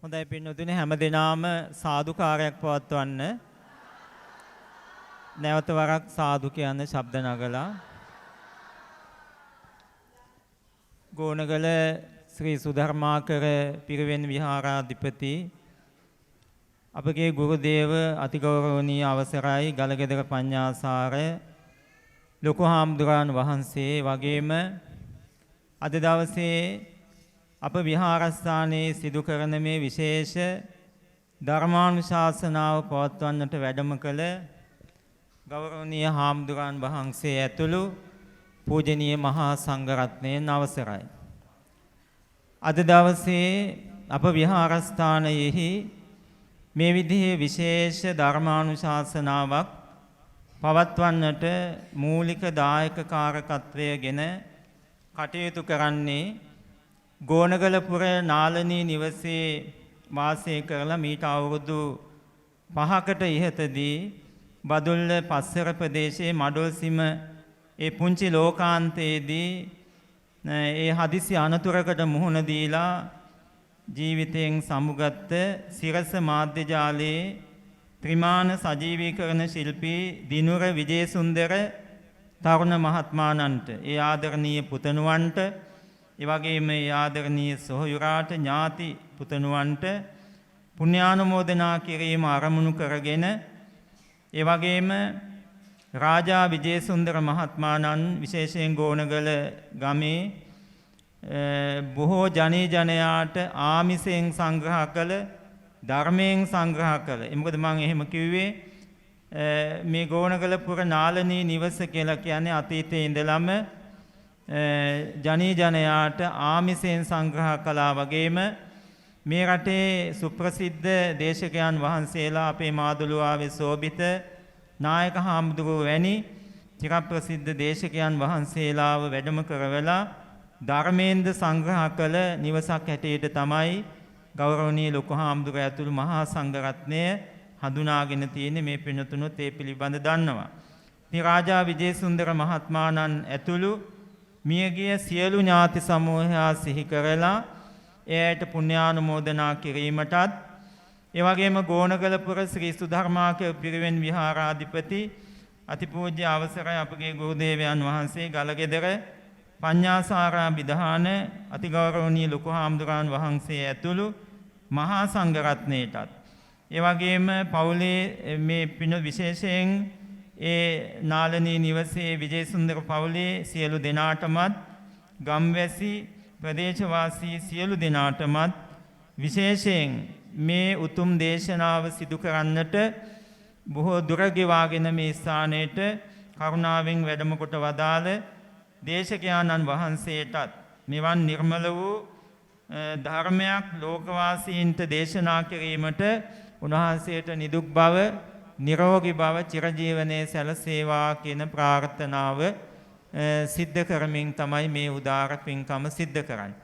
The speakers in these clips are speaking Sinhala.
හොඳයි පින්නතුනි හැම දිනාම සාදුකාරයක් පවත්වන්න. නැවත වරක් සාදු කියන ශබ්ද නගලා. ගෝනගල ශ්‍රී සුධර්මාකර පිරිවෙන් විහාරාධිපති අපගේ ගුරු දේව අතිගෞරවනීය අවසරයි ගලගෙදර පඤ්ඤාසාර ලොකු හාමුදුරන් වහන්සේ වගේම අද දවසේ අප විහාරස්ථානයේ සිදු කරන මේ විශේෂ ධර්මානුශාසනාව පවත්වන්නට වැඩම කළ ගෞරවනීය හාමුදුරන් වහන්සේ ඇතුළු පූජනීය මහා සංඝරත්නයන් අවසරයි. අද දවසේ අප විහාරස්ථානයෙහි මේ විදිහේ විශේෂ ධර්මානුශාසනාවක් පවත්වන්නට මූලික දායක කාරකත්වයගෙන කටයුතු කරන්නේ ගෝනගලපුර නාලනී නිවසේ වාසය කරලා මීට අවුරුදු 5කට ඉහතදී බදුල්ල පස්සර ප්‍රදේශයේ මඩොල්සිම ඒ පුංචි ලෝකාන්තයේදී ඒ හදිසි අනතුරකට මුහුණ දීලා ජීවිතයෙන් සමුගත්ත සිරස මාධ්‍ය ජාලයේ ත්‍රිමාන සජීවීකරණ ශිල්පී දිනුර විජේසුන්දර තරුණ මහත්මාණන්ට ඒ ආදරණීය පුතණුවන්ට ඒ වගේම ඒ ආදරණීය සොහොයුරාට ඥාති පුතණුවන්ට පුණ්‍යානුමෝදනා කිරීම ආරමුණු කරගෙන ඒ වගේම රාජා විජේසුන්දර මහත්මාණන් විශේෂයෙන් ගෝනගල ගමේ බොහෝ ජනී ජනයාට ආමිසයෙන් සංග්‍රහ කළ ධර්මයෙන් සංග්‍රහ කළ. මොකද මම එහෙම කිව්වේ මේ ගෝනගලපුර නාලනී නිවස කියලා කියන්නේ අතීතයේ ඉඳලම ජනී ජනයාට ආමිසයෙන් සංග්‍රහ කළා වගේම මේ රටේ සුප්‍රසිද්ධ දේශකයන් වහන්සේලා අපේ මාදුළුවාවේ සෝබිත නායක හාමුදුරුවෝ වැනි චිරප්‍රසිද්ධ දේශකයන් වහන්සේලාව වැඩම කරවලා ධර්මේන්ද්‍ර සංග්‍රහ කළ නිවසක් හැටියට තමයි ගෞරවනීය ලොකු හාමුදුරුවෝ ඇතුළු මහා සංඝරත්නය හඳුනාගෙන තියෙන්නේ. මේ පින්තුණුත් ඒ පිළිබඳ දන්නවා. ඉතින් රාජා විජේසුන්දර මහත්මාණන් ඇතුළු මියගිය සියලු ඥාති සමූහයා සිහි කරලා එයට පුණ්‍යානුමෝදනා කිරීමටත් ඒ වගේම ගෝනගලපුර ශ්‍රී සුධර්මාකර පිරිවෙන් විහාරාධිපති අතිපූජ්‍ය අවසරයි අපගේ ගුරුදේවයන් වහන්සේ ගලගෙදර පඤ්ඤාසාරා විධාන අතිගෞරවනීය ලොකු හාමුදුරන් වහන්සේ ඇතුළු මහා සංඝරත්නයටත් ඒ වගේම පවුලේ මේ පින විශේෂයෙන් ඒ නාලනී නිවසේ විජේසුන්දර පවුලේ සියලු දෙනාටමත් ගම්වැසි ප්‍රදේශවාසී සියලු දෙනාටමත් විශේෂයෙන් මේ උතුම් දේශනාව සිදු කරන්නට බොහෝ දුර ගෙවාගෙන මේ ස්ථානයට කරුණාවෙන් වැඩම කොට වදාළ දේශකයාණන් වහන්සේටත් මෙවන් නිර්මල වූ ධර්මයක් ලෝකවාසීන්ට දේශනා කිරීමට උන්වහන්සේට නිදුක් බව නිරෝගී බව චිරජීවනයේ සැලසේවා කියන ප්‍රාර්ථනාව සිද්ධ කරමින් තමයි මේ උදාර පින්කම සිද්ධ කරන්නේ.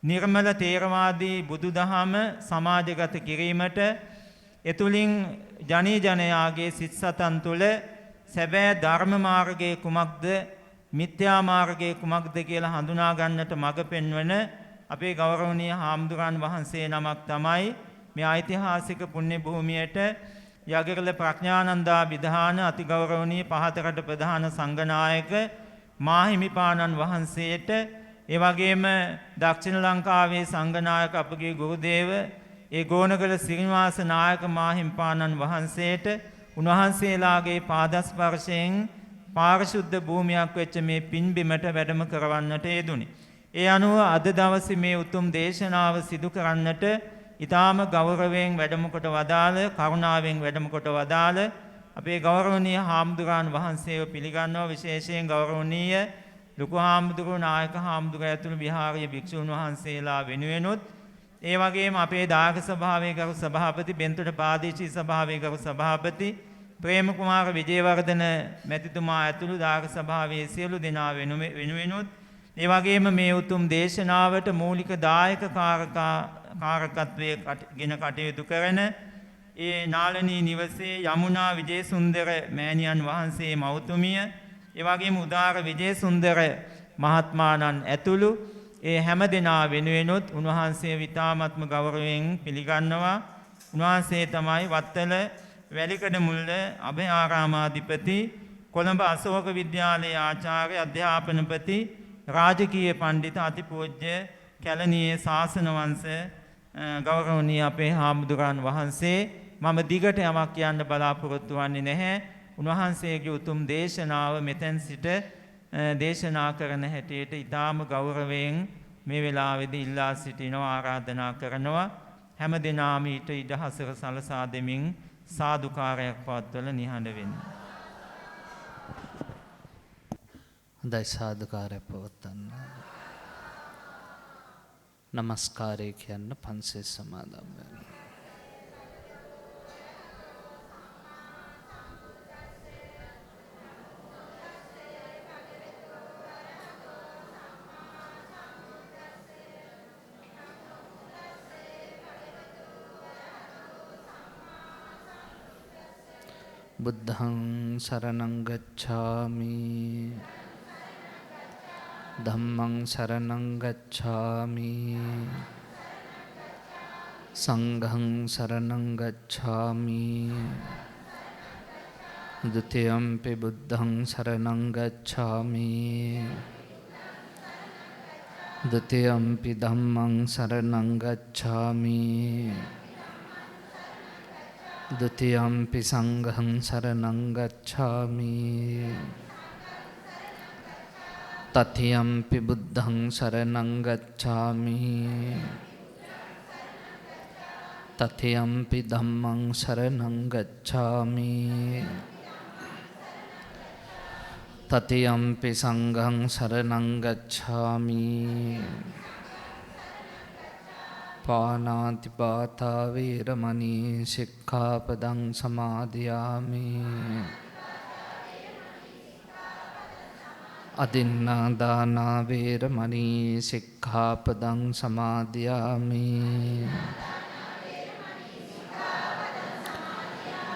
නිර්මල තේරවාදී බුදුදහම සමාජගත කිරීමට එතුලින් ජනී ජනයාගේ සිත් සතන් තුළ සැබෑ ධර්ම මාර්ගයේ කුමක්ද මිත්‍යා මාර්ගයේ කුමක්ද කියලා හඳුනා ගන්නට මඟ පෙන්වන අපේ ගෞරවනීය හාමුදුරන් වහන්සේ නමක් තමයි මේ ඓතිහාසික පුණ්‍ය භූමියට යගරල ප්‍රඥානන්දා විධාන අතිගෞරවනීය පහතරට ප්‍රධාන සංඝනායක මාහිමිපාණන් වහන්සේට ඒ වගේම දක්ෂිණ ලංකාවේ සංඝනායක අපගේ ගුරුදේව ඒ ගෝනගල සිරිනිවාස නායක මාහිමිපාණන් වහන්සේට උන්වහන්සේලාගේ පාදස්පර්ශයෙන් පාරිශුද්ධ භූමියක් වෙච්ච මේ පින්බිමට වැඩම කරවන්නට යෙදුනි. ඒ අනුව අද දවසේ මේ උතුම් දේශනාව සිදු කරන්නට ඊටාම ගෞරවයෙන් වැඩම කොට වදාළ කරුණාවෙන් වැඩම කොට වදාළ අපේ ගෞරවනීය හාමුදුරන් වහන්සේව පිළිගන්නවා. විශේෂයෙන් ගෞරවනීය ලොකු හාමුදුරුවෝ නායක හාමුදුරුවෝ ඇතුළු විහාරීය භික්ෂුන් වහන්සේලා වෙනුවෙනුත් ඒ වගේම අපේ දායක සභාවේ ගරු සභාපති බෙන්තොට ප්‍රාදේශීය සභාවේ ගරු සභාපති ප්‍රේම කුමාර විජේවර්ධන මැතිතුමා ඇතුළු දායක සභාවේ සියලු දෙනා වෙනුවෙනුත් ඒ වගේම මේ උතුම් දේශනාවට මූලික දායක කාරකත්වයේ ගෙන කටයුතු කරන ඒ නාලනී නිවසේ යමුනා විජේසුන්දර මෑණියන් වහන්සේ මව්තුමිය ඒ වගේම උදාර විජේසුන්දර මහත්මාණන් ඇතුළු ඒ හැම දෙනා වෙනුවෙනුත් උන්වහන්සේ විතාමත්ම ගෞරවයෙන් පිළිගන්නවා. උන්වහන්සේ තමයි වත්තල වැලිකඩ මුල්ල අභයාරාමාධිපති කොළඹ අශෝක විද්‍යාලයේ ආචාර්ය අධ්‍යාපනපති රාජකීය පණ්ඩිත අතිපූජ්‍ය කැලණියේ ශාසන වංශ ගෞරවනීය අපේ හාමුදුරන් වහන්සේ මම දිගට යමක් කියන්න බලාපොරොත්තු වෙන්නේ නැහැ. උන්වහන්සේගේ උතුම් දේශනාව මෙතෙන් සිට දේශනා කරන හැටියට ඊටාම ගෞරවයෙන් මේ වෙලාවේදී ඉල්ලා සිටිනවා ආරාධනා කරනවා. හැම දිනාම ඊට ඉඩහසර සලසා දෙමින් සාදුකාරයක් පවත්වලා නිහඬ වෙන්න. හොඳයි සාදුකාරයක් පවත්වන්න. නමස්කාරය කියන්න පන්සිල් සමාදන් වෙන්න. බුද්ධං සරණං ගච්ඡාමි ධම්මං සරණං ගච්ඡාමි සංඝං සරණං ගච්ඡාමි ဒုတိယံ පි බුද්ධං සරණං ගච්ඡාමි ဒုတိယံ පි ධම්මං සරණං ගච්ඡාමි ဒုတိယံ පි සංඝං සරණං ගච්ඡාමි တတိယံ පි බුද්ධං සරණං ගච්ඡාමි တတိယံ පි ධම්මං සරණං ගච්ඡාමි တတိယံ පි සංඝං සරණං ගච්ඡාමි පාණාතිපාතා වේරමණී සික්ඛාපදං සමාදියාමි අදින්නාදානා වේරමණී සික්ඛාපදං සමාදියාමි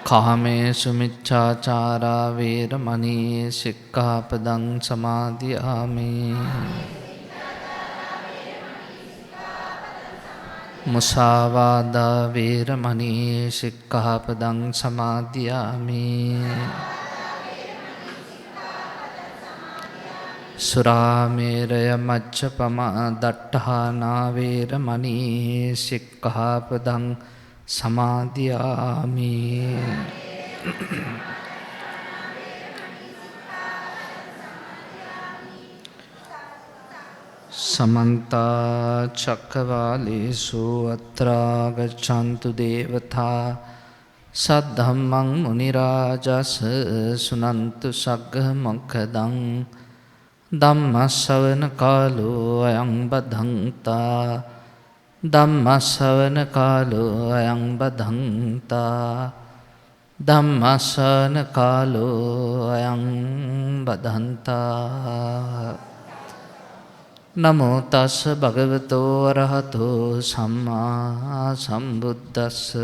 කාමේසු මිච්ඡාචාරා වේරමණී සික්ඛාපදං සමාදියාමි මුසාවාදා වේරමණී සික්ඛාපදං සමාදියාමි සුරාමේරය මච්ඡපමා දට්ඨානා වේරමණී සික්ඛාපදං සමාදියාමි समन्ता चक्रवालेषु अत्रा गच्छन्तु देवता सद्धम्मं मुनिराजस सुनन्तु सग्गमोक्खदं ධම්මස්සවන කාලෝ අයං බදන්තා ධම්මස්සවන කාලෝ අයං බදන්තා ධම්මස්සවන කාලෝ අයං බදන්තා නමෝ තස්ස භගවතෝ අරහතෝ සම්මා සම්බුද්දස්ස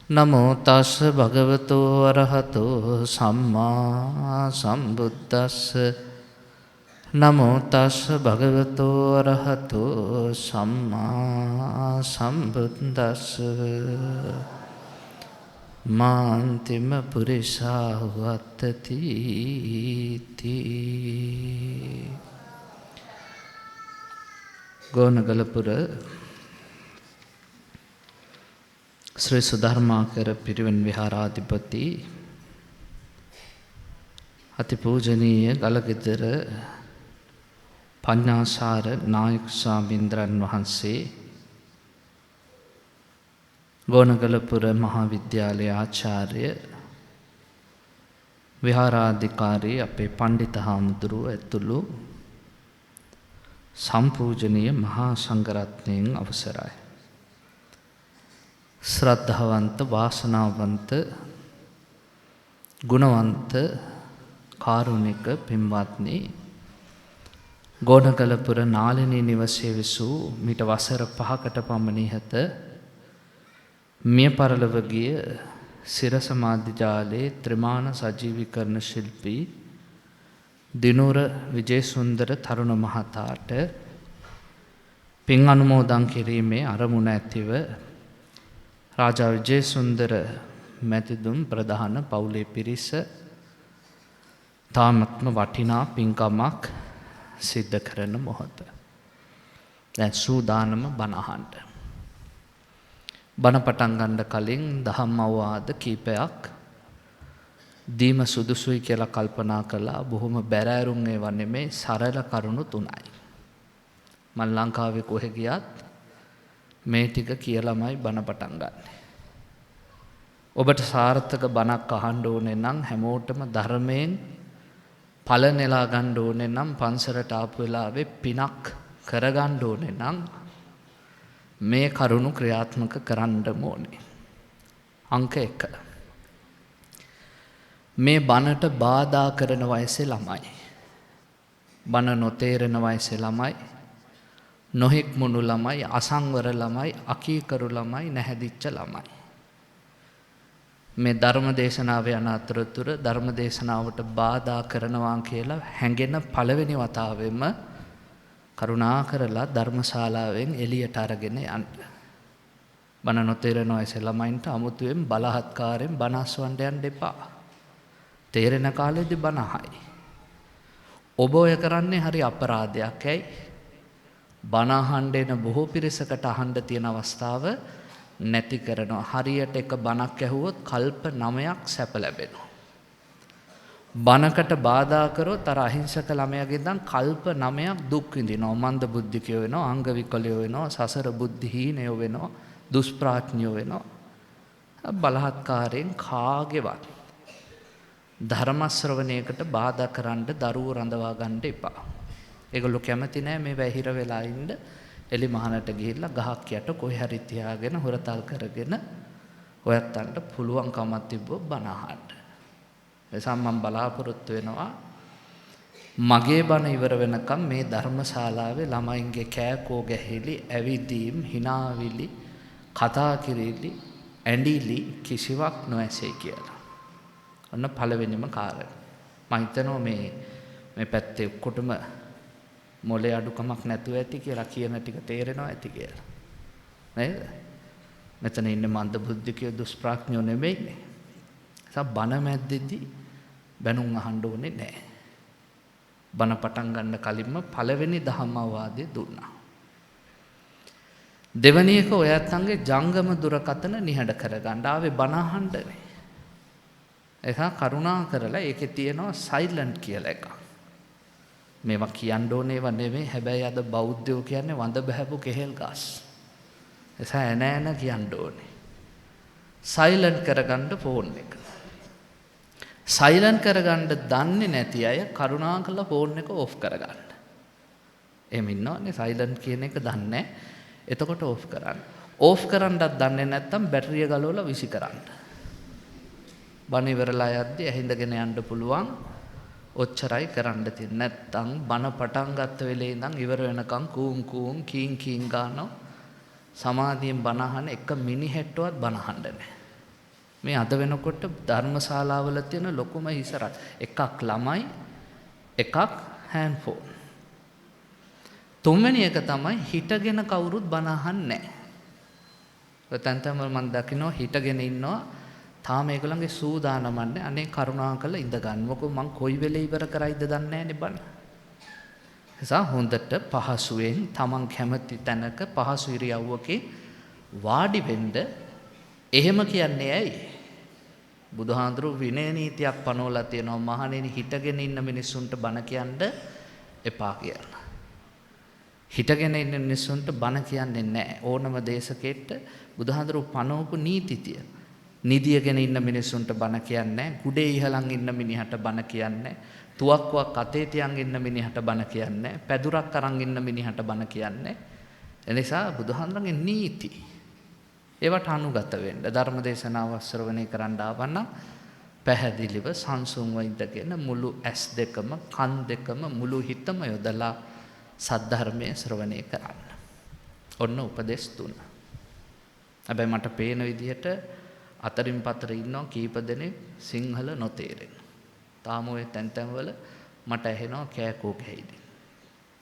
නමෝ තස්ස භගවතෝ අරහතෝ සම්මා සම්බුද්දස්ස නමෝ තස්ස භගවතෝ අරහතෝ සම්මා සම්බුද්දස්ස මාන්තිම පුරිසා වත්තති ගෝනගලපුර ශ්‍රී සුධර්මාකර පිරිවෙන් විහාරාධිපති අතිපූජනීය ගලගෙදර පඤ්ඤාසාර නායක ස්වාමීන්ද්‍රයන් වහන්සේ ගෝනගලපුර මහා විද්‍යාලයේ ආචාර්ය විහාරාධිකාරී අපේ පණ්ඩිත හාමුදුරුව ඇතුළු සම්පූජනීය මහා සංඝරත්නයන් අවසරයි. ශ්‍රද්ධාවන්ත වාසනාවන්ත ගුණවන්ත කාරුණික පින්වත්නි, ගෝනගලපුර නාලනී නිවසේ විසූ මිට වසර 5කට පමණ ඉහත මිය පරලොව ගිය සිරස මාධ්‍යාලයේ ත්‍රිමාණ සජීවීකරණ ශිල්පී දිනුර විජේසුන්දර තරුණ මහතාට පින් අනුමෝදන් කිරීමේ අරමුණ ඇතිව රාජා විජේසුන්දර මැතිතුම් ප්‍රධාන පවුලේ පිරිස තාමත්ම වටිනා පින්කමක් සිද්ධ කරන මොහොත. දැන් සූදානම බණ අහන්න. බණ පටන් ගන්න කලින් දහම් අවවාද කීපයක් දීම සුදුසුයි කියලා කල්පනා කළා. බොහොම බැරෑරුම් ඒවා නෙමේ, සරල කරුණු 3යි. මම ලංකාවේ කොහෙ ගියත් මේ ටික කියලාමයි බණ පටන් ගන්නෙ. ඔබට සාර්ථක බණක් අහන්න ඕනේ නම්, හැමෝටම ධර්මයෙන් ඵල නෙලා ගන්න ඕනේ නම්, පන්සලට ආපු වෙලාවේ පිනක් කරගන්න ඕනේ නම් මේ කරුණු ක්‍රියාත්මක කරන්න ඕනේ. අංක 1. මේ බණට බාධා කරන වයසේ ළමයි, බණ නොතේරෙන වයසේ ළමයි, නොහික්මුණු ළමයි, අසංවර ළමයි, අකීකරු ළමයි, නැහැදිච්ච ළමයි. මේ ධර්ම දේශනාව යන අතරතුර ධර්ම දේශනාවට බාධා කරනවා කියලා හැඟෙන පළවෙනි වතාවෙම කරුණා කරලා ධර්මශාලාවෙන් එළියට අරගෙන යන්න. බණ නොතේරෙන වයසේ ළමයින්ට අමුතුවෙන් බලහත්කාරයෙන් බණ අස්වන්න යන්න එපා. තේරෙන කාලෙදි බණ අහයි. ඔබ ඔය කරන්නේ හරි අපරාධයක්. ඇයි? බණ අහන්න එන බොහෝ පිරිසකට අහන්න තියෙන අවස්ථාව නැති කරනවා. හරියට එක බණක් ඇහුවොත් කල්ප 9ක් සැප ලැබෙනවා. බණකට බාධා කරොත් අර අහිංසක ළමයාගේ ඉඳන් කල්ප 9ක් දුක් විඳිනවා. මන්ද බුද්ධිකයෝ වෙනවා, අංග විකලයෝ වෙනවා, සසර බුද්ධිහීනයෝ වෙනවා, දුෂ්ප්‍රඥයෝ වෙනවා. බලහත්කාරයෙන් කාගේවත් ධර්ම ශ්‍රවණයකට බාධා කරන්න දරුවෝ රඳවා ගන්න එපා. ඒගොල්ලෝ කැමති නෑ මේ වැහිර වෙලා ඉන්න. එලි මහනට ගිහිල්ලා ගහක් යට කොහේ හරි තියාගෙන හොරතල් කරගෙන ඔයත්තන්ට පුළුවන්කමක් තිබ්බොත් බණ අහන්න. එසම් මම බලාපොරොත්තු වෙනවා මගේ බණ ඉවර වෙනකම් මේ ධර්මශාලාවේ ළමයින්ගේ කෑකෝ ගැහිලි, ඇවිදීම්, හිනාවිලි, කතා කිරිලි, ඇඬිලි කිසිවක් නොඇසේ කියලා. ඔන්න පළවෙනිම කාරණය. මම හිතනවා මේ පැත්තේ ඔක්කොටම මොලේ අඩුකමක් නැතුව ඇති කියලා, කියන ටික තේරෙනවා ඇති කියලා. නේද? මෙතන ඉන්නේ මන්ද බුද්ධිකයෝ, දුෂ්ප්‍රඥයෝ නෙමෙයිනේ. බණ මැද්දේදී බැනුම් අහන්න ඕනේ නැහැ. බණ පටන් ගන්න කලින්ම පළවෙනි දහම් අවවාදය දුන්නා. දෙවැනි එක ඔයත්න්ගේ ජංගම දුරකථන නිහඬ කරගන්න. ආවේ බණ අහන්නනේ. ඒක කරුණා කරලා ඒකේ තියෙනවා සයිලන්ට් කියලා එකක්. මේවා කියන්න ඕනේ ඒවා නෙමෙයි. හැබැයි අද බෞද්ධයෝ කියන්නේ වඳ බහැපු කෙහෙල් ගස්. එසා එන කියන්න ඕනේ. සයිලන්ට් කරගන්න ෆෝන් එක. සයිලන්ට් කරගන්න දන්නේ නැති අය කරුණාකරලා ෆෝන් එක ඕෆ් කරගන්න. එහෙම ඉන්නවනේ සයිලන්ට් කියන එක දන්නේ නැහැ. එතකොට ඕෆ් කරන්න. ඕෆ් කරන්නත් දන්නේ නැත්නම් බැටරිය ගලවලා විසි කරන්න. බණ ඉවරලා යද්දි ඇහිඳගෙන යන්න පුළුවන්. ඔච්චරයි කරන්න තියෙන්නේ. නැත්තම් බණ පටන් ගත්ත වෙලේ ඉඳන් ඉවර වෙනකම් කූම් කූම් කීන් කීන් ගන්නවා. සමාධියෙන් බණ අහන එක මිනිහෙට්ටවත් බණ අහන්න නැහැ. මේ අද වෙනකොට ධර්මශාලාවල තියෙන ලොකුම හිසරක් එකක් ළමයි, එකක් හෑන්ඩ්ෆෝන්. තුන්වෙනි එක තමයි හිටගෙන කවුරුත් බණ අහන්නේ නැහැ. ඔතෙන් තමයි මම දකිනවා හිටගෙන ඉන්නවා. තාම ඒගොල්ලන්ගේ සූදානමන්නේ අනේ කරුණාකරලා ඉඳ ගන්න. මොකද මං කොයි වෙලේ ඉවර කරයිද දන්නේ නැහැනේ බණ. එසා හොඳට පහසුවෙන් තමන් කැමති තැනක පහසු ඉරියව්වකේ වාඩි වෙන්න. එහෙම කියන්නේ ඇයි? බුදුහාඳුරු විනය නීතියක් පනවලා තියෙනවා. මහණෙනි හිටගෙන ඉන්න මිනිස්සුන්ට බණ කියන්න එපා කියලා. හිටගෙන ඉන්න මිනිස්සුන්ට බණ කියන්නේ නැහැ. ඕනම දේශකෙට බුදුහාඳුරු පනවපු නීති තියෙනවා. නිදියගෙන ඉන්න මිනිස්සුන්ට බණ කියන්නේ, කුඩේ ඉහළන් ඉන්න මිනිහට බණ කියන්නේ, තුවක්කුවක් අතේ තියන් ඉන්න මිනිහට බණ කියන්නේ, පැදුරක් අරන් ඉන්න මිනිහට බණ කියන්නේ. එනිසා බුදුහාඳුරන්ගේ නීති ඒවට අනුගත වෙන්න. ධර්ම දේශනාව ශ්‍රවණය කරන්න ආවනම් පැහැදිලිව සංසුන්ව ඉඳගෙන මුළු ඇස් දෙකම කන් දෙකම මුළු හිතම යොදලා සද්ධර්මයේ ශ්‍රවණය කරන්න. ඔන්න උපදෙස් 3. හැබැයි මට පේන විදිහට අතරින් පතර ඉන්නවා කීප දෙනෙක් සිංහල නොතේරෙන. තාම ඔය තැන් තැන්වල මට ඇහෙනවා කෑකෝ කැහිලි.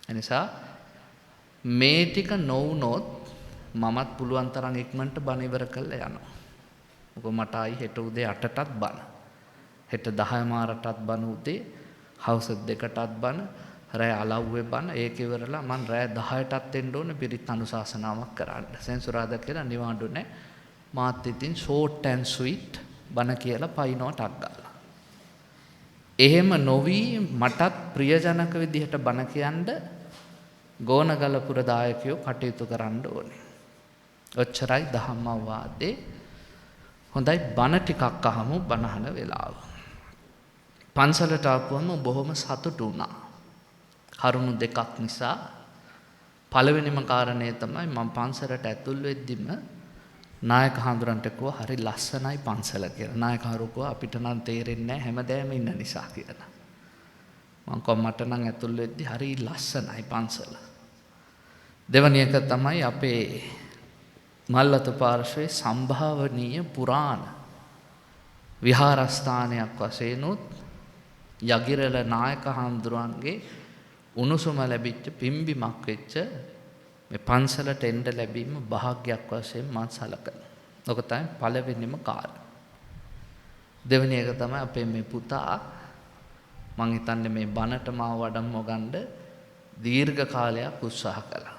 එනිසා මේ ටික නොවුනොත් මමත් පුළුවන් තරම් ඉක්මනට බණ ඉවර කරලා යනවා. මොකද මට ආයි හෙට උදේ 8ටත් බණ. හෙට 10 මාරටත් බණ උදේ හවස 2ටත් බණ රෑ අලව්වේ බණ ඒක ඉවරලා මම රෑ 10ටත් එන්න ඕනේ පිරිත් අනුශාසනාවක් කරන්න. සෙන්සුරාදා කියලා නිවාඩු නැහැ. මාත් ඉතින් short and sweet බණ කියලා පයින්නවා ටක් ගාලා. එහෙම නොවි මටත් ප්‍රියජනක විදිහට බණ කියන්න ගෝනගලපුර දායකයෝ කටයුතු කරන්න ඕනේ. ඔච්චරයි ධම්මවාදේ. හොඳයි බණ ටිකක් අහමු බණහන වෙලාව. පන්සලට ආපුවම බොහොම සතුටු වුණා. කරුණු දෙකක් නිසා. පළවෙනිම කාරණේ තමයි මම පන්සලට ඇතුල් වෙද්දිම නායක හඳුරන්ට කිව්වා හරි ලස්සනයි පන්සල කියලා. නායක හඳුරුව අපිට නම් තේරෙන්නේ නැහැ හැමදේම ඉන්න නිසා කියලා. මම කොහොම මට නම් ඇතුල් වෙද්දි හරි ලස්සනයි පන්සල. දෙවැනි එක තමයි අපේ මල්වතු පාර්ශ්වයේ සම්භාවනීය පුරාණ විහාරස්ථානයක් වශයෙන් උත් යගිරල නායක හඳුරන්ගේ උණුසුම ලැබිච්ච පිම්බිමක් වෙච්ච මේ පන්සලට එන්න ලැබීම භාග්යක් වශයෙන් මම සලකනවා. ඔක තමයි පළවෙනිම කාරණා. දෙවෙනි එක තමයි අපේ මේ පුතා මං හිතන්නේ මේ බණට මාව වඩම්ම ගන්න දීර්ඝ කාලයක් උත්සාහ කළා.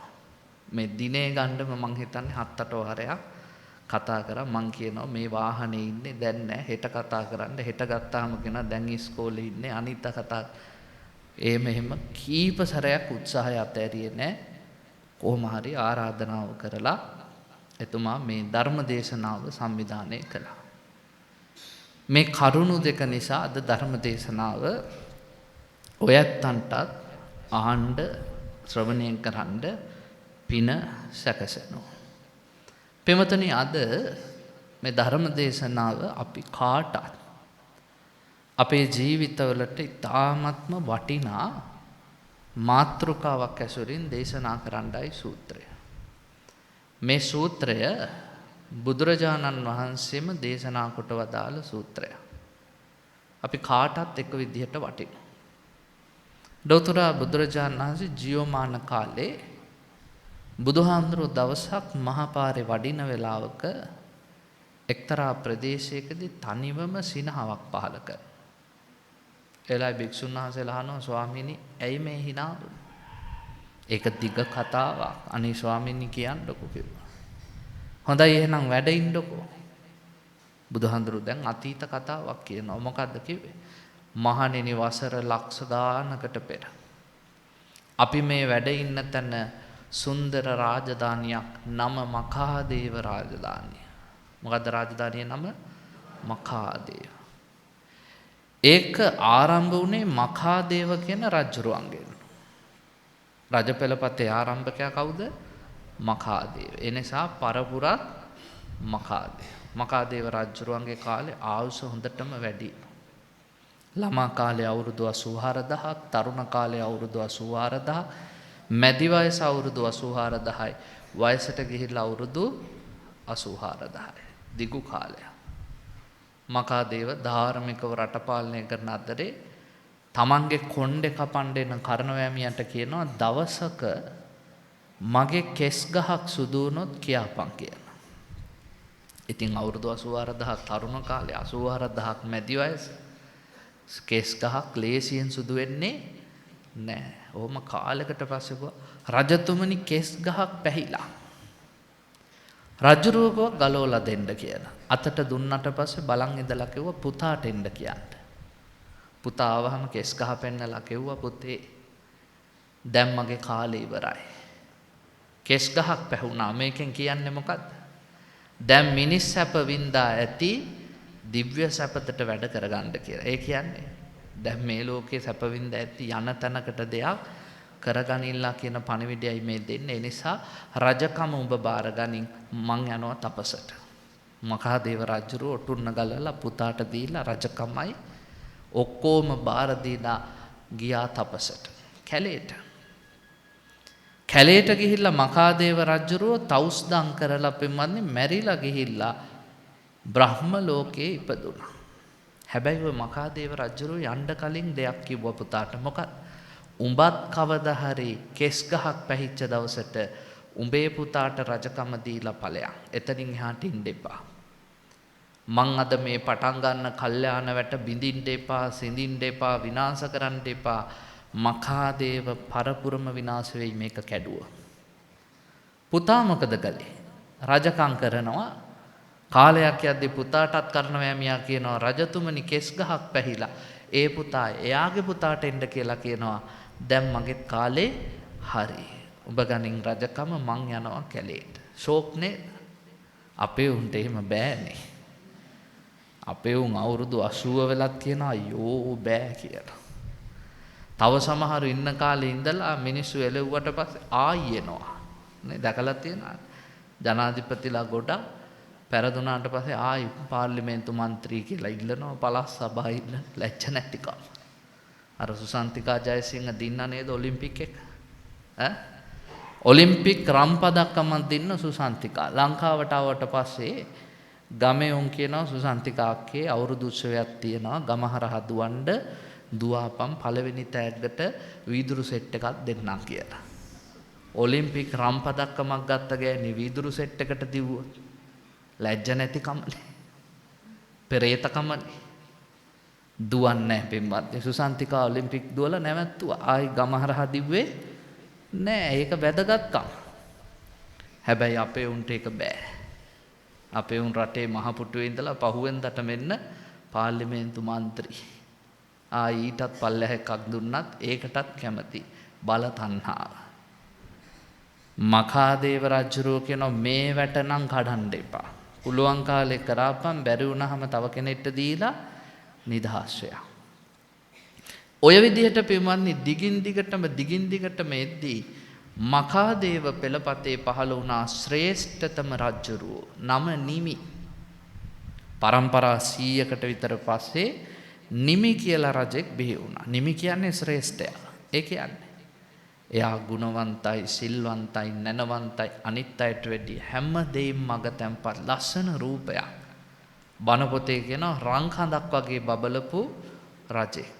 මේ දිනේ ගන්නම මං හිතන්නේ 7-8 වරයක් කතා කරා. මං කියනවා මේ වාහනේ ඉන්නේ දැන් නෑ හෙට කතා කරන්න. හෙට ගත්තාම කියනවා දැන් ඉස්කෝලේ ඉන්නේ අනිත් කතා. එහෙම කීප සැරයක් උත්සාහය අතෑරියේ නෑ. කොහොම හරි ආරාධනාව කරලා එතුමා මේ ධර්ම දේශනාව සංවිධානය කළා. මේ කරුණු දෙක නිසා අද ධර්ම දේශනාව ඔයත්තන්ටත් ආහඬ ශ්‍රවණය කරන්න පින සැකසෙනවා. පෙමතනි අද මේ ධර්ම දේශනාව අපි කාටත් අපේ ජීවිතවලට ඉතාමත්ම වටිනා මාතෘකාවක් ඇසුරින් දේශනා කරන්නයි සූත්‍රය. මේ සූත්‍රය බුදුරජාණන් වහන්සේම දේශනා කොට වදාළ සූත්‍රය. අපි කාටත් එක විදිහට වටිනවා. දොතුර බුදුරජාණන් වහන්සේ ජීවමාන කාලේ බුදුහාමුදුරුවෝ දවසක් මහපාරේ වඩින වෙලාවක එක්තරා ප්‍රදේශයකදී තනිවම සිනහවක් පහළ කරනවා. එලා භික්ෂුන් වහන්සේලා අහනවා ස්වාමීනි ඇයි මේ hina වුනේ? ඒක දිග කතාවක්. අනේ ස්වාමීනි කියන්නකෝ කිව්වා. හොඳයි එහෙනම් වැඩ ඉන්නකෝ. බුදුහාඳුරු දැන් අතීත කතාවක් කියනවා. මොකද්ද කිව්වේ? මහණෙනි වසර ලක්ෂ ගානකට පෙර අපි මේ වැඩ ඉන්න තැන සුන්දර රාජධානියක් නම මඛාදේව රාජධානිය. මොකද්ද රාජධානියේ නම? මඛාදේව. ඒක ආරම්භ වුණේ මඛාදේව කියන රජුරුවන්ගෙන්. රජපෙළපතේ ආරම්භකයා කවුද? මඛාදේව. ඒ නිසා පරපුරත් මඛාදේව. මඛාදේව රජුරුවන්ගේ කාලේ ආයුෂ හොඳටම වැඩි. ළමා කාලේ අවුරුදු 84000ක්, තරුණ කාලේ අවුරුදු 84000ක්, මැදි වයස අවුරුදු 84000යි, වයසට ගිහිල්ලා අවුරුදු 84000යි. දිගු කාලයක්. මඛාදේව ධාර්මිකව රට පාලනය කරන අතරේ තමන්ගේ කොණ්ඩේ කපන්න එන කරණවැමියන්ට කියනවා දවසක මගේ කෙස් ගහක් සුදු වුණොත් කියාපන් කියලා. ඉතින් අවුරුදු 84000ක් තරුණ කාලේ 84000ක් මැදි වයස කෙස් ගහක් ලේසියෙන් සුදු වෙන්නේ නැහැ. ඕම කාලයකට පස්සේ රජතුමනි කෙස් ගහක් පැහිලා. රජුරුවව ගලවලා දෙන්න කියලා. අතට දුන්නට පස්සේ බලන් ඉඳලා කිව්වා පුතාට එන්න කියන්න. පුතා ආවහම කෙස් ගහ පෙන්නලා කිව්වා පුතේ දැන් මගේ කාලේ ඉවරයි. කෙස් ගහක් පැහුණා. මේකෙන් කියන්නේ මොකද්ද? දැන් මිනිස් සැප වින්දා ඇති දිව්‍ය සැපතට වැඩ කරගන්න කියලා. ඒ කියන්නේ දැන් මේ ලෝකේ සැප වින්දා ඇති යන තැනකට දෙයක් කරගනින්නලා කියන පණිවිඩයයි මේ දෙන්නේ. ඒ නිසා රජකම ඔබ බාරගනින් මං යනවා තපසට. මකාදේව රජුරෝ ඔටුන්න ගලලා පුතාට දීලා රජකමයි ඔක්කොම බාර දීලා ගියා තපසට කැලේට. කැලේට ගිහිල්ලා මකාදේව රජුරෝ තවුස්දම් කරලා පින්වත්නි මැරිලා ගිහිල්ලා බ්‍රහ්ම ලෝකේ ඉපදුණා. හැබැයි ඔය මකාදේව රජුරෝ යන්න කලින් දෙයක් කිව්වා පුතාට. මොකක්ද? උඹත් කවදා හරි කෙස් ගහක් පැහිච්ච දවසට උඹේ පුතාට රජකම දීලා ඵලයක්. එතනින් එහාට ඉන්න එපා. මං අද මේ පටන් ගන්න කල්යාණ වැට බිඳින්න එපා, සිඳින්න එපා, විනාශ කරන්න එපා. මකාදේව පරපුරම විනාශ වෙයි මේක කැඩුව. පුතා මොකද කළේ? රජකම් කරනවා. කාලයක් යද්දී පුතාටත් කරනවා මියා කියනවා රජතුමනි කෙස් ගහක් පැහිලා. ඒ පුතා එයාගේ පුතාට එන්න කියලා කියනවා. දැන් මගෙත් කාලේ හරි. ඔබ ගනින් රජකම මං යනවා කැලේට. ෂෝක් නේද? අපේ උන්ට එහෙම බෑනේ. අපේ උන් අවුරුදු 80 වෙලත් කියනවා අයියෝ බෑ කියලා. තව සමහරු ඉන්න කාලේ ඉඳලා මිනිස්සු එළෙව්වට පස්සේ ආයි එනවා. නේ දැකලා තියෙනවා. ජනාධිපතිලා ගොඩක් පෙරදුනාට පස්සේ ආයි පාර්ලිමේන්තු මන්ත්‍රී කියලා ඉල්ලනවා පළාත් සභාව ඉන්න ලැජ්ජ නැතිකම. අර සුසන්තිකා ජයසිංහ දින්න නේද ඔලිම්පික් එක? ඔලිම්පික් රම්පදක්කම දින්න සුසන්තිකා. ලංකාවට ආවට පස්සේ ගමේ උන් කියනවා සුසන්තිකාක්කේ අවුරුදු උත්සවයක් තියෙනවා ගම හරහා දුවන්න දුවාපම් පළවෙනි තෑග්ගට වීදුරු සෙට් එකක් දෙන්නම් කියලා. ඔලිම්පික් රම්පදක්කමක් ගත්ත ගෑණි වීදුරු සෙට් එකට දිව්වොත් ලැජ්ජ නැති කමනේ. පෙරේත කමනේ. දුවන්නේ පින්වත්නි සුසන්තිකා ඔලිම්පික් දුවලා නැවැත්තුවා. ආයි ගම හරහා දිව්වේ නෑ. ඒක වැදගත්කම. හැබැයි අපේ උන්ට ඒක බෑ. අපේ උන් රටේ මහ පුටුවේ ඉඳලා පහුවෙන්දට මෙන්න පාර්ලිමේන්තු මන්ත්‍රී. ඊටත් පල්ලෙහාක් දුන්නත් ඒකටත් කැමති. බල තණ්හාව. මකාදේව රජුරෝ කියනවා මේ වැට නම් කඩන්න එපා. පුළුවන් කාලේ කරාපම් බැරි වුණාම තව කෙනෙක්ට දීලා නිදහස් වෙනවා. ඔය විදිහට පින්වත්නි දිගින් දිගටම එද්දී මකාදේව පෙළපතේ පහළ වුණා ශ්‍රේෂ්ඨතම රජුරෝ නම නිමි. පරම්පරා 100කට විතර පස්සේ නිමි කියලා රජෙක් බිහි වුණා. නිමි කියන්නේ ශ්‍රේෂ්ඨයා. ඒ කියන්නේ එයා ගුණවන්තයි, සිල්වන්තයි, නැනවන්තයි, අනිත් අයට වැඩිය හැම දෙයින් මග තැන්පත් ලස්සන රූපයක්. බණ පොතේ කියනවා රන් කඳක් වගේ බබලපු රජෙක්.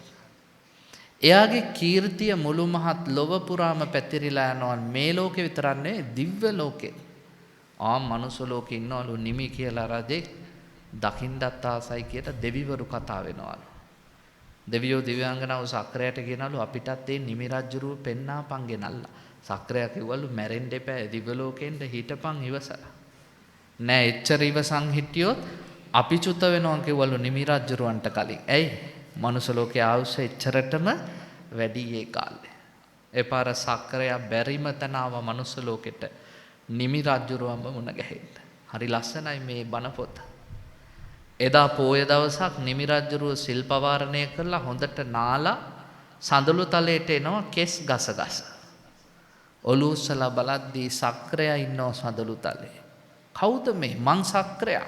එයාගේ කීර්තිය මුළු මහත් ලොව පුරාම පැතිරිලා යනවා. මේ ලෝකෙ විතරක් නෙවෙයි දිව්‍ය ලෝකෙ. මනුස්ස ලෝකෙ ඉන්නවලු නිමි කියලා රජෙක් දකින්නත් ආසයි කියලා දෙවිවරු කතා වෙනවලු. දෙවියෝ දිව්‍යාංගනාව සක්‍රයට කියනලු අපිටත් ඒ නිමි රජුරුව පෙන්නාපන් ගෙනල්ලා. සක්‍රයා කිව්වලු මැරෙන්න එපා දිව්‍ය ලෝකෙන්ද හිටපන් ඉවසලා. නෑ එච්චර ඉවසන් හිටියොත් අපි චුත වෙනවා කිව්වලු නිමි රජුරවන්ට කලින්. ඇයි? මනුස්ස ලෝකයේ ආයුෂ එච්චරටම වැඩි ඒ කාලේ. එපාර සක්‍රයා බැරිම තැන ආව මනුස්ස ලෝකෙට නිමි රජුරවම මුණ ගැහෙන්න. හරි ලස්සනයි මේ බණ පොත. එදා පෝය දවසක් නිමි රජුරුව සිල් පවාරණය කරලා හොඳට නාලා සඳලු තලයට එනවා කෙස් ගසගස. ඔලුව උස්සලා බලද්දී සක්‍රයා ඉන්නවා සඳලු තලේ. කවුද මේ? මං සක්‍රයා.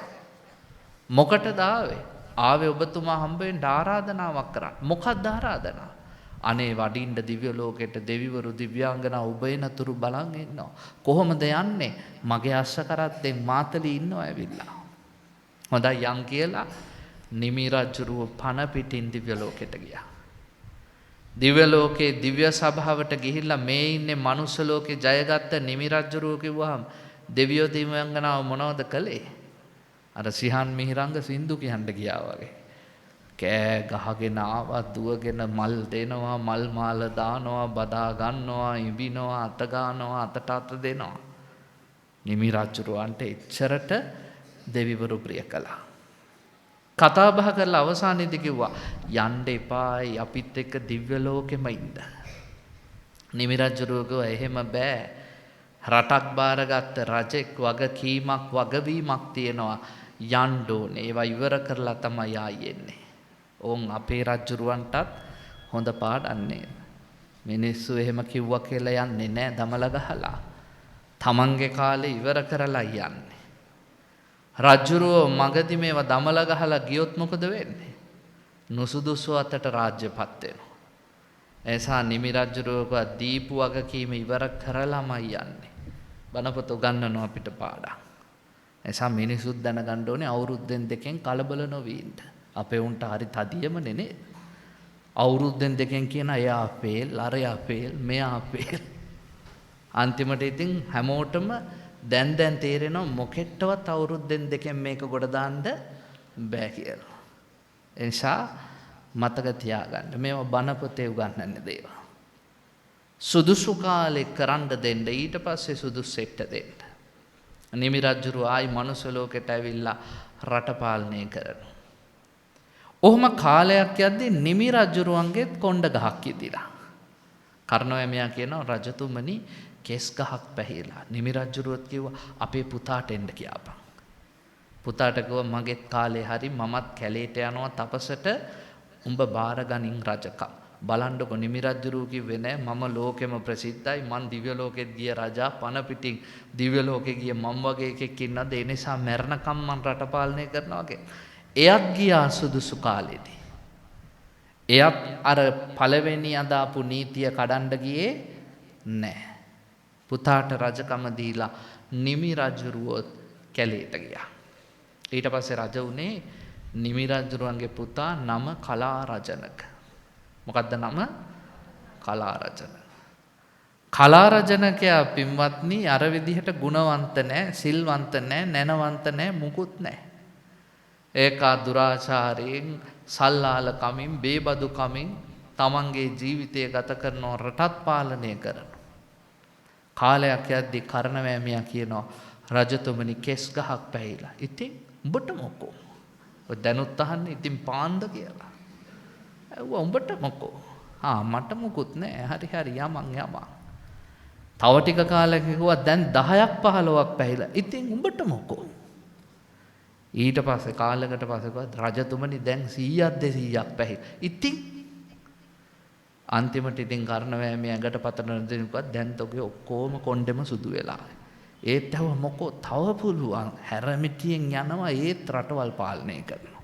මොකටද ආවේ? ආවේ ඔබතුමා හම්බ වෙන්න ආරාධනාවක් කරන්න. මොකක්ද ආරාධනාව? අනේ වඩින්න දිව්‍ය ලෝකෙට දෙවිවරු දිව්‍යාංගනා ඔබ එනතුරු බලන් ඉන්නවා. කොහොමද යන්නේ? මගේ අස්ස කරත්තෙන් මාතලී ඉන්නවා ඇවිල්ලා. හොඳයි යන් කියලා නිමි රජුරුව පණ පිටින් දිව්‍ය ලෝකෙට ගියා. දිව්‍ය ලෝකේ දිව්‍ය සභාවට ගිහිල්ලා මේ ඉන්නේ මනුස්ස ලෝකේ ජයගත්ත නිමි රජුරුව කිව්වහම දෙවියෝ දිව්‍යාංගනාව මොනවද කළේ? අර සිහන් මිහිරංග සින්දු කියන්න ගියා වගේ. කෑ ගහගෙන ආවා දුවගෙන මල් දෙනවා මල් මාල දානවා බදා ගන්නවා ඉඹිනවා අත ගන්නවා අතට අත දෙනවා. නිමි රජුරවන්ට එච්චරට දෙවිවරු ප්‍රිය කළා. කතා බහ කරලා අවසානයේදී කිව්වා යන්න එපායි අපිත් එක්ක දිව්‍ය ලෝකෙම ඉන්න. නිමි රජුරෝ කිව්වා එහෙම බෑ. රටක් බාරගත්ත රජෙක් වගකීමක් වගවීමක් තියෙනවා. යන්න ඕනේ. ඒවා ඉවර කරලා තමයි ආයෙ එන්නේ. ඕන් අපේ රජුරවන්ටත් හොඳ පාඩන්නේ. මිනිස්සු එහෙම කිව්වා කියලා යන්නේ නෑ දමල ගහලා. තමන්ගේ කාලේ ඉවර කරලා යන්නේ. රජුරෝ මගදී මේවා දමල ගහලා ගියොත් මොකද වෙන්නේ? නුසුදුසු අතට රාජ්‍යපත් වෙනවා. එසා නිමි රජුරෝක දීපු වගකීම ඉවර කරලාමයි යන්නේ. බණපොත උගන්වනවා අපිට පාඩම්. එසා මිනිසුත් දැනගන්න ඕනේ අවුරුද්දෙන් දෙකෙන් කලබල නොවී ඉන්න. අපේ උන්ට හරි තදියම නෙනේ. අවුරුද්දෙන් දෙකෙන් කියන එයා අපේල්, අරයා අපේල්, මෙයා අපේල්. අන්තිමට ඉතින් හැමෝටම දැන් තේරෙනවා මොකෙට්ටවත් අවුරුද්දෙන් දෙකෙන් මේක ගොඩ දාන්න බෑ කියලා. ඒ නිසා මතක තියාගන්න මේවා බණ පොතේ උගන්වන්න දේවල්. සුදුසු කාලේ කරන්න දෙන්න ඊට පස්සේ සුදුස්සෙට දෙන්න. නිමි රජුරු ආයි මනුස්ස ලෝකෙට ඇවිල්ලා රට පාලනය කරනවා. ඔහොම කාලයක් යද්දී නිමි රජුරුවන්ගේ කොණ්ඩ ගහක් ඉදිලා. කර්ණවැමියා කියනවා රජතුමනි කෙස් ගහක් පැහිලා. නිමි රජුරුවත් කිව්වා අපේ පුතාට එන්න කියපන්. පුතාට කිව්වා මගේත් කාලේ හරි මමත් කැලේට යනවා තපසට උඹ බාරගනින් රජකම්. බලන්නකො නිමි රජුරු කිව්වේ නෑ මම ලෝකෙම ප්‍රසිද්ධයි මං දිව්‍ය ලෝකෙත් ගිය රජා පණ පිටින් දිව්‍ය ලෝකෙ ගිය මම් වගේ එකෙක් ඉන්නද ඒ නිසා මැරණකම් මං රට පාලනය කරනවා වගේ. එයත් ගියා සුදුසු කාලෙදී. එයත් අර පළවෙනි අදාපු නීතිය කඩන්න ගියේ නෑ. පුතාට රජකම දීලා නිමි රජුරුවොත් කැලේට ගියා. ඊට පස්සේ රජ උනේ නිමි රජුරුවන්ගේ පුතා නම කලාරජනක. මොකද්ද නම? කලාරජන. කලාරජනකයා පින්වත්නි අර විදිහට ගුණවන්ත නැහැ, සිල්වන්ත නැහැ, නැනවන්ත නැහැ, මුකුත් නැහැ. ඒකා දුරාචාරයෙන්, සල්ලාල කමින්, බේබදු කමින් තමන්ගේ ජීවිතය ගත කරන රටත් පාලනය කරනවා. කාලයක් යද්දී කර්ණවැමියා කියනවා රජතුමනි කෙස් ගහක් පැහිලා. ඉතින් උඹට මොකෝ? ඔය දැනුත් අහන්නේ ඉතින් පාන්ද කියලා. උඹට මොකෝ? මට මොකුත් නෑ. හරි යමන්. තව ටික කාලයක කිව්වා දැන් 10ක් 15ක් පැහිලා. ඉතින් උඹට මොකෝ? ඊට පස්සේ කාලයකට පස්සේ කිව්වා රජතුමනි දැන් 100ක් 200ක් පැහිලා. ඉතින් අන්තිමට ඉතින් කර්ණවැමියා ඇඟට පතන දෙනුවා දැන් තෝගේ ඔක්කොම කොණ්ඩෙම සුදු වෙලා. ඒත් තව මොකෝ තව පුළුවන් හැරමිටියෙන් යනවා ඒත් රටවල් පාලනය කරනවා.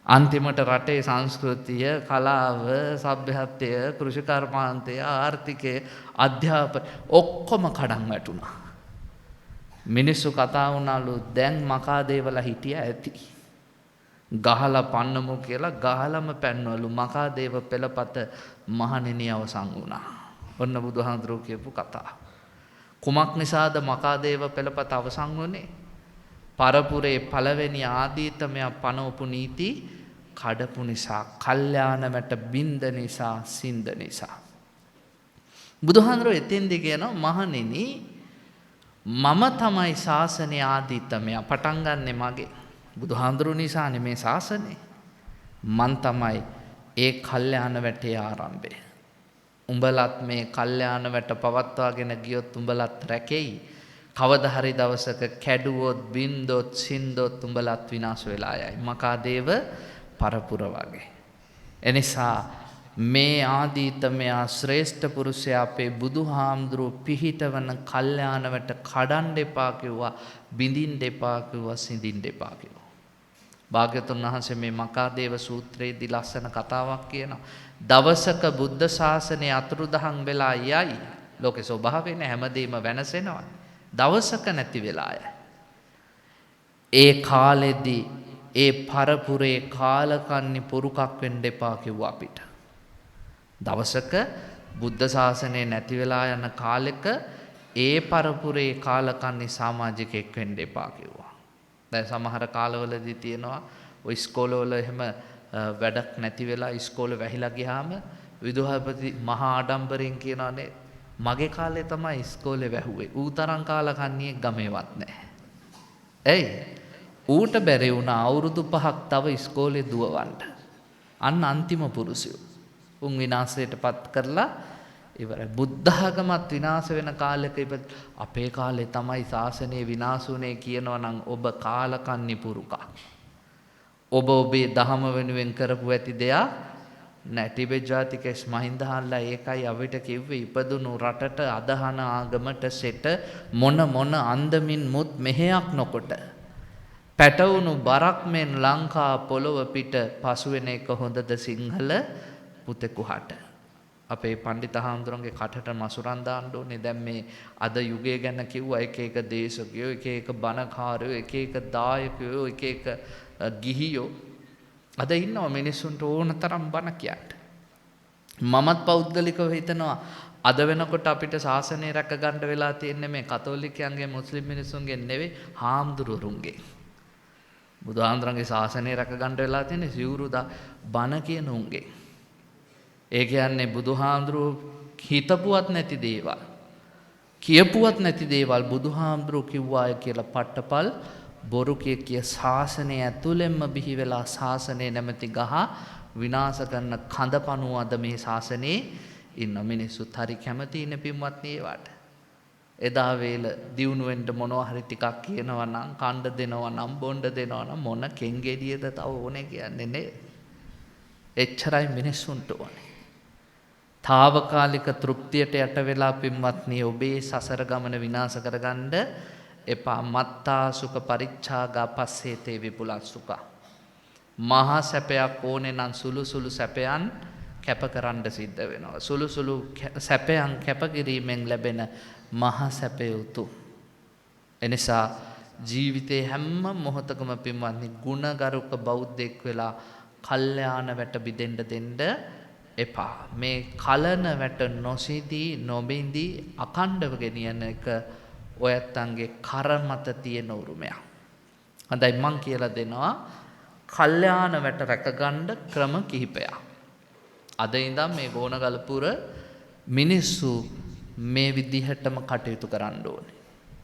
අන්තිමට රටේ සංස්කෘතිය, කලාව, සભ્યත්වය, කෘෂිකර්මාන්තය, ආර්ථිකය, අධ්‍යාපනය ඔක්කොම කඩන් වැටුණා. මිනිස්සු කතා වුණාලු දැන් මකාදේවලා හිටියා ඇති. ගහලා පන්නමු කියලා ගහලම පැන්නවලු මකාදේව පෙළපත මහණෙනි අවසන් වුණා. ඔන්න බුදුහාඳුරෝ කියපු කතාව. කුමක් නිසාද මකාදේව පෙළපත අවසන් වුනේ? පරපුරේ පළවෙනි ආදීතමයා පනවපු නීති කඩපු නිසා, කල්යාණමට බින්ද නිසා, සින්ද නිසා. බුදුහාඳුරෝ එතෙන්දී කියනවා මහණෙනි මම තමයි ශාසනයේ ආදීතමයා පටන් ගන්නෙ මගේ. බුදුහාඳුරු නිසානේ මේ ශාසනය. මන් තමයි ඒ කල්යාණ වැටේ ආරම්භය. උඹලත් මේ කල්යාණ වැට පවත්වාගෙන ගියොත් උඹලත් රැකෙයි. කවදා හරි දවසක කැඩුවොත් බින්දොත් සින්දොත් උඹලත් විනාශ වෙලා යයි. මකාදේව පරපුර වගේ. එනිසා මේ ආදීතමයා ශ්‍රේෂ්ඨ පුරුෂයා අපේ බුදුහාමුදුරුව පිහිටවන කල්යාණ වැට කඩන්න එපා කිව්වා, බිඳින්න එපා කිව්වා, සිඳින්න එපා කිව්වා. භාග්‍යවතුන් වහන්සේ මේ මකාදේව සූත්‍රයේදී ලස්සන කතාවක් කියනවා. දවසක බුද්ධ ශාසනය අතුරුදහන් වෙලා යයි. ලෝකේ ස්වභාවයෙන් හැමදේම වෙනසෙනවා. දවසක නැති වෙලා යයි. ඒ කාලෙදී ඒ පරපුරේ කාලකන්ණි පුරුකක් වෙන්න එපා කිව්වා අපිට. දවසක බුද්ධ ශාසනය නැති වෙලා යන කාලෙක ඒ පරපුරේ කාලකන්ණි සමාජිකෙක් වෙන්න එපා කිව්වා. දැන් සමහර කාලවලදී තියෙනවා ඔය ඉස්කෝලවල එහෙම වැඩක් නැති වෙලා ඉස්කෝලේ වැහිලා ගියාම විදුහල්පති මහා ආඩම්බරෙන් කියනවානේ මගේ කාලේ තමයි ඉස්කෝලේ වැහුවේ. ඌ තරම් කාලකන්ණියෙක් ගමේවත් නැහැ. එයි ඌට බැරි වුණා අවුරුදු 5ක් තව ඉස්කෝලේ දුවවන්න. අන්න අන්තිම පුරුෂයෝ උන් විනාශයටපත් කරලා ඉවරයි. බුද්ධ ආගමත් විනාශ වෙන කාලෙක අපේ කාලේ තමයි ශාසනය විනාශ වුනේ කියනවා නම් ඔබ කාලකන්ණි පුරුකා. ඔබ ඔබේ දහම වෙනුවෙන් කරපු ඇති දෙයක් නැටිබේ ජාතිකස් මහින්දහල්ලා ඒකයි අපිට කිව්වේ ඉපදුණු රටට අදහන ආගමට සෙට මොන අන්දමින් මුත් මෙහෙයක් නොකොට පැටවුණු බරක් මෙන් ලංකා පොළොව පිට පසුවෙන එක හොඳද සිංහල පුතෙකුහට. අපේ පණ්ඩිත හාමුදුරන්ගේ කටට මසුරන් දාන්න ඕනේ. දැන් මේ අද යුගය ගැන කිව්වා එක එක දේශකයෝ, එක එක බණකාරයෝ, එක එක දායකයෝ, එක එක ගිහියෝ. අද ඉන්නවා මිනිස්සුන්ට ඕන තරම් බණ කියන්න. මමත් පෞද්ගලිකව හිතනවා අද වෙනකොට අපිට ශාසනය රැක ගන්න වෙලා තියෙන්නේ මේ කතෝලිකයන්ගේ මුස්ලිම් මිනිස්සුන්ගේ නෙවෙයි හාමුදුරුවරුන්ගේ. බුදුහාමුදුරන්ගේ ශාසනය රැක ගන්න වෙලා තියෙන්නේ සිවුරුදා බණ කියන උන්ගේ. ඒ කියන්නේ බුදුහාමුදුරුවෝ හිතපුවත් නැති දේවල්, කියපුවත් නැති දේවල් බුදුහාමුදුරුවෝ කිව්වාය කියලා පට්ටපල් බොරු කිය ශාසනය ඇතුළෙන්ම බිහි වෙලා ශාසනය නැමැති ගහ විනාශ කරන කඳපණුව අද මේ ශාසනයේ ඉන්න මිනිස්සුත් හරි කැමතිනේ පින්වත්නි ඒවට. එදා වේල දියුණු වෙන්න මොනවා හරි ටිකක් කියනවා නම්, කණ්ඩ දෙනවා නම්, බොණ්ඩ දෙනවා නම් මොන කෙන්ගෙඩියද තව ඕනේ කියන්නේ නේ. එච්චරයි මිනිස්සුන්ට ඕනේ. తాවකාලික තෘප්තියට යට වෙලා පින්වත්නි ඔබේ සසර ගමන විනාශ කරගන්න එපා. මත්තා සුඛ පරිච්ඡාගා පස්සේතේ විපුලස්සුඛ. මහා සැපයක් ඕනේ නම් සුළු සුළු සැපයන් කැප කරන්න සිද්ධ වෙනවා. සුළු සුළු සැපයන් කැප කිරීමෙන් ලැබෙන මහා සැපය උතුම්. එනිසා ජීවිතේ හැම මොහොතකම පින්වත්නි ගුණගරුක බෞද්ධෙක් වෙලා කල්යාණ වැට බිඳෙන්න දෙන්න එපා. මේ කලන වැට නොසිදී නොබින්දී අකණ්ඩව ගෙනියන එක ඔයත්තන්ගේ කර මත තියෙන උරුමයක්. හොඳයි මං කියලා දෙනවා කල්යාණ වැට රැකගන්න ක්‍රම කිහිපයක්. අද ඉඳන් මේ ගෝනගලපුර මිනිස්සු මේ විදිහටම කටයුතු කරන්න ඕනේ.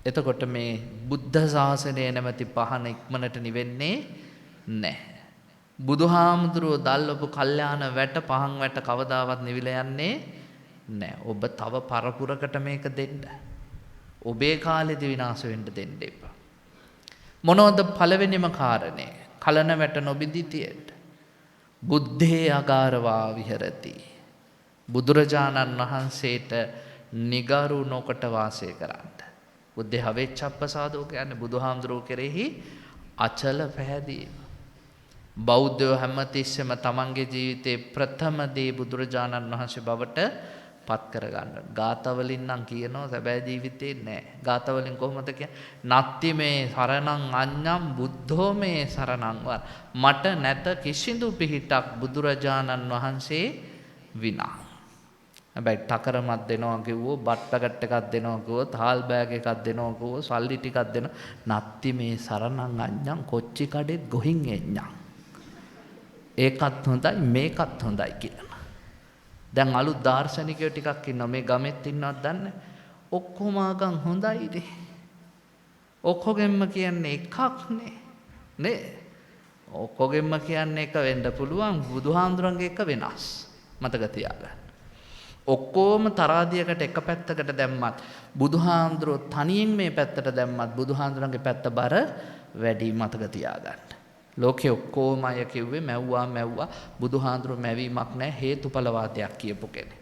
එතකොට මේ බුද්ධ ශාසනය නැමැති පහන ඉක්මනට නිවෙන්නේ නැහැ. බුදුහාමුදුරුවෝ දැල්වපු කල්යාණ වැට පහන් වැට කවදාවත් නිවිලා යන්නේ නැහැ. ඔබ තව පරපුරකට මේක දෙන්න. ඔබේ කාලෙදි විනාශ වෙන්න දෙන්න එපා. මොනවද පළවෙනිම කාරණේ? කලන වැට නොබිඳී තියෙන්න. බුද්ධේ අගාරවා විහෙරති. බුදුරජාණන් වහන්සේට නිගරු නොකොට වාසය කරන්න. බුද්ධේ හවෙච්චප්පසාදෝ කියන්නේ බුදුහාමුදුරුවෝ කෙරෙහි අචල පැහැදීම. බෞද්ධයෝ හැමතිස්සෙම තමන්ගේ ජීවිතේ ප්‍රථම දේ බුදුරජාණන් වහන්සේ බවට පත් කරගන්න. ගාතවලින් නම් කියනවා සැබෑ ජීවිතේ නෑ. ගාතවලින් කොහොමද කියන්නේ? නත්ති මේ සරණං අඤ්ඤං බුද්ධෝ මේ සරණං වර. මට නැත කිසිදු පිහිටක් බුදුරජාණන් වහන්සේ විනා. හැබැයි ටකරමක් දෙනවා කිව්වෝ, බට්ටකට් එකක් දෙනවා කිව්වෝ, තාල් බෑග් එකක් දෙනවා කිව්වෝ, සල්ලි ටිකක් දෙනවා. නත්ති මේ සරණං අඤ්ඤං කොච්චි කඩෙත් ගොහින් එඤ්ඤං. ඒකත් හොඳයි මේකත් හොඳයි කියලා. දැන් අලුත් දාර්ශනිකයෝ ටිකක් ඉන්නවා මේ ගමෙත් ඉන්නවද දන්නේ? ඔක්කොම ආගම් හොඳයිද? ඔක්කොගෙම කියන්නේ එකක් නේ. ඔක්කොගෙම කියන්නේ එක වෙන්න පුළුවන්. බුදුහාමුදුරන්ගේ එක වෙනස්. මතක තියාගන්න. ඔක්කොම තරාදියකට එක පැත්තකට දැම්මත් බුදුහාමුදුරුවෝ තනියෙන් මේ පැත්තට දැම්මත් බුදුහාමුදුරන්ගේ පැත්ත බර වැඩි. මතක තියාගන්න. ලෝකේ ඔක්කොම අය කිව්වේ මැව්වා බුදුහාඳුරු මැවීමක් නැහැ හේතුඵලවාදයක් කියපු කෙනෙක්.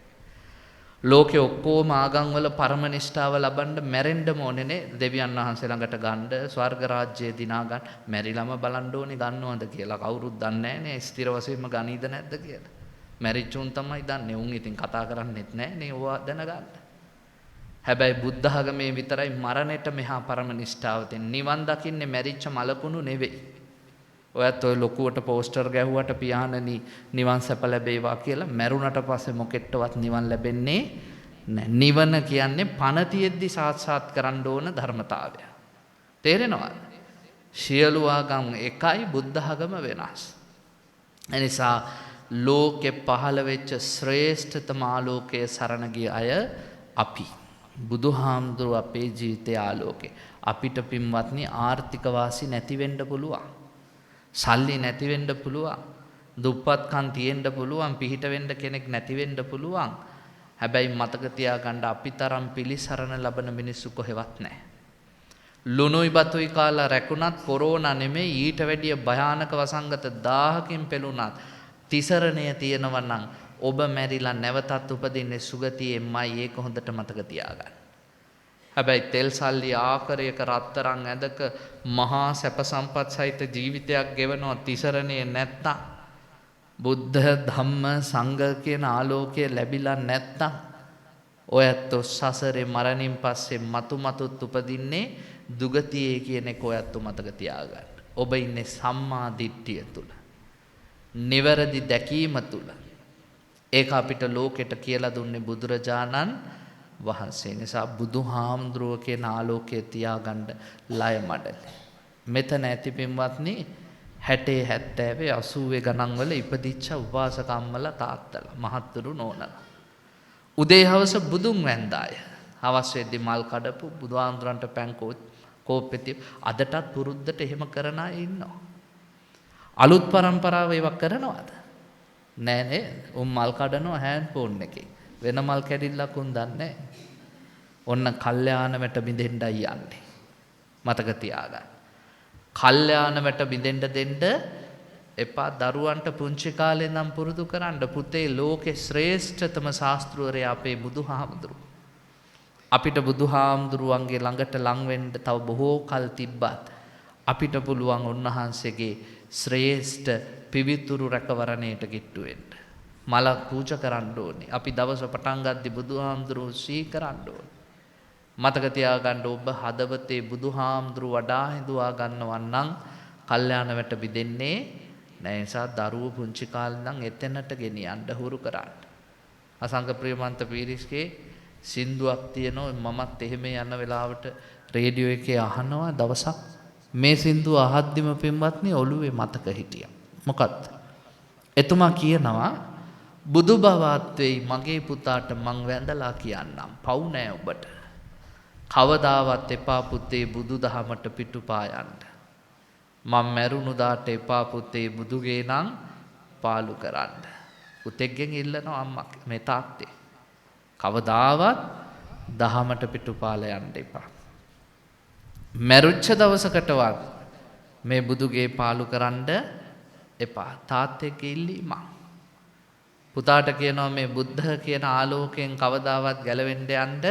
ලෝකේ ඔක්කොම ආගම් වල පරම නිෂ්ඨාව ලබන්න මැරෙන්න ඕනේ නේ දෙවියන් වහන්සේ ළඟට ගන්න ස්වර්ග රාජ්‍යය දිනා ගන්න. මැරිලම බලන්න ඕනේ ගන්නවද කියලා කවුරුත් දන්නේ නැහැ නේ ස්ථිර වශයෙන්ම ගනීද නැද්ද කියලා. මැරිච්චුන් තමයි දන්නේ. උන් ඉතින් කතා කරන්නෙත් නැහැ නේ ඕවා දැනගන්න. හැබැයි බුද්ධ ආගමේ විතරයි මරණයට මෙහා පරම නිෂ්ඨාව තියෙන. නිවන් දකින්නේ මැරිච්ච මලකුණු නෙවෙයි. ඔයත් ඔය ලොකුවට පෝස්ටර් ගැහුවට පියාණනි නිවන් සැප ලැබේවා කියලා මැරුණට පස්සේ මොකෙට්ටවත් නිවන් ලැබෙන්නේ නැහැ. නිවන කියන්නේ පණ තියෙද්දි සාක්ෂාත් කරන්න ඕන ධර්මතාවය. තේරෙනවද? සියලු ආගම් එකයි බුද්ධ ආගම වෙනස්. එනිසා ලෝකෙ පහළ වෙච්ච ශ්‍රේෂ්ඨතම ආලෝකයේ සරණ ගිය අය අපි. බුදුහාමුදුරුවෝ අපේ ජීවිතයේ ආලෝකේ. අපිට පින්වත්නි ආර්ථික වාසි නැති වෙන්න පුළුවන්. සල්ලි නැති වෙන්න පුළුවන්. දුප්පත්කම් තියෙන්න පුළුවන්. පිහිට වෙන්න කෙනෙක් නැති වෙන්න පුළුවන්. හැබැයි මතක තියාගන්න අපි තරම් පිළිසරණ ලබන මිනිස්සු කොහෙවත් නැහැ. ලුණුයි බතුයි කාලා රැකුණත් කොරෝනා නෙමෙයි ඊට වැඩිය භයානක වසංගත 1000කින් පෙළුණත් තිසරණය තියෙනවා නම් ඔබ මැරිලා නැවතත් උපදින්නේ සුගතියෙන්මයි. ඒක හොඳට මතක තියාගන්න. හැබැයි තෙල් සල්ලි ආකරයක රත්තරන් ඇඳක මහා සැප සම්පත් සහිත ජීවිතයක් ගෙවනවා තිසරණේ නැත්තම් බුද්ධ ධම්ම සංඝ කියන ආලෝකය ලැබිලා නැත්තම් ඔයත් සසරේ මරණින් පස්සේ මතු මතුත් උපදින්නේ දුගතියේ කියන එක ඔයත් මතක තියාගන්න. ඔබ ඉන්නේ සම්මා දිට්ඨිය තුල. නිවැරදි දැකීම තුල. ඒක අපිට ලෝකෙට කියලා දුන්නේ බුදුරජාණන් වහන්සේ. නිසා බුදුහාමුදුරුවෝ කියන ආලෝකය තියාගන්න ලය මඩල. මෙතන ඇති පින්වත්නි 60 70 80 ගණන් වල ඉපදිච්ච උපාසක අම්මලා තාත්තලා මහත්තුරු නෝනලා. උදේ හවස බුදුන් වැන්දාය. හවස් වෙද්දි මල් කඩපු බුදුහාමුදුරන්ට පැන් කෝප්පෙති අදටත් පුරුද්දට එහෙම කරන අය ඉන්නවා. අලුත් පරම්පරාව ඒවා කරනවද? නෑ නේ. මල් කඩනවා හෑන්ඩ් ෆෝන් එකේ. වෙන මල් කැඩිල්ලක් උන් දන්නේ. ඔන්න කල්යාණ වැට බිඳෙන්නයි යන්නේ. මතක තියාගන්න. කල්යාණ වැට බිඳෙන්න දෙන්න එපා. දරුවන්ට පුංචි කාලේ නම් පුරුදු කරන්න පුතේ ලෝකේ ශ්‍රේෂ්ඨතම ශාස්ත්‍රවරයා අපේ බුදුහාමුදුරුවෝ. අපිට බුදුහාමුදුරුවන්ගේ ළඟට ලං වෙන්න තව බොහෝ කල් තිබ්බත් අපිට පුළුවන් උන්වහන්සේගේ ශ්‍රේෂ්ඨ පිවිතුරු රැකවරණයට කිට්ටු වෙන්න. මලක් පූජා කරන්න ඕනේ. අපි දවස පටන් ගද්දි බුදුහාමුදුරුවෝ සී කරන්න ඕනේ. මතක තියාගන්න ඔබ හදවතේ බුදුහාමුදුරුව වඩා හිඳුවා ගන්නවා නම් කල්යාණ වැට බිඳෙන්නේ නැහැ. නිසා දරුවෝ පුංචි කාලේ නම් එතැනට ගෙනියන්න හුරු කරන්න. අසංග ප්‍රියමන්ත පීරිස්ගේ සින්දුවක් තියෙනවා. මමත් එහෙම යන වෙලාවට රේඩියෝ එකේ අහනවා දවසක්. මේ සින්දුව අහද්දිම පින්වත්නි ඔළුවේ මතක හිටියා. මොකක්ද? එතුමා කියනවා බුදු බවත් වෙයි මගේ පුතාට මං වැඳලා කියන්නම්. පව් නෑ ඔබට. කවදාවත් එපා පුතේ බුදු දහමට පිටුපා යන්න. මම මැරුණු දාට එපා පුතේ බුදුගේ නම් පාලු කරන්න. පුතෙක්ගෙන් ඉල්ලනවා අම්මා මේ තාත්තේ. කවදාවත් දහමට පිටුපාලා යන්න එපා. මැරුච්ච දවසකටවත් මේ බුදුගේ පාලු කරන්න එපා. තාත්තෙක්ගේ ඉල්ලීම. පුතාට කියනවා මේ බුද්ධ කියන ආලෝකයෙන් කවදාවත් ගැලවෙන්න යන්න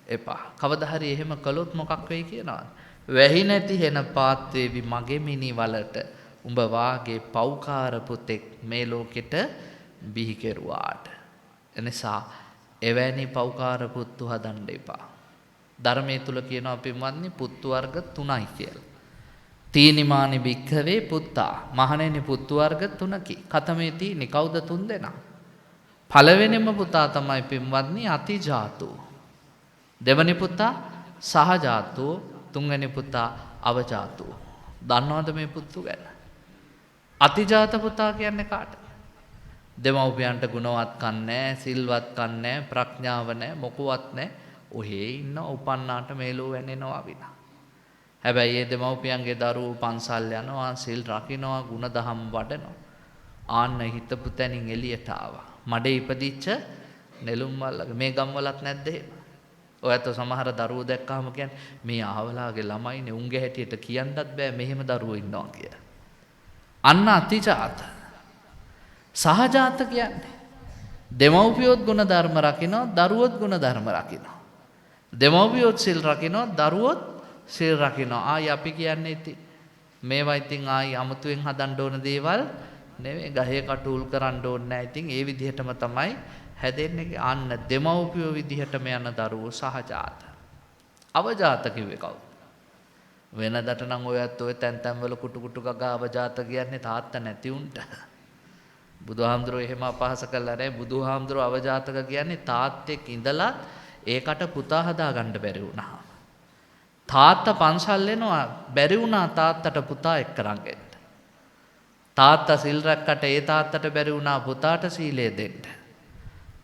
එපා. කවදා හරි එහෙම කළොත් මොකක් වෙයි කියනවා? වැහි නැති හෙන පාත් වේවි මගේ මිනි වලට උඹ වාගේ පෞකාර පුතෙක් මේ ලෝකෙට බිහි කෙරුවාට. එනිසා එවැනි පෞකාර පුත්තු හදන්න එපා. ධර්මයේ තුල කියනවා පින්වත්නි පුත්තු වර්ග 3යි කියලා. තීනිමානි භික්ඛවේ පුත්තා. මහණෙනි පුත්තු වර්ග 3කි. කතමේ තීනි කවුද 3 දෙනා? පළවෙනිම පුතා තමයි පින්වත්නි අතිජාතෝ. දෙවනි පුතා සහජාතෝ. තුන්වෙනි පුතා අවජාතෝ. දන්නවද මේ පුත්තු ගැන? අතිජාත පුතා කියන්නේ කාටද? දෙමව්පියන්ට ගුණවත්කම් නැහැ, සිල්වත්කම් නැහැ, ප්‍රඥාව නැහැ, මොකවත් නැහැ. ඔහේ ඉන්න උපන්නාට මේලෝ වෙන්නේනවා විනා. හැබැයි ඒ දෙමව්පියන්ගේ දරුවෝ පන්සල් යනවා, සිල් රකින්නවා, ගුණදහම් වඩනවා. ආන්න හිතපු තැනින් එළියට ආවා. මඩේ ඉපදිච්ච නෙළුම් මල්ලක මේ ගම්වලත් නැද්ද එහෙම? ඔයත් සමහර දරුවෝ දැක්කම කියන්නේ මේ ආවලාගේ ළමයිනේ උන්ගේ හැටියට කියන්නත් බෑ මෙහෙම දරුවෝ ඉන්නවා කියලා. අන්න අතිජාත. සහජාත කියන්නේ දෙමව්පියොත් ගුණ ධර්ම රකින්නවා, දරුවොත් ගුණ ධර්ම රකින්නවා. දෙමව්පියොත් සිල් රකින්නවා, දරුවොත් සිල් රකින්නවා. ආයි අපි කියන්නේ ඉතින් මේවා ඉතින් ආයි අමුතුවෙන් හදන්න ඕන දේවල් නෙවෙයි, ගහේ කටුල් කරන්න ඕනේ නැහැ. ඉතින් ඒ විදිහටම තමයි හැදෙන්නේ. අන්න දෙමව්පියෝ විදිහටම යන දරුවෝ සහජාත. අවජාත කිව්වේ කවුද? වෙනදට නම් ඔයත් ඔය තැන් තැන්වල කුටු කුටු ගගා අවජාත කියන්නේ තාත්තා නැති උන්ට. බුදුහාමුදුරුවෝ එහෙම අපහාස කළා නෑ. බුදුහාමුදුරුවෝ අවජාතක කියන්නේ තාත්තෙක් ඉඳලා ඒකට පුතා හදා ගන්න බැරි වුණා. තාත්තා පන්සල් එනවා බැරි වුණා තාත්තට පුතා එක්කරන් එන්න. තාත්තා සිල් රැක්කට ඒ තාත්තට බැරි වුණා පුතාට සීලය දෙන්න.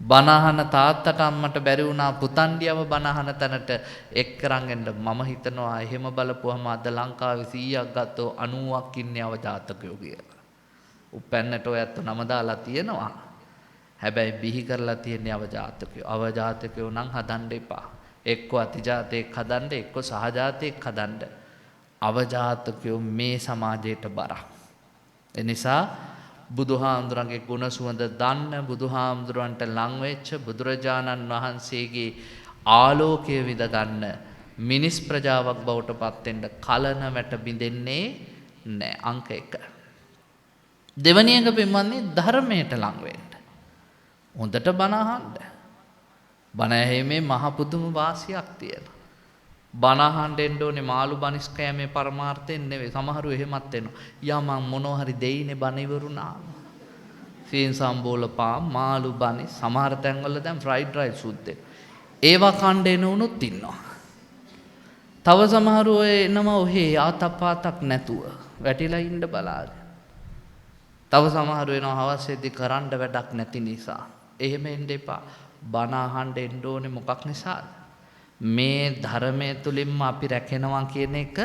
බණහන තාත්තට අම්මට බැරි වුණා පුතන්ඩියව බණහන තැනට එක්කරන් එන්න. මම හිතනවා එහෙම බලපුවම අද ලංකාවේ 100ක් ගත්තෝ 90ක් ඉන්නේ අවජාතකයෝ කියලා. උපැන්නට ඔයත් නම දාලා තියෙනවා. හැබැයි බිහි කරලා තියෙන්නේ අවජාතකයෝ. අවජාතකයෝ නම් හදන්න එපා. එක්ක අතිජාතෙක් හදන්න, එක්ක සහජාතෙක් හදන්න. අවජාතකයෝ මේ සමාජයට බරක්. එනිසා බුදුහාමුදුරන්ගේ ගුණ සුවඳ දන්න, බුදුහාමුදුරන්ට ලං වෙච්ච, බුදුරජාණන් වහන්සේගේ ආලෝකය විඳ ගන්න මිනිස් ප්‍රජාවක් බවට පත් වෙන්න කලන වැට බිඳෙන්නේ නැහැ. අංක 1. දෙවැනි එක පින්වත්නි ධර්මයට ලං වෙන්න. හොඳට බණ අහන්න. බණ ඇහිීමේ මහ පුදුම වාසියක් තියෙනවා. බණ අහන්න එන්න ඕනේ මාළු බනිස් කෑමේ පරමාර්ථයෙන් නෙවෙයි. සමහරු එහෙමත් වෙනවා. යා මං මොනවා හරි දෙයිනේ බණ ඉවරුණාම. සීන් සම්බෝල පාම් මාළු බනිස් සමහර තැන්වල දැන් ෆ්‍රයිඩ් රයිස් සුද්දේ. ඒවා කණ්ඩ එන උනුත් ඉන්නවා. තව සමහරු ඔය එනවා ඔහේ ආතපාතක් නැතුව වැටිලා ඉන්න බලාගෙන. තව සමහරු එනවා හවස් වෙද්දි කරන්න වැඩක් නැති නිසා. එහෙම එන්න එපා. බණ අහන්න එන්න ඕනේ මොකක් නිසාද? මේ ධර්මයේ තුලින්ම අපි රැකෙනවා කියන එක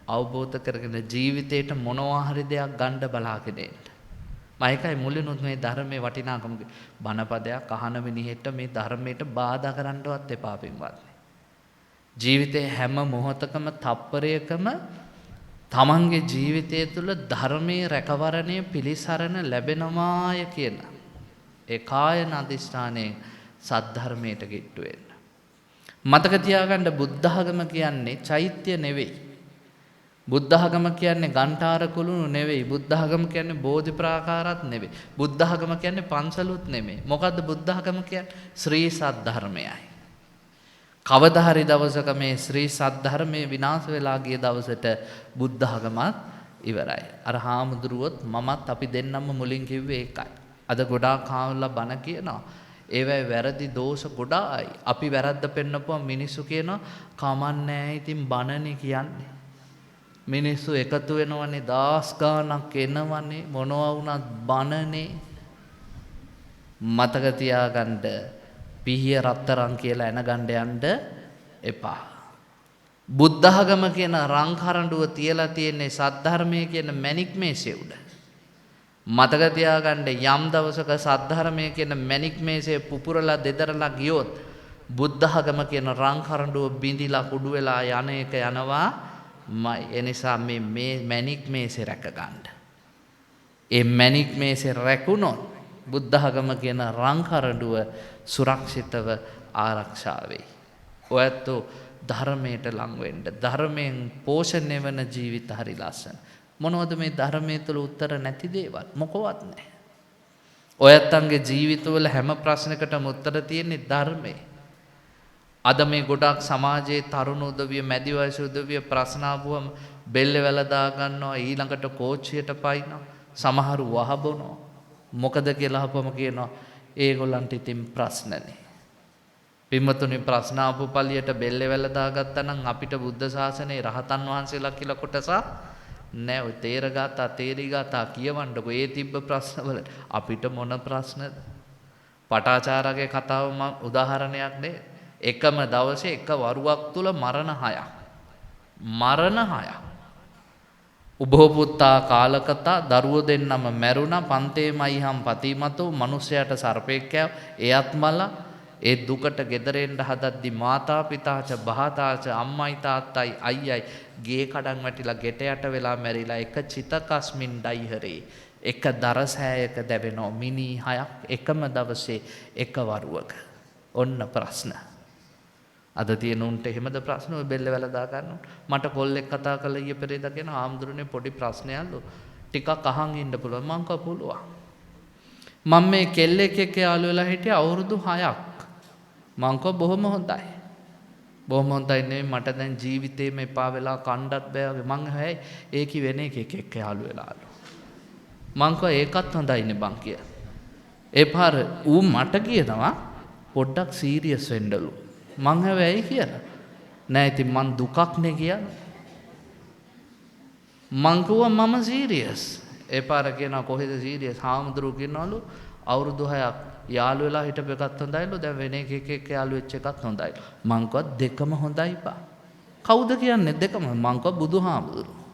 අවබෝධ කරගෙන ජීවිතේට මොනවා හරි දෙයක් ගන්න බලාගෙන ඉන්න. මම ඒකයි මුලිනුත් මේ ධර්මයේ වටිනාකම බණපදයක් අහන මිනිහෙට මේ ධර්මයට බාධා කරන්නවත් එපා පින්වත්නි. ජීවිතේ හැම මොහොතකම තප්පරයකම තමන්ගේ ජීවිතය තුළ ධර්මයේ රැකවරණය පිළිසරණ ලැබෙනවාය කියන ඒ කායන අධිෂ්ඨානයෙන් සද්ධර්මයට කිට්ටු වෙන්න. මතක තියාගන්න බුද්ධ ධර්ම කියන්නේ චෛත්‍ය නෙවෙයි. බුද්ධ ධර්ම කියන්නේ ගන්ඨාර කුළුණු නෙවෙයි. බුද්ධ ධර්ම කියන්නේ බෝධි ප්‍රාකාරات නෙවෙයි. බුද්ධ ධර්ම කියන්නේ පන්සලුත් නෙවෙයි. මොකද්ද බුද්ධ ධර්ම කියන්නේ? ශ්‍රී සද්ධර්මයයි. කවදා හරි දවසක මේ ශ්‍රී සද්ධර්මයේ විනාශ වෙලා ගිය දවසට බුද්ධ ධර්මත් ඉවරයි. අර හාමුදුරුවොත් මමත් අපි දෙන්නම මුලින් කිව්වේ ඒකයි. අද ගොඩාක් කාවලා බණ කියනවා. ඒවයි වැරදි දෝෂ ගොඩායි. අපි වැරද්ද පෙන්නපුවා මිනිස්සු කියනවා කමන්නේ ඉතින් බණනේ කියන්නේ. මිනිස්සු එකතු වෙනවනේ දාස් ගාණක් එනවනේ මොනවා වුණත් බණනේ. මතක තියාගන්න පිහිය රත්තරන් කියලා එනගන්න යන්න එපා. බුද්ධ ධර්ම කියන රං කරඬුව තියලා තියෙන්නේ සද්ධර්මයේ කියන මැණික් මේසෙ උඩ. මතක තියාගන්න යම් දවසක සද්ධර්මයේ කියන මැණික් මේසෙ පුපුරලා දෙදරලා ගියොත් බුද්ධ ධර්ම කියන රං කරඬුව බිඳිලා කුඩු වෙලා යන එක යනවා. ඒ නිසා මේ මැණික් මේසෙ රැක ගන්න. ඒ මැණික් මේසෙ රැකුණොත් බුද්ධ ධර්ම කියන රං කරඬුව සුරක්ෂිතව ආරක්ෂා වෙයි. ඔයත් ධර්මයට ලං වෙන්න. ධර්මයෙන් පෝෂණය වෙන ජීවිත හරි ලස්සන. මොනවද මේ ධර්මයේ තුල උත්තර නැති දේවල්? මොකවත් නැහැ. ඔයත්න්ගේ ජීවිතවල හැම ප්‍රශ්නකටම උත්තර තියෙන්නේ ධර්මයේ. අද මේ ගොඩක් සමාජයේ තරුණ උදවිය, මැදි වයස උදවිය ප්‍රශ්න ආවම බෙල්ල වැලදා ගන්නවා, ඊළඟට කෝච්චියට පයින්නවා, සමහරු වහබනවා. මොකද කියලා අහපම කියනවා ඒගොල්ලන්ට ඉතින් ප්‍රශ්නනේ. පින්වතුනි ප්‍රශ්න ආපු පළියට බෙල්ල වැලදා ගත්තා නම් අපිට බුද්ධ ශාසනයේ රහතන් වහන්සේලා කියලා කොටසක් නෑ. ඔය තේරගතා තේරිගතා කියවන්නකො ඒ තිබ්බ ප්‍රශ්නවල අපිට මොන ප්‍රශ්නද? පටාචාරගේ කතාව උදාහරණයක් නේ. එකම දවසේ එක වරුවක් තුල මරණ 6ක්. මරණ 6ක්. උභෝපුත්තා කාලකතා දරුවෝ දෙන්නම මැරුණා. පන්තේ මයිහම් පතිමතෝ මිනිසයාට සර්පෙක්කව එයත් මල ඒ දුකට gederෙන්න හදද්දි මාතා පිතාච බහතාච අම්මයි තාත්තයි අයියයි ගේ කඩන් වැටිලා ගෙට යට වෙලා මැරිලා එක චිතකස්මින් ඩයිහරේ එක දරසෑයක දැවෙනෝ මිනි 6ක් එකම දවසේ එක වරුවක. ඔන්න ප්‍රශ්න. අද තියෙන උන්ට එහෙමද ප්‍රශ්න? ඔය බෙල්ල වැලදා ගන්නවා. මට කොල්ලෙක් කතා කළා ඊයේ පෙරේදා කියන ආම්දුරනේ පොඩි ප්‍රශ්නයක්ලු. ටිකක් අහන් ඉන්න පුළුවන්. මං කව පුළුවන්. මම මේ කෙල්ලෙක් එක්ක යාළු වෙලා හිටියේ අවුරුදු 6ක්. මං කව බොහොම හොඳයි. බොහොම හොඳයි නෙමෙයි මට දැන් ජීවිතේම එපා වෙලා කණ්ඩත් බෑ වගේ. මං හැයි ඒකි වෙන එකෙක් එක්ක යාළු වෙලාලු. මං කව ඒකත් හොඳයිනේ බං කියලා. ඒ පාර ඌ මට කියනවා පොඩ්ඩක් සීරියස් වෙන්නලු. මං හැබැයි කියලා නෑ ඉතින් මං දුකක් නේ කියන්නේ. මං කිව්වා මම සීරියස්. ඒ පාර කියනවා කොහෙද සීරියස්? හාමුදුරුවෝ කියනවලු අවුරුදු 6ක් යාළු වෙලා හිටපු එකත් හොඳයිලු දැන් වෙන එකෙක් යාළු වෙච්ච එකත් හොඳයි. මං කිව්වා දෙකම හොඳයි පා. කවුද කියන්නේ දෙකම? මං කිව්වා බුදුහාමුදුරුවෝ.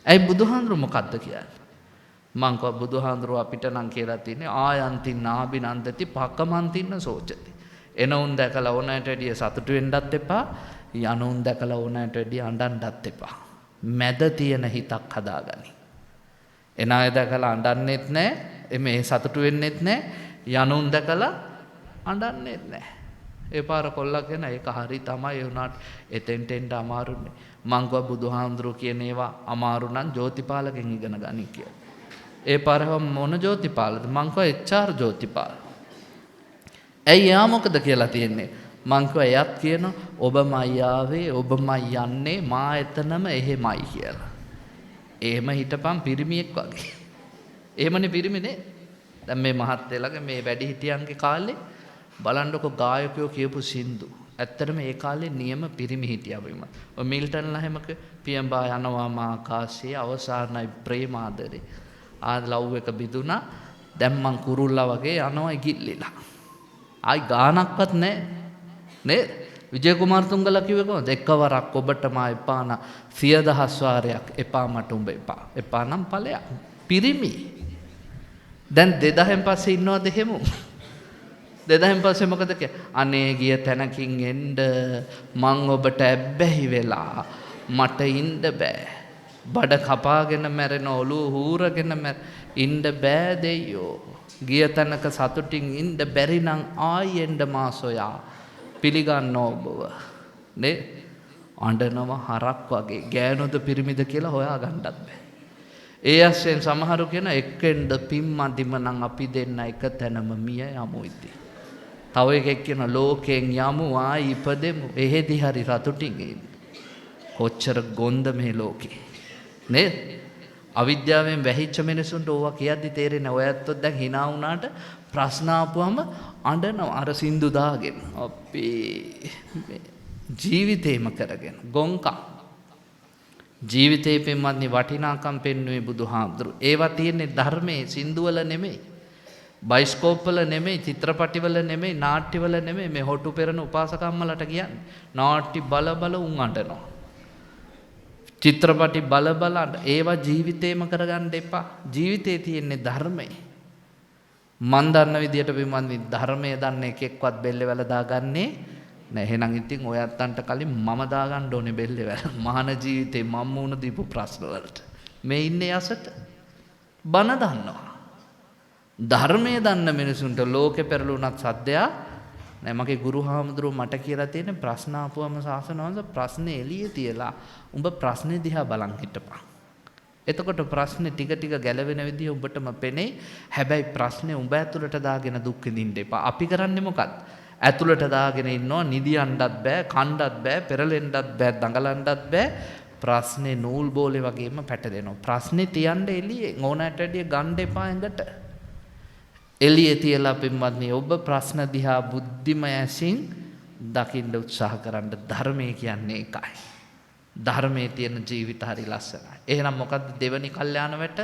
ඇයි බුදුහාමුදුරුවෝ මොකද්ද කියන්නේ? මං කිව්වා බුදුහාමුදුරුවෝ අපිට නම් කියලා තියෙන්නේ ආයන්තින් නාබිනන්දති පකමන්තින්න සෝචති. එනවුන් දැකලා ඕනෑට වැඩිය සතුටු වෙන්නත් එපා. යනවුන් දැකලා ඕනෑට වැඩිය අඬන්නත් එපා. මැද තියෙන හිතක් හදාගනි. එන අය දැකලා අඬන්නෙත් නැහැ. මේ සතුටු වෙන්නෙත් නැහැ. යනවුන් දැකලා අඬන්නෙත් නැහැ. ඒ පාර කොල්ලා කියන ඒක හරි තමයි ඒ උනාට එතෙන්ට එන්න අමාරුනේ. මං ගියා බුදුහාමුදුරුවෝ කියන ඒවා අමාරු නම් ජෝතිපාලගෙන් ඉගෙන ගනි කියලා. ඒ පාර මොන ජෝතිපාලද? මං කිව්වා එච්.ආර්. ජෝතිපාල. ඇයි යා මොකද කියලා තියෙන්නේ? මං කිව්වා එයත් කියන ඔබමයි ආවේ ඔබමයි යන්නේ මා එතනම එහෙමයි කියලා. එහෙම හිටපන් පිරිමියෙක් වගේ. එහෙමනේ පිරිමිනේ. දැන් මේ මහත්තයලගේ මේ වැඩි හිටියන්ගේ කාලේ බලන්නකො ගායකයෝ කියපු සින්දු. ඇත්තටම ඒ කාලේ නියම පිරිමි හිටියා බිම. ඔය මිල්ටන්ලා හැමක පියඹා යනවා මා ආකාශයේ අවසානයි ප්‍රේමාදරේ. ලව් එක බිදුනා. දැන් මං කුරුල්ලා වගේ යනවා ඉගිල්ලිලා. ආයි ගානක්වත් නැහැ. නේ? විජය කුමාරතුංගලා කිව්වේ කොහොමද? එකවරක් ඔබට මා එපා නා 100,000 වාරයක් එපා මට උඹ එපා. එපා නම් ඵලයක්. පිරිමි. දැන් 2000න් පස්සේ ඉන්නවද එහෙම? 2000න් පස්සේ මොකද කියන්නේ? අනේ ගිය තැනකින් එන්න මං ඔබට ඇබ්බැහි වෙලා මට ඉන්න බෑ. බඩ කපාගෙන මැරෙන ඔළුව හූරගෙන ඉන්න බෑ දෙයියෝ. ගිය තැනක සතුටින් ඉන්න බැරි නම් ආයි එන්න මා සොයා පිළිගන්න ඔබව. නේ? අඬනව හරක් වගේ ගෑනුද පිරිමිද කියලා හොයා ගන්නත් බෑ. ඒ ඇස්සෙන් සමහරු කියන එක්කෙන්ද පිම්මදිම නම් අපි දෙන්න එක තැනම මිය යමු ඉතින්. තව එකෙක් කියන ලෝකෙන් යමු ආයි ඉපදෙමු. එහෙදි හරි රතුටින් ඉන්න. කොච්චර ගොන්ද මේ ලෝකේ. නේද? අවිද්‍යාවෙන් වැහිච්ච මිනිසුන්ට ඕවා කියද්දි තේරෙන්නේ ඔය ඇත්තොත් දැන් hina වුණාට ප්‍රශ්න ආපුවම අඬනවා අර සින්දු දාගෙන. අපේ ජීවිතේම කරගෙන ගොංකම්. ජීවිතේ පෙන්වන්නේ වටිනාකම් පෙන්වුවේ බුදුහාමුදුරු. ඒවා තියෙන්නේ ධර්මයේ සින්දුවල නෙමෙයි. බයිස්කෝප්වල නෙමෙයි, චිත්‍රපටිවල නෙමෙයි, නාට්‍යවල නෙමෙයි. මේ හොටු පෙරන උපාසකම්මලට කියන්නේ. නාට්‍ය බල බල උන් අඬනවා. චිත්‍රපටි බල බල ඒවා ජීවිතේම කරගන්න එපා. ජීවිතේ තියෙන්නේ ධර්මයේ. මන් දන්න විදියට පින්වත්නි ධර්මයේ දන්න එකෙක්වත් බෙල්ලවල දාගන්නේ නෑ. එහෙනම් ඉතින් ඔයත්තන්ට කලින් මම දාගන්න ඕනේ බෙල්ලවල. මහාන ජීවිතේ මම මුණ දීපු ප්‍රශ්න වලට. මේ ඉන්නේ යසට බන දන්නවා. ධර්මයේ දන්න මිනිසුන්ට ලෝකෙ පෙරළුණත් සද්දයා නෑ. මගේ ගුරු හාමුදුරුවෝ මට කියලා තියෙන ප්‍රශ්න ආපුවම සාසනවංශ ප්‍රශ්නේ එළියේ තියලා උඹ ප්‍රශ්නේ දිහා බලන් හිටපන්. එතකොට ප්‍රශ්නේ ටික ටික ගැලවෙන විදිය උඹටම පෙනේ. හැබැයි ප්‍රශ්නේ උඹ ඇතුළට දාගෙන දුක් විඳින්න එපා. අපි කරන්නේ මොකක්ද? ඇතුළට දාගෙන ඉන්නවා නිදියන්නත් බෑ, කණ්ඩත් බෑ, පෙරලෙන්නත් බෑ, දඟලන්නත් බෑ. ප්‍රශ්නේ නූල් බෝලේ වගේම පැටලෙනවා. ප්‍රශ්නේ තියන්න එළියේ ඕනෑට වැඩිය ගන්න එපා ඇඟට. එළියේ තියලා පින්වත්නි ඔබ ප්‍රශ්න දිහා බුද්ධිමය ඇසින් දකින්න උත්සාහ කරන්න. ධර්මයේ කියන්නේ ඒකයි. ධර්මයේ තියෙන ජීවිත හරි ලස්සනයි. එහෙනම් මොකද්ද දෙවනි කල්යාණ වැට?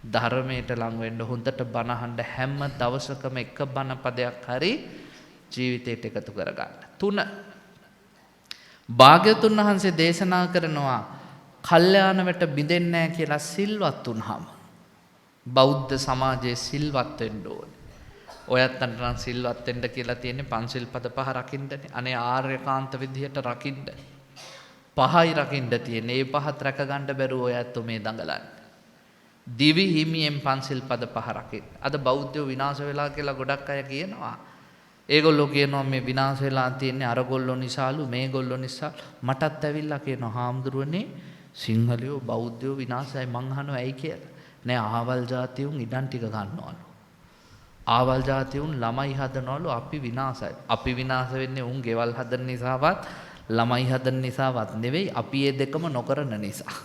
ධර්මයට ලං වෙන්න හොඳට බණ අහන්න හැම දවසකම එක බණ පදයක් හරි ජීවිතයට එකතු කරගන්න. 3. භාග්‍යවතුන් වහන්සේ දේශනා කරනවා කල්යාණ වැට බිඳෙන්නේ නැහැ කියලා සිල්වත් වුණාම බෞද්ධ සමාජයේ සිල්වත් වෙන්න ඕනේ. ඔයත් අන්තරන් සිල්වත් වෙන්න කියලා තියෙන්නේ පන්සිල් පද 5 රකින්නනේ. අනේ ආර්යකාන්ත විදියට රකින්න. 5යි රකින්න තියෙන්නේ. ඒ 5ත් රැක ගන්න බැරුව ඔයත් මේ දඟලන්නේ. දිවි හිමියෙන් පන්සිල් පද 5 රකින්න. අද බෞද්ධයෝ විනාශ වෙලා කියලා ගොඩක් අය කියනවා. ඒගොල්ලෝ කියනවා මේ විනාශ වෙලා තියෙන්නේ අරගොල්ලෝ නිසාලු මේගොල්ලෝ නිසා. මටත් ඇවිල්ලා කියනවා හාමුදුරනේ සිංහලයෝ බෞද්ධයෝ විනාශයි මං අහනවා ඇයි කියලා. නෑ ආවල් ජාතියුන් ඉඩම් ටික ගන්නවලු. ආවල් ජාතියුන් ළමයි හදනවලු අපි විනාශයි. අපි විනාශ වෙන්නේ උන් ගෙවල් හදන නිසාවත් ළමයි හදන නිසාවත් නෙවෙයි අපි මේ දෙකම නොකරන නිසා.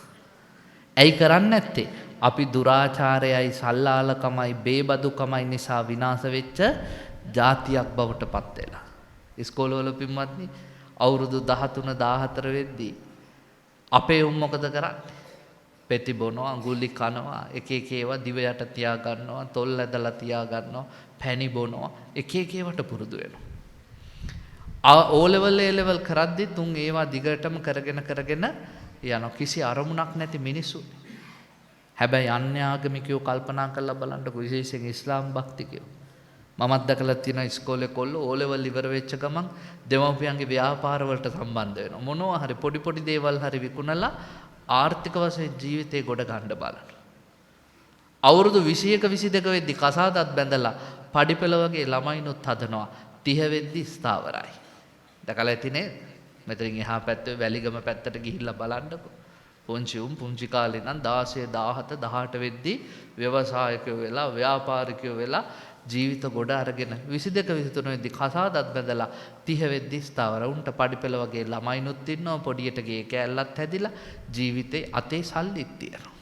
ඇයි කරන්නේ නැත්තේ? අපි දුරාචාරයයි සල්ලාලකමයි බේබදුකමයි නිසා විනාශ වෙච්ච ජාතියක් බවට පත් වෙලා. ඉස්කෝලවල පින්වත්නි අවුරුදු 13 14 වෙද්දී අපේ උන් මොකද කරන්නේ? පෙති බොනවා, අඟුලි කනවා, එක එක ඒවා දිව යට තියා ගන්නවා, තොල් ඇදලා තියා ගන්නවා, පැණි බොනවා, එක එක ඒවට පුරුදු වෙනවා. ඕ ලෙවල් ඒ ලෙවල් කරද්දි තුන් ඒවා දිගටම කරගෙන යන කිසි අරමුණක් නැති මිනිස්සු. හැබැයි අන්‍ය ආගමිකයෝ කල්පනා කරලා බලන්නකො විශේෂයෙන් ඉස්ලාම් භක්තිකයෝ. මමත් දැකලා තියෙන ඉස්කෝලේ කොල්ලෝ ඕ ලෙවල් ඉවර වෙච්ච ගමන් දෙමව්පියන්ගේ ව්‍යාපාර වලට සම්බන්ධ වෙනවා. මොනවා හරි පොඩි දේවල් හරි විකුණලා ආර්ථික වශයෙන් ජීවිතේ ගොඩ ගන්න බලන. අවුරුදු 21 22 වෙද්දි කසාදත් බැඳලා පඩිපෙළ වගේ ළමයිනුත් හදනවා. 30 වෙද්දි ස්ථාවරයි. දැකලා ඇතිනේ. මෙතනින් එහා පැත්තේ වැලිගම පැත්තට ගිහිල්ලා බලන්නකො. පුංචි කාලේ නම් 16 17 18 වෙද්දී ව්‍යවසායකයෝ වෙලා ව්‍යාපාරිකයෝ වෙලා ජීවිත ගොඩ අරගෙන 22 23 වෙද්දී කසාදත් බැඳලා 30 වෙද්දී ස්ථාවර උන්ට පඩිපෙළ වගේ ළමයිනුත් ඉන්නවා පොඩියට ගේ කෑල්ලත් හැදිලා ජීවිතේ අතේ සල්ලිත් තියෙනවා.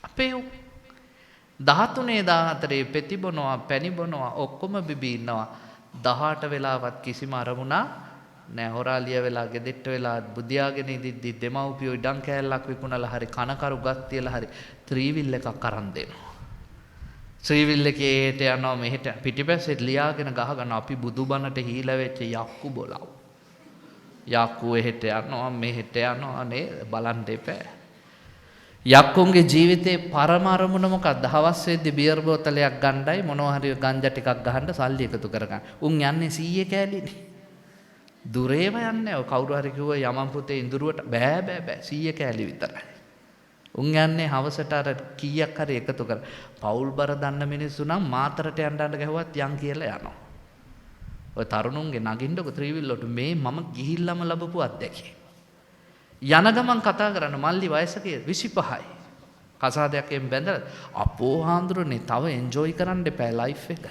අපේ 13 14 පෙති බොනවා පැණි බොනවා ඔක්කොම බිබී ඉන්නවා 18 වෙලාවත් කිසිම අරමුණක් නෑ. හොරාලිය වෙලා ගෙදෙට්ට වෙලා බුදියාගෙන ඉදිද්දි දෙමව්පියෝ ඉඩම් කෑල්ලක් විකුණලා හරි කනකරු ගස් තියලා හරි ත්‍රිවිල් එකක් අරන් දෙනවා. ත්‍රිවිල් එකේ එහෙට යනවා මෙහෙට පිටිපස්සෙත් ලියාගෙන ගහගෙන අපි බුදුබණට හීලා වෙච්ච යක්කු බොලව්. යක්කු එහෙට යනවා මෙහෙට යනවා නේ බලන් දෙපෑ. යක්කුන්ගේ ජීවිතේ පරම අරමුණ මොකක්ද? හවස් වෙද්දි බියර් බෝතලයක් ගණ්ඩයි මොනවා හරි ගංජා ටිකක් ගහන්න සල්ලි එකතු කරගන්න. උන් යන්නේ 100 කෑලිනේ. දුරේම යන්නේ ඔය කවුරු හරි කිව්ව යමන් පුතේ ඉඳුරුවට බෑ 100 කෑලි විතරයි. උන් යන්නේ හවසට අර කීයක් හරි එකතු කර. පවුල් බර දන්න මිනිස්සු නම් මාතරට යන්න ගැහුවත් යන් කියලා යනවා. ඔය තරුණුන්ගේ නගින්නකො ත්‍රිවිල් වලට මේ මම ගිහිල්ලාම ලැබපු අත්දැකීම. යන ගමන් කතා කරන මල්ලි වයස 25යි. කසාදයක් එම් බැඳලා අපෝ හාඳුරනේ තව එන්ජොයි කරන්න එපා ලයිෆ් එක.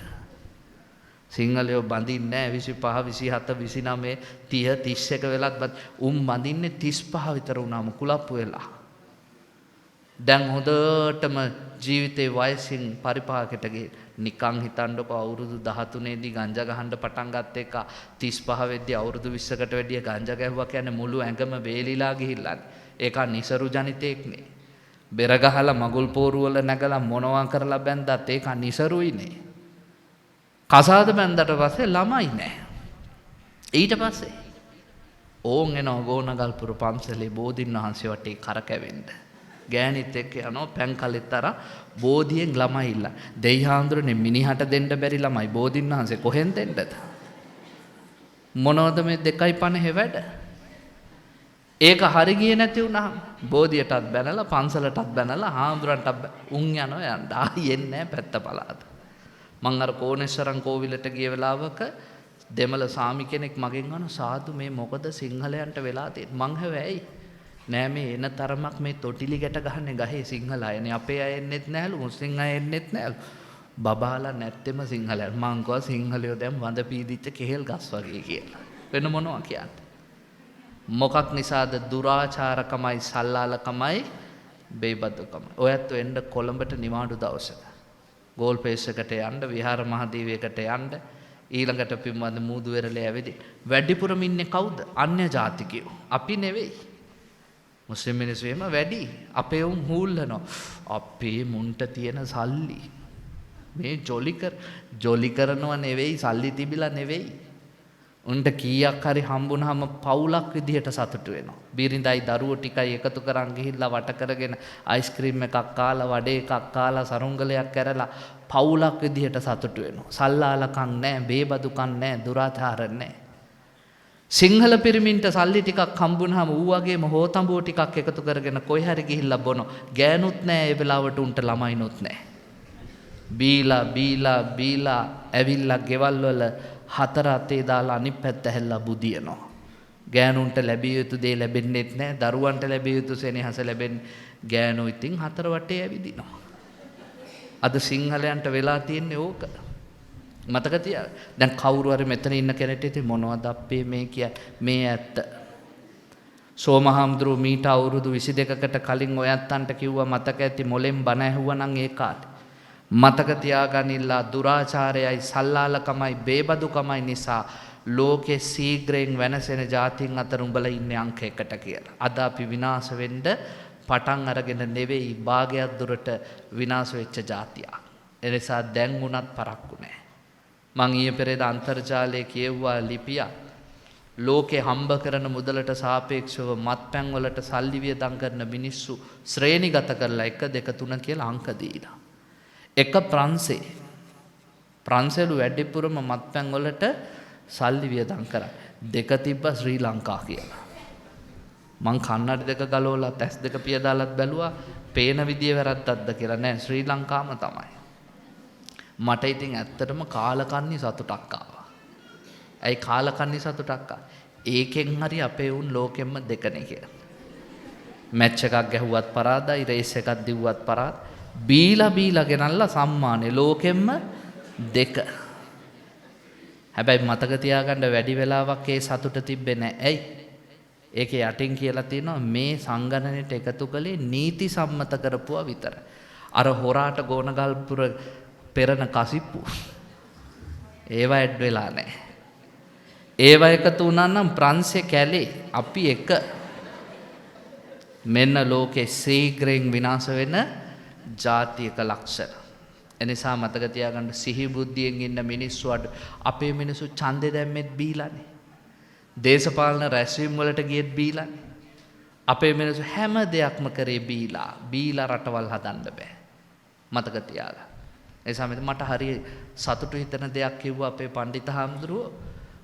සිංහලයෝ බඳින්නේ නැහැ 25 27 29 30 31 වෙලත් උන් බඳින්නේ 35 විතර වුණාම කුලප්පු වෙලා. දැන් හොඳටම ජීවිතේ වයසින් පරිපාකයට ගිහින් නිකන් හිතන්නකො අවුරුදු 13 දී ගංජා ගහන්න පටන් ගත්ත එක 35 වෙද්දී අවුරුදු 20කට වැඩිය ගංජා ගැහුවා කියන්නේ මුළු ඇඟම වේලිලා ගිහිල්ලානේ. ඒක නිසරු ජනිතෙක්නේ. බෙර ගහලා මගුල් පෝරු වල නැගලා මොනවා කරලා බැන්දත් ඒක නිසරුයිනේ. කසාද බැන්දට පස්සේ ළමයි නැහැ. ඊට පස්සේ ඕන් එනවා ගෝනගල්පුර පන්සලේ බෝධින් වහන්සේ වටේ කරකැවෙන්න. ගෑනිත් එක්ක යනවා පැන් කලෙත් අර බෝධියෙන් ළමයි ඉල්ල. දෙයිහාඳුරනේ මිනිහට දෙන්න බැරි ළමයි බෝධින් වහන්සේ කොහෙන් දෙන්නද? මොනවද මේ 2.50 වැඩ? ඒක හරි ගියේ නැති වුණාම බෝධියටත් බැනලා පන්සලටත් බැනලා හාමුදුරන්ටත් උන් යනවා යන්න. ආයෙන්නේ නැහැ පැත්ත පළාත. මං අර කෝණේශ්වරන් කෝවිලට ගිය වෙලාවක දෙමළ සාමි කෙනෙක් මගෙන් අහන සාදු මේ මොකද සිංහලයන්ට වෙලා තියෙන්නේ? මං හැවැයි නෑ මේ එන තරමක් මේ තොටිලි ගැට ගහන්නේ ගහේ සිංහල අයනේ අපේ අය එන්නෙත් නැහැලු මුස්ලිම් අය එන්නෙත් නැහැලු බබාලා නැත්තෙම සිංහලයන් මං කව සිංහලයෝ දැන් වඳ පීදිච්ච කෙහෙල් ගස් වගේ කියලා වෙන මොනවා කියන්නේ මොකක් නිසාද දුරාචාරකමයි සල්ලාලකමයි බේබදුකමයි ඔයත් එන්න කොළඹට නිවාඩු දවසක ගෝල් පේස් එකට යන්න විහාර මහදීවයකට යන්න ඊළඟට පින්වන්ද මූදු වෙරළේ ඇවිදි වැඩිපුරම ඉන්නේ කවුද අන්‍ය ජාතිකයෝ අපි නෙවෙයි මුස්ලිම් මිනිස්සු එහෙම වැඩි අපේ උන් හූල්ලනවා අපේ මුන්ට තියෙන සල්ලි මේ ජොලි කරනව නෙවෙයි සල්ලි තිබිලා නෙවෙයි උන්ට කීයක් හරි හම්බුනහම පවුලක් විදිහට සතුටු වෙනවා බිරිඳයි දරුවෝ ටිකයි එකතු කරන් ගිහිල්ලා වට කරගෙන අයිස්ක්‍රීම් එකක් කාලා වඩේ එකක් කාලා සරුංගලයක් කරලා පවුලක් විදිහට සතුටු වෙනවා සල්ලාලකම් නැහැ බේබදුකම් නැහැ දුරාචාර නැහැ සිංහල පිරිමින්ට සල්ලි ටිකක් හම්බුනහම ඌ වගේම හෝතඹුව ටිකක් එකතු කරගෙන කොයි හරි ගිහිල්ලා බොනවා ගෑනුත් නැහැ ඒ වෙලාවට උන්ට ළමයිනුත් නැහැ බීලා ඇවිල්ලා ගෙවල් වල හතර අතේ දාලා අනිත් පැත්ත හැල්ලා බුදියනවා ගෑනුන්ට ලැබිය යුතු දේ ලැබෙන්නේත් නැහැ දරුවන්ට ලැබිය යුතු සෙනෙහස ලැබෙන්නේ ගෑනු ඉතින් හතර වටේ ඇවිදිනවා අද සිංහලයන්ට වෙලා තියෙන්නේ ඕක මතක තියාගන්න. දැන් කවුරු හරි මෙතන ඉන්න කෙනෙක්ට ඉතින් මොනවද අපේ මේ මේ ඇත්ත. සෝමහාමුදුරුවෝ මීට අවුරුදු 22කට කලින් ඔයත්තන්ට කිව්වා මතක ඇති මොලෙන් බණ ඇහුවා නම් ඒ කාලේ. මතක තියාගනිලා දුරාචාරයයි සල්ලාලකමයි බේබදුකමයි නිසා ලෝකේ සීග්‍රයෙන් වෙනසෙන ජාතීන් අතර උඹලා ඉන්නේ අංක 1ට කියලා. අද අපි විනාශ වෙන්න පටන් අරගෙන නෙවෙයි භාගයක් දුරට විනාශ වෙච්ච ජාතියක්. ඒ නිසා දැන් උනත් පරක්කු නැහැ. මං ඊයේ පෙරේද අන්තර්ජාලයේ කියවුවා ලිපියක් ලෝකේ හම්බ කරන මුදලට සාපේක්ෂව මත්පැන් වලට සල්ලි වියදම් කරන මිනිස්සු ශ්‍රේණිගත කරලා 1 2 3 කියලා අංක දීලා. එක ප්‍රංසෙලු වැඩිපුරම මත්පැන් වලට සල්ලි වියදම් කරා. 2 තිබ්බ ශ්‍රී ලංකා කියලා. මං කන්නඩි 2 ගලවලා ඇස් 2 පියදාලත් බැලුවා පේන විදිය වැරද්දක්ද කියලා නෑ ශ්‍රී ලංකාම තමයි. මට ඉතින් ඇත්තටම කාලකන්ණි සතුටක් ආවා. ඇයි කාලකන්ණි සතුටක් ආවා? ඒකෙන් හරි අපේ උන් ලෝකෙම්ම දෙකනේ කියලා. මැච් එකක් ගැහුවත් පරාදයි, රේස් එකක් දිව්වත් පරාද. බීලා ගෙනල්ලා සම්මානේ ලෝකෙම්ම දෙක. හැබැයි මතක තියාගන්න වැඩි වෙලාවක් ඒ සතුට තිබ්බේ නැහැ. ඇයි? ඒකේ යටින් කියලා තියෙනවා මේ සංගණනයට එකතු කළේ නීති සම්මත කරපුවා විතරයි. අර හොරාට ගෝනගල්පුර පෙරණ කසිප්පු ඒවා ඇඩ් වෙලා නැහැ. ඒවා එකතු වුණා නම් ප්‍රංශේ කැලේ අපි එක. මෙන්න ලෝකේ ශීඝ්‍රයෙන් විනාශ වෙන ජාතියක ලක්ෂණ. එනිසා මතක තියාගන්න සිහි බුද්ධියෙන් ඉන්න මිනිස්සු අඩු. අපේ මිනිස්සු ඡන්දේ දැම්මෙත් බීලානේ. දේශපාලන රැස්වීම් වලට ගියෙත් බීලානේ. අපේ මිනිස්සු හැම දෙයක්ම කරේ බීලා රටවල් හදන්න බෑ. මතක තියාගන්න. ඒ සමේත මට හරිය සතුටු හිතෙන දෙයක් කිව්වා අපේ පඬිත හාමුදුරුවෝ.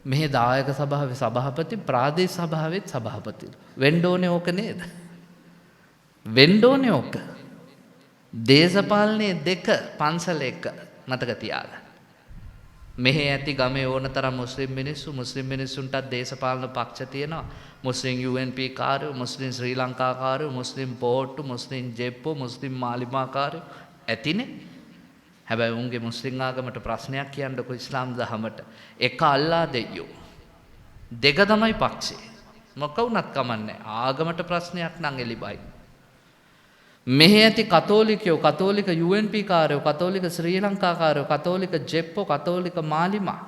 මෙහි දායක සභාවේ සභාපති ප්‍රාදේශ සභාවෙත් සභාපති වෙන්න ඕනේ ඕක නේද? වෙන්න ඕනේ ඕක. දේශපාලනයේ දෙක පන්සල එක මතක තියාගන්න. මෙහි ඇති ගමේ ඕනතරම් මුස්ලිම් මිනිස්සුන්ටත් දේශපාලන පක්ෂ තියෙනවා. මුස්ලිම් UNP කාර්යෝ, මුස්ලිම් ශ්‍රී ලංකා කාර්යෝ, මුස්ලිම් පෝට්ටු, මුස්ලිම් ජෙප්පෝ, මුස්ලිම් මාලිමා කාර්යෝ ඇතිනේ. හැබැයි උන්ගේ මුස්ලිම් ආගමට ප්‍රශ්නයක් කියන්නකො ඉස්ලාම් දහමට. එක අල්ලා දෙයියෝ. දෙක තමයි පක්ෂේ. මොක වුණත් කමන්නේ. ආගමට ප්‍රශ්නයක් නම් එලිබයි. මෙහි ඇති කතෝලිකයෝ, කතෝලික UNP කාර්යෝ, කතෝලික ශ්‍රී ලංකා කාර්යෝ, කතෝලික ජෙප්පෝ, කතෝලික මාලිමා.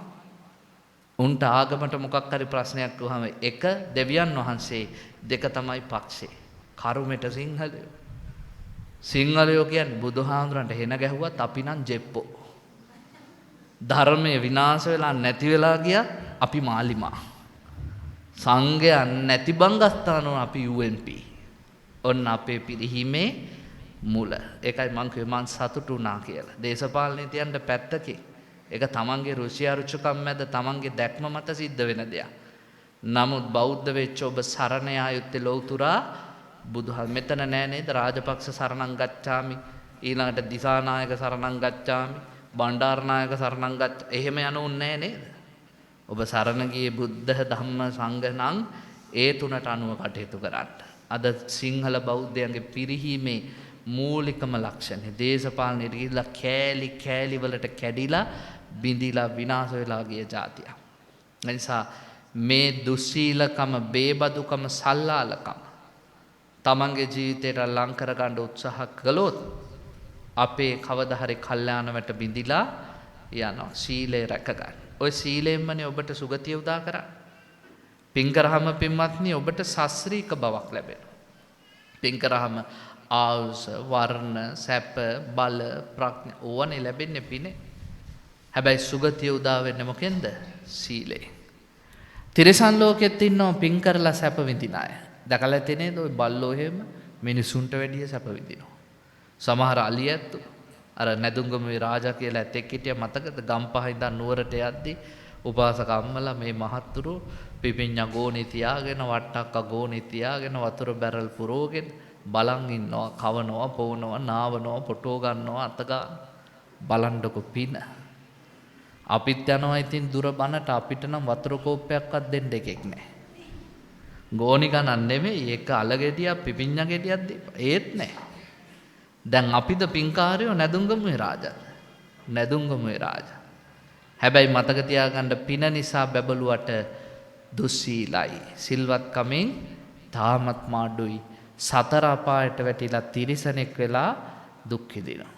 උන්ට ආගමට මොකක් හරි ප්‍රශ්නයක් වුවහම එක දෙවියන් වහන්සේ, දෙක තමයි පක්ෂේ. කරුමෙට සිංහලයෝ. සිංහලයෝ කියන්නේ බුදුහාමුදුරන්ට හෙන ගැහුවත් අපි නම් ජෙප්පෝ. ධර්මයේ විනාශ වෙලා නැති වෙලා ගියා අපි මාලිමා. සංඝයා නැති බංගස්ථානෝ අපි UNP. ඔන්න අපේ පිරිහීමේ මුල. ඒකයි මං කිව්වේ මං සතුටු වුණා කියලා. දේශපාලනේ තියන්න පැත්තකින්. ඒක තමන්ගේ රුචි අරුචිකම් මැද තමන්ගේ දැක්ම මත සිද්ධ වෙන දෙයක්. නමුත් බෞද්ධ වෙච්ච ඔබ සරණ යා යුත්තේ ලෞතුරා බුදුහාම. මෙතන නෑ නේද රාජපක්ෂ සරණං ගච්ඡාමි, ඊළඟට දිසානායක සරණං ගච්ඡාමි, බණ්ඩාරනායක සරණං ගච්ඡ. එහෙම යනුන් නෑ නේද? ඔබ සරණ ගියේ බුද්ධ ධම්ම සංඝ නම් ඒ තුනට අනුව කටයුතු කරන්න. අද සිංහල බෞද්ධයන්ගේ පිරිහීමේ මූලිකම ලක්ෂණය දේශපාලනයට ගිහිල්ලා කෑලි වලට කැඩිලා බිඳිලා විනාශ වෙලා ගිය જાතිය. ඒ නිසා මේ දුස්සීලකම, බේබදුකම, සල්ලාලකම තමන්ගේ ජීවිතයට ලං කරගන්න උත්සාහ කළොත් අපේ කවදා හරි කල්යාණවට බිඳිලා යනවා. සීලය රැකගන්න. ඔය සීලයෙන්මනේ ඔබට සුගතිය උදා කරන්නේ. පින් කරාම පින්වත්නි ඔබට ශාස්ත්‍රීක බවක් ලැබෙනවා. පින් කරාම ආයුෂ, වර්ණ, සැප, බල, ප්‍රඥා ඕවනේ ලැබෙන්නේ පිනේ. හැබැයි සුගතිය උදා වෙන්නේ මොකෙන්ද? සීලයෙන්. තිරිසන් ලෝකෙත් ඉන්නවා පින් කරලා සැප විඳින අය. දැකලා තියෙනේද ඔය බල්ලෝ එහෙම මිනිසුන්ට වැඩිය සැප විඳිනවා. සමහර අලියැත්තු අර නැදුංගමේ රාජා කියලා ඇතෙක් හිටියා මතකද? ගම්පහ ඉඳන් නුවරට යද්දී උපාසක අම්මලා මේ මහත්තුරු පිපිඤ්ඤා ගෝණේ තියාගෙන, වට්ටක්ක ගෝණේ තියාගෙන, වතුර බැරල් පුරෝගෙන බලන් ඉන්නවා, කවනවා, පොවනවා, නාවනවා, ෆොටෝ ගන්නවා, අත ගන්න. බලන්නකො පින. අපිත් යනවා ඉතින් දුර බනට අපිට නම් වතුර කෝප්පයක්වත් දෙන්න එකෙක් නැහැ. ගෝණි ගණන් නෙමෙයි ඒක අල ගෙඩියක්, පිපිඤ්ඤා ගෙඩියක් දීපා. ඒත් නැහැ. දැන් අපිද පින්කාරයෝ නැදුංගමුවේ රාජා. නැදුංගමුවේ රාජා. හැබැයි මතක තියාගන්න පින නිසා බැබළුවට දුස්සීලයි. සිල්වත් කමෙන් තාමත් මාඩුයි. සතර අපායට වැටිලා තිරිසනෙක් වෙලා දුක් විඳිනවා.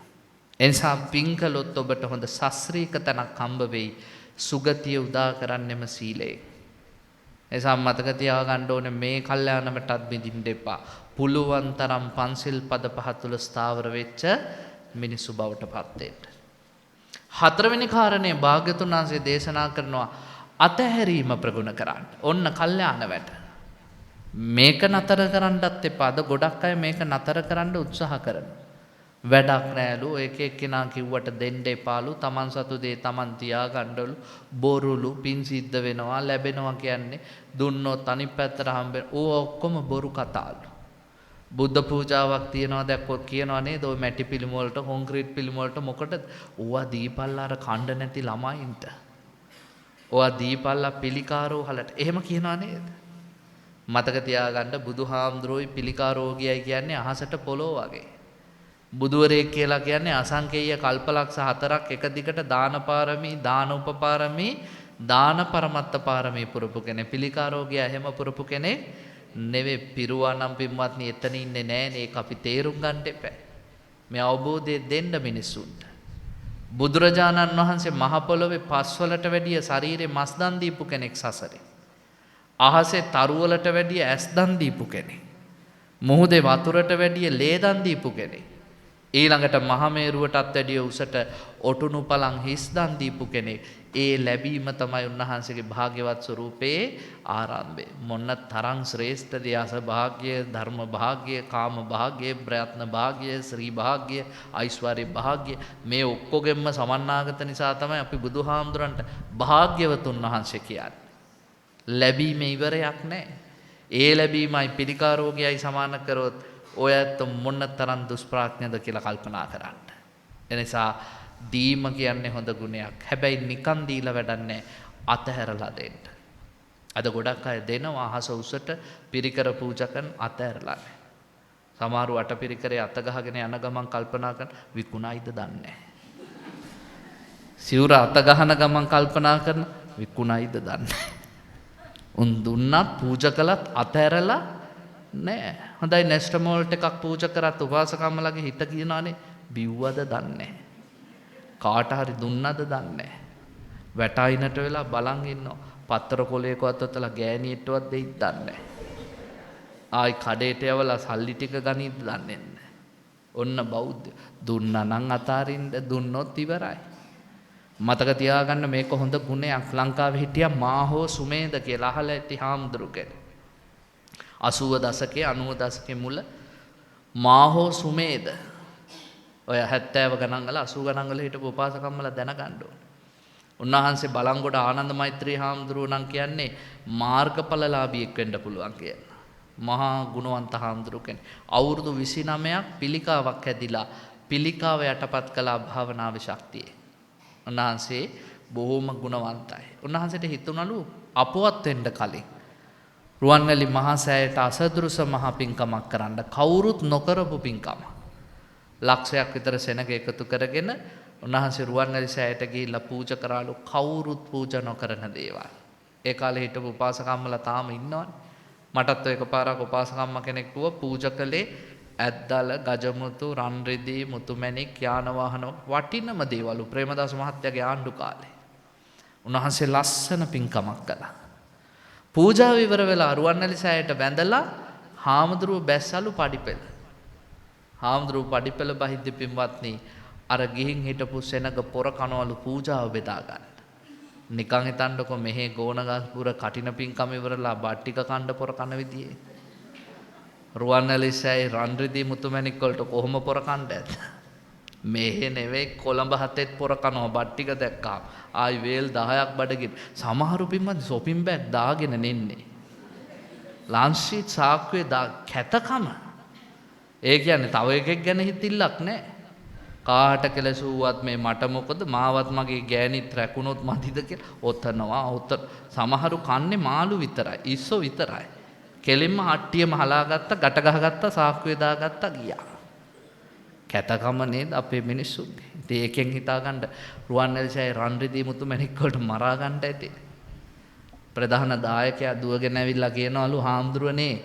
එනිසා පින් කළොත් ඔබට හොඳ ශාස්ත්‍රීක තනක් හම්බ වෙයි. සුගතිය උදා කරන්නෙම සීලයෙන්. එනිසා මතක තියාගන්න ඕනේ මේ කල්යාණමටත් බිඳින්න එපා. පුළුවන් තරම් පන්සිල් පද පහ තුල ස්ථාවර වෙච්ච මිනිසු බවට පත් වෙන්න. හතරවෙනි කාරණේ භාග්‍යතුන් වහන්සේ දේශනා කරනවා අතහැරීම ප්‍රගුණ කරන්න. ඔන්න කල්යාණ වැඩ. මේක නතර කරන්නත් එපා. අද ගොඩක් අය මේක නතර කරන්න උත්සාහ කරනවා. වැඩක් නෑලු, එක එක්කෙනා කිව්වට දෙන්න එපාලු, Taman සතු දේ Taman තියාගන්නලු, බොරුලු, පින් සිද්ධ වෙනවා, ලැබෙනවා කියන්නේ දුන්නොත් අනිත් පැත්තට හම්බෙන. ඕවා ඔක්කොම බොරු කතාලු. බුද්ධ පූජාවක් තියනවා දැක්කොත් කියනවා නේද ඔය මැටි පිළිම වලට, කොන්ක්‍රීට් පිළිම වලට මොකටද? ඕවා දීපල්ලා අර කණ්ඩ නැති ළමයින්ට. ඔයා දීපල්ලා පිළිකාරෝ හලට. එහෙම කියනවා නේද? මතක තියාගන්න බුදුහාමුදුරුවෝයි පිළිකාරෝගියයි කියන්නේ අහසට පොළොව වගේ. බුදුවරයෙක් කියලා කියන්නේ අසංකේය කල්පලක්ෂ 4ක් එක දිගට දාන පාරමී, දාන උපපාරමී, දාන පරමත්ත පාරමී පුරපු කෙනෙක්. පිළිකාරෝගිය එහෙම පුරපු කෙනෙක් නෙවෙයි. පිරුවානම් පින්වත්නි එතන ඉන්නේ නෑනේ. ඒක අපි තේරුම් ගන්න එපා. මේ අවබෝධය දෙන්න මිනිසුන්ට. බුදුරජාණන් වහන්සේ මහ පොළොවේ පස්වලට වැඩිය ශරීරේ මස් දන් දීපු කෙනෙක් සසරේ. අහසේ තරුවලට වැඩිය ඇස් දන් දීපු කෙනෙක්. මුහුදේ වතුරට වැඩිය ලේ දන් දීපු කෙනෙක්. ඊළඟට මහමේරුවටත් වැඩිය උසට ඔටුනු පලං හිස් දන් දීපු කෙනෙක්. ඒ ලැබීම තමයි උන්වහන්සේගේ භාග්‍යවත් ස්වරූපයේ ආරම්භය. මොන්න තරම් ශ්‍රේෂ්ඨ දයාස භාග්‍ය, ධර්ම භාග්‍ය, කාම භාග්‍ය, ප්‍රයත්න භාග්‍ය, ශ්‍රී භාග්‍ය, ඓශ්වර්ය භාග්‍ය මේ ඔක්කොගෙම සමන්නාගත නිසා තමයි අපි බුදුහාමුදුරන්ට භාග්‍යවතුන් වහන්සේ කියන්නේ. ලැබීම ඉවරයක් නැහැ. ඒ ලැබීමයි පිළිකාරෝගයයි සමාන කරොත් ඔය ඇත්ත මොන්න තරම් දුෂ්ප්‍රඥද කියලා කල්පනා කරන්න. එනිසා දීම කියන්නේ හොඳ ගුණයක්. හැබැයි නිකන් දීලා වැඩක් නැහැ. අතහැරලා දෙන්න. අද ගොඩක් අය දෙනවා අහස උසට පිරිකර පූජා කරන අතහැරලා නැහැ. සමහරු අටපිරිකරේ අත ගහගෙන යන ගමන් කල්පනා කරන විකුණයිද දන්නේ නැහැ. සිවුර අත ගහන ගමන් කල්පනා කරන විකුණයිද දන්නේ නැහැ. උන් දුන්නත් පූජා කළත් අතහැරලා නෑ. හොඳයි නෙස්ටමෝල්ට් එකක් පූජා කරත් උපාසකම්මලගේ හිත කියනවානේ බිව්වද දන්නේ. කාට හරි දුන්නද දන්නේ. වැටයිනට වෙලා බලන් ඉන්නවා. පත්තර කොලයකවත් ඔතලා ගෑණියෙක්ටවත් දෙයිද දන්නේ. ආයි කඩේට යවලා සල්ලි ටික ගනිද්ද දන්නේ නැහැ. ඔන්න බෞද්ධ දුන්නා නම් අතාරින්න දුන්නොත් ඉවරයි. මතක තියාගන්න මේක හොඳ ගුණයක්. ලංකාවේ හිටියා මාහෝ සුමේද කියලා අහලා ඇති හාමුදුරු කෙනෙක්. 80 දශකයේ 90 දශකයේ මුල මාහෝ සුමේද ඔය 70 ගණන් වල 80 ගණන් වල හිටපු උපාසකම්මලා දැනගන්න ඕන. උන්වහන්සේ බලංගොඩ ආනන්ද මෛත්‍රී හාමුදුරුවෝ නම් කියන්නේ මාර්ගඵලලාභියෙක් වෙන්න පුළුවන් කියලා. මහා ගුණවන්ත හාමුදුරු කෙනෙක්. අවුරුදු 29ක් පිළිකාවක් හැදිලා පිළිකාව යටපත් කළා භාවනාවේ ශක්තියේ. උන්වහන්සේ බොහොම ගුණවන්තයි. උන්වහන්සේට හිතුණලු අපවත් වෙන්න කලින් රුවන්වැලි මහා සෑයට අසදෘස මහා පින්කමක් කරන්න. කවුරුත් නොකරපු පින්කම. ලක්ෂයක් විතර සෙනග එකතු කරගෙන උන්වහන්සේ රුවන්වැලි සෑයට ගිහිල්ලා පූජා කරාලු කවුරුත් පූජා නොකරන දේවල්. ඒ කාලේ හිටපු උපාසකම්මලා තාම ඉන්නවනේ. මටත් ඔය එකපාරක් උපාසකම්ම කෙනෙක් කිව්වා පූජා කළේ ඇද්දල, ගජමුතු, රන් රිදී, මුතුමැණික්, යාන වාහන වටිනම දේවලු ප්‍රේමදාස මහත්තයාගේ ආණ්ඩු කාලේ. උන්වහන්සේ ලස්සන පින්කමක් කළා. පූජාව ඉවර වෙලා රුවන්වැලි සෑයට වැඳලා හාමුදුරුව බැස්සලු පඩිපෙළ. හාමුදුරුව පඩිපෙළ බහිද්දි පින්වත්නි අර ගිහින් හිටපු සෙනග පොර කනවලු පූජාව බෙදා ගන්න. නිකන් හිතන්නකො මෙහි ගෝනගස්පුර කටින පින්කම ඉවරලා බට්ටික කණ්ඩ පොර කන විදියේ. රුවන්වැලි සෑයේ රන් රිදී මුතුමැණික් වලට කොහොම පොර කණ්ඩ ඇද්ද? මෙහෙ නෙවෙයි කොළඹ හතෙත් පොර කනවා බට්ටික දැක්කා. ආයි වේල් 10ක් බඩගින්. සමහරු පින්වත් shopping bag දාගෙන නෙන්නේ. Lunch sheet සාක්කුවේ කැතකම. ඒ කියන්නේ තව එකෙක් ගැන හිතිල්ලක් නැහැ. කාට කෙලසුවත් මේ මට මොකද මාවත් මගේ ගෑණිත් රැකුණොත් මදිද කියලා ඔතනවා. සමහරු කන්නේ මාළු විතරයි. ඉස්සෝ විතරයි. කෙලින්ම හට්ටියම හලාගත්ත, ගැට ගහගත්ත, සාක්කුවේ දාගත්ත ගියා. කැතකම නේද අපේ මිනිස්සුන්ගේ. ඉතින් ඒකෙන් හිතාගන්න රුවන්වැලි සෑයේ රන් රිදී මුතුමැණික් වලට මරා ගන්න ඇති. ප්‍රධාන දායකයා දුවගෙන ඇවිල්ලා කියනවලු හාමුදුරනේ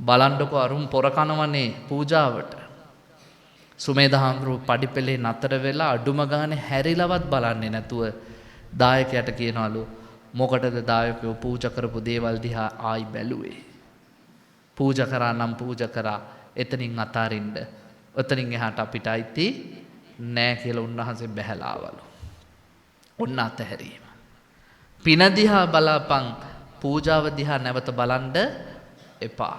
බලන්නකො අරුම් පොර කනවනේ පූජාවට. සුමේද හාමුදුරුවෝ පඩිපෙළේ නතර වෙලා අඩුම ගානේ හැරිලවත් බලන්නේ නැතුව දායකයාට කියනවලු මොකටද දායකයෝ පූජා කරපු දේවල් දිහා ආයි බැලුවේ. පූජා කරා නම් පූජා කරා එතනින් අතාරින්න. ඔතනින් එහාට අපිට අයිති නෑ කියලා උන්වහන්සේ බැහැලාවලු. ඔන්න අතහැරීම. පින දිහා බලාපන් පූජාව දිහා නැවත බලන්න එපා.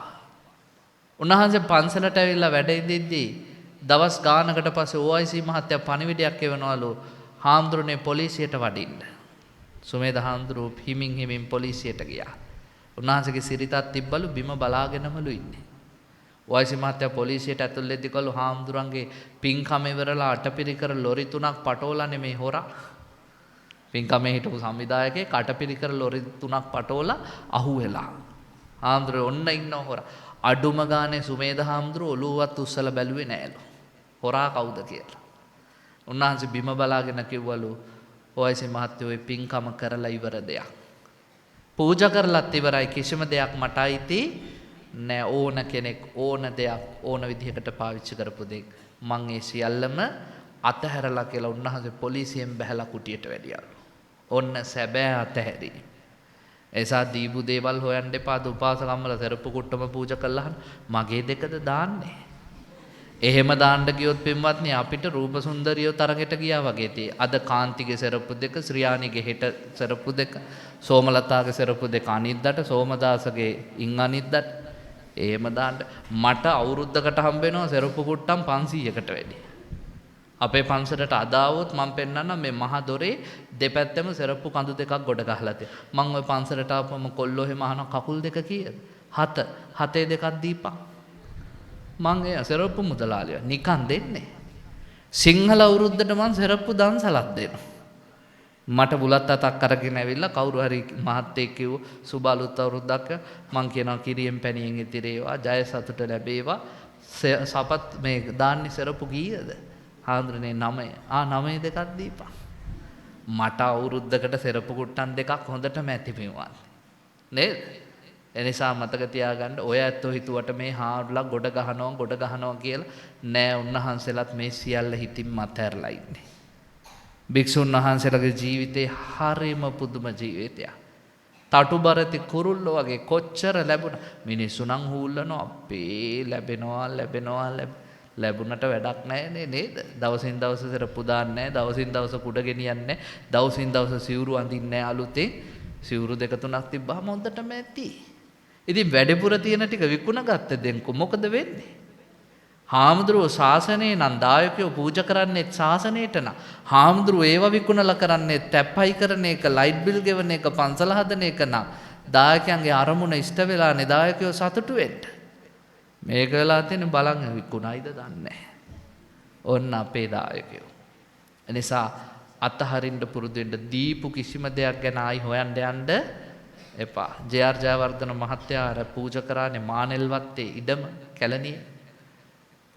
උන්වහන්සේ පන්සලට ඇවිල්ලා වැඩ ඉඳිද්දී දවස් ගානකට පස්සේ OIC මහත්තයා පණිවිඩයක් එවනවලු හාමුදුරනේ පොලිසියට වඩින්න. සුමේද හාමුදුරුවෝ හිමින් පොලිසියට ගියා. උන්වහන්සේගේ සිරිතක් තිබ්බලු බිම බලාගෙනමලු ඉන්නේ. OIC මහත්තයා පොලිසියට ඇතුල් වෙද්දී කළු හාමුදුරන්ගේ පින්කම ඉවරලා අටපිරිකර ලොරි 3ක් පටෝලා නෙමේ හොරා. පින්කමේ හිටපු සංවිධායකේ කටපිරිකර ලොරි 3ක් පටෝලා අහුවෙලා. හාමුදුරුවෝ ඔන්න ඉන්නව හොරා. අඩුම ගානේ සුමේද හාමුදුරුවෝ ඔළුවවත් උස්සලා බැලුවේ නෑලු. හොරා කවුද කියලා. උන්වහන්සේ බිම බලාගෙන කිව්වලු ඔයසි මහත්තයෝ ඔය පින්කම කරලා ඉවර දෙයක්. පූජා කරලත් ඉවරයි කිසිම දෙයක් මට අයිති නෑ ඕන කෙනෙක් ඕන දෙයක් ඕන විදිහකට පාවිච්චි කරපු දෙයක් මං ඒ සියල්ලම අතහැරලා කියලා උන්වහන්සේ පොලිසියෙන් බැහැලා කුටියට වැඩියලු. ඔන්න සැබෑ අතහැරී. එසා දීපු දේවල් හොයන්න එපා. උපාසකම්මල සරප්පු කුට්ටම පූජා කළාම මගේ දෙකද දාන්නේ. එහෙම දාන්න ගියොත් පින්වත්නි අපිට රූප සුන්දරියෝ තරගෙට ගියා වගේ තියෙයි. අද කාන්තිගේ සරප්පු දෙක, ශ්‍රියාණිගේ හෙට සරප්පු දෙක, සෝමලතාගේ සරප්පු දෙක අනිද්දාට, සෝමදාසගේ ඉන් අනිද්දාට එහෙම දාන්න මට අවුරුද්දකට හම්බ වෙනවා සරප්පු කුට්ටම් 500කට වැඩි. අපේ පන්සලට අදාවොත් මම පෙන්නන්නම් මේ මහ දොරේ දෙපැත්තෙම සරප්පු කඳු දෙකක් ගොඩ ගහලා තියෙනවා. මම ওই පන්සලට ආපම කොල්ලෝ එහෙම අහන කකුල් දෙක කීයද? 7. 7 දෙකක් දීපන්. මං ඒ සරප්පු මුදලාලිය නිකන් දෙන්නේ. සිංහල අවුරුද්දට මං සරප්පු දන්සලක් දෙනවා. මට බුලත් අතක් අරගෙන ඇවිල්ලා කවුරු හරි මහත්තයෙක් කිව්ව සුබ අලුත් අවුරුද්දක් මං කියනවා කිරියෙන් පැණියෙන් ඉතිරේවා ජය සතුට ලැබේවා සපත් මේ දාන්නේ සරප්පු කීයද? හාමුදුරනේ 9. 9 දෙකක් දීපන්. මට අවුරුද්දකට සරප්පු කුට්ටන් දෙකක් හොඳටම ඇති පින්වත්. නේද? එනිසා මතක තියාගන්න ඔය ඇත්තෝ හිතුවට මේ හාමුදුරලා ගොඩ ගහනවා කියලා නෑ උන්වහන්සේලාත් මේ සියල්ල හිතින් මතහැරලා ඉන්නේ. භික්ෂුන් වහන්සේලාගේ ජීවිතේ හරිම පුදුම ජීවිතයක්. තටුබරති කුරුල්ලෝ වගේ කොච්චර ලැබුණා. මිනිස්සු නම් හූල්ලනවා අපේ ලැබෙනවා ලැබුණට වැඩක් නැහැ නේද? දවසින් දවස සරප්පු දාන්නේ නැහැ, දවසින් දවස කුඩ ගෙනියන්නේ නැහැ, දවසින් දවස සිවුරු අඳින්නේ නැහැ අලුතෙන්. සිවුරු 2-3ක් තිබ්බහම හොඳටම ඇති. ඉතින් වැඩිපුර තියෙන ටික විකුණ ගත්ත දෙන්කෝ මොකද වෙන්නේ? හාමුදුරුවෝ ශාසනයේ නම් දායකයෝ පූජා කරන්නේ ශාසනයට නම්. හාමුදුරුවෝ ඒව විකුණලා කරන්නේ තැප්පයි කරන එක, ලයිට් බිල් ගෙවන එක, පන්සල හදන එක නම් දායකයන්ගේ අරමුණ ඉෂ්ට වෙලානේ දායකයෝ සතුටු වෙන්න. මේක වෙලා තියෙන බලන් විකුණයිද දන්නේ නැහැ. ඔන්න අපේ දායකයෝ. එනිසා අතහරින්න පුරුදු වෙන්න දීපු කිසිම දෙයක් ගැන ආයි හොයන්න යන්න එපා. ජේ.ආර්. ජයවර්ධන මහත්තයා අර පූජා කරානේ මානෙල්වත්තේ ඉඩම කැලණිය.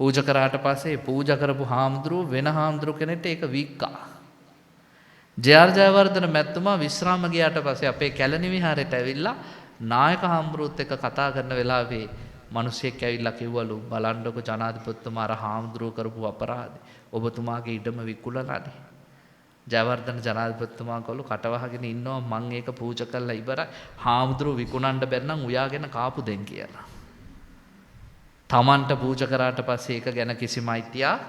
පූජා කරාට පස්සේ පූජා කරපු හාමුදුරුව වෙන හාමුදුරුව කෙනෙක්ට ඒක වික්කා. ජේ.ආර්. ජයවර්ධන මැතිතුමා විශ්‍රාම ගියාට පස්සේ අපේ කැලණි විහාරයට ඇවිල්ලා නායක හාමුදුරුවොත් එක්ක කතා කරන වෙලාවේ මිනිස්සෙක් ඇවිල්ලා කිව්වලු බලන්නකො ජනාධිපතිතුමා අර හාමුදුරුව කරපු අපරාධේ. ඔබතුමාගේ ඉඩම විකුණලානේ. ජයවර්ධන ජනාධිපතිතුමා කළු කටවහගෙන ඉන්නවා මං ඒක පූජා කරලා ඉවරයි. හාමුදුරුව විකුණන්න බැරි නම් උයාගෙන කාපු දෙන් කියලා. තමන්ට පූජා කරාට පස්සේ ඒක ගැන කිසිම අයිතියක්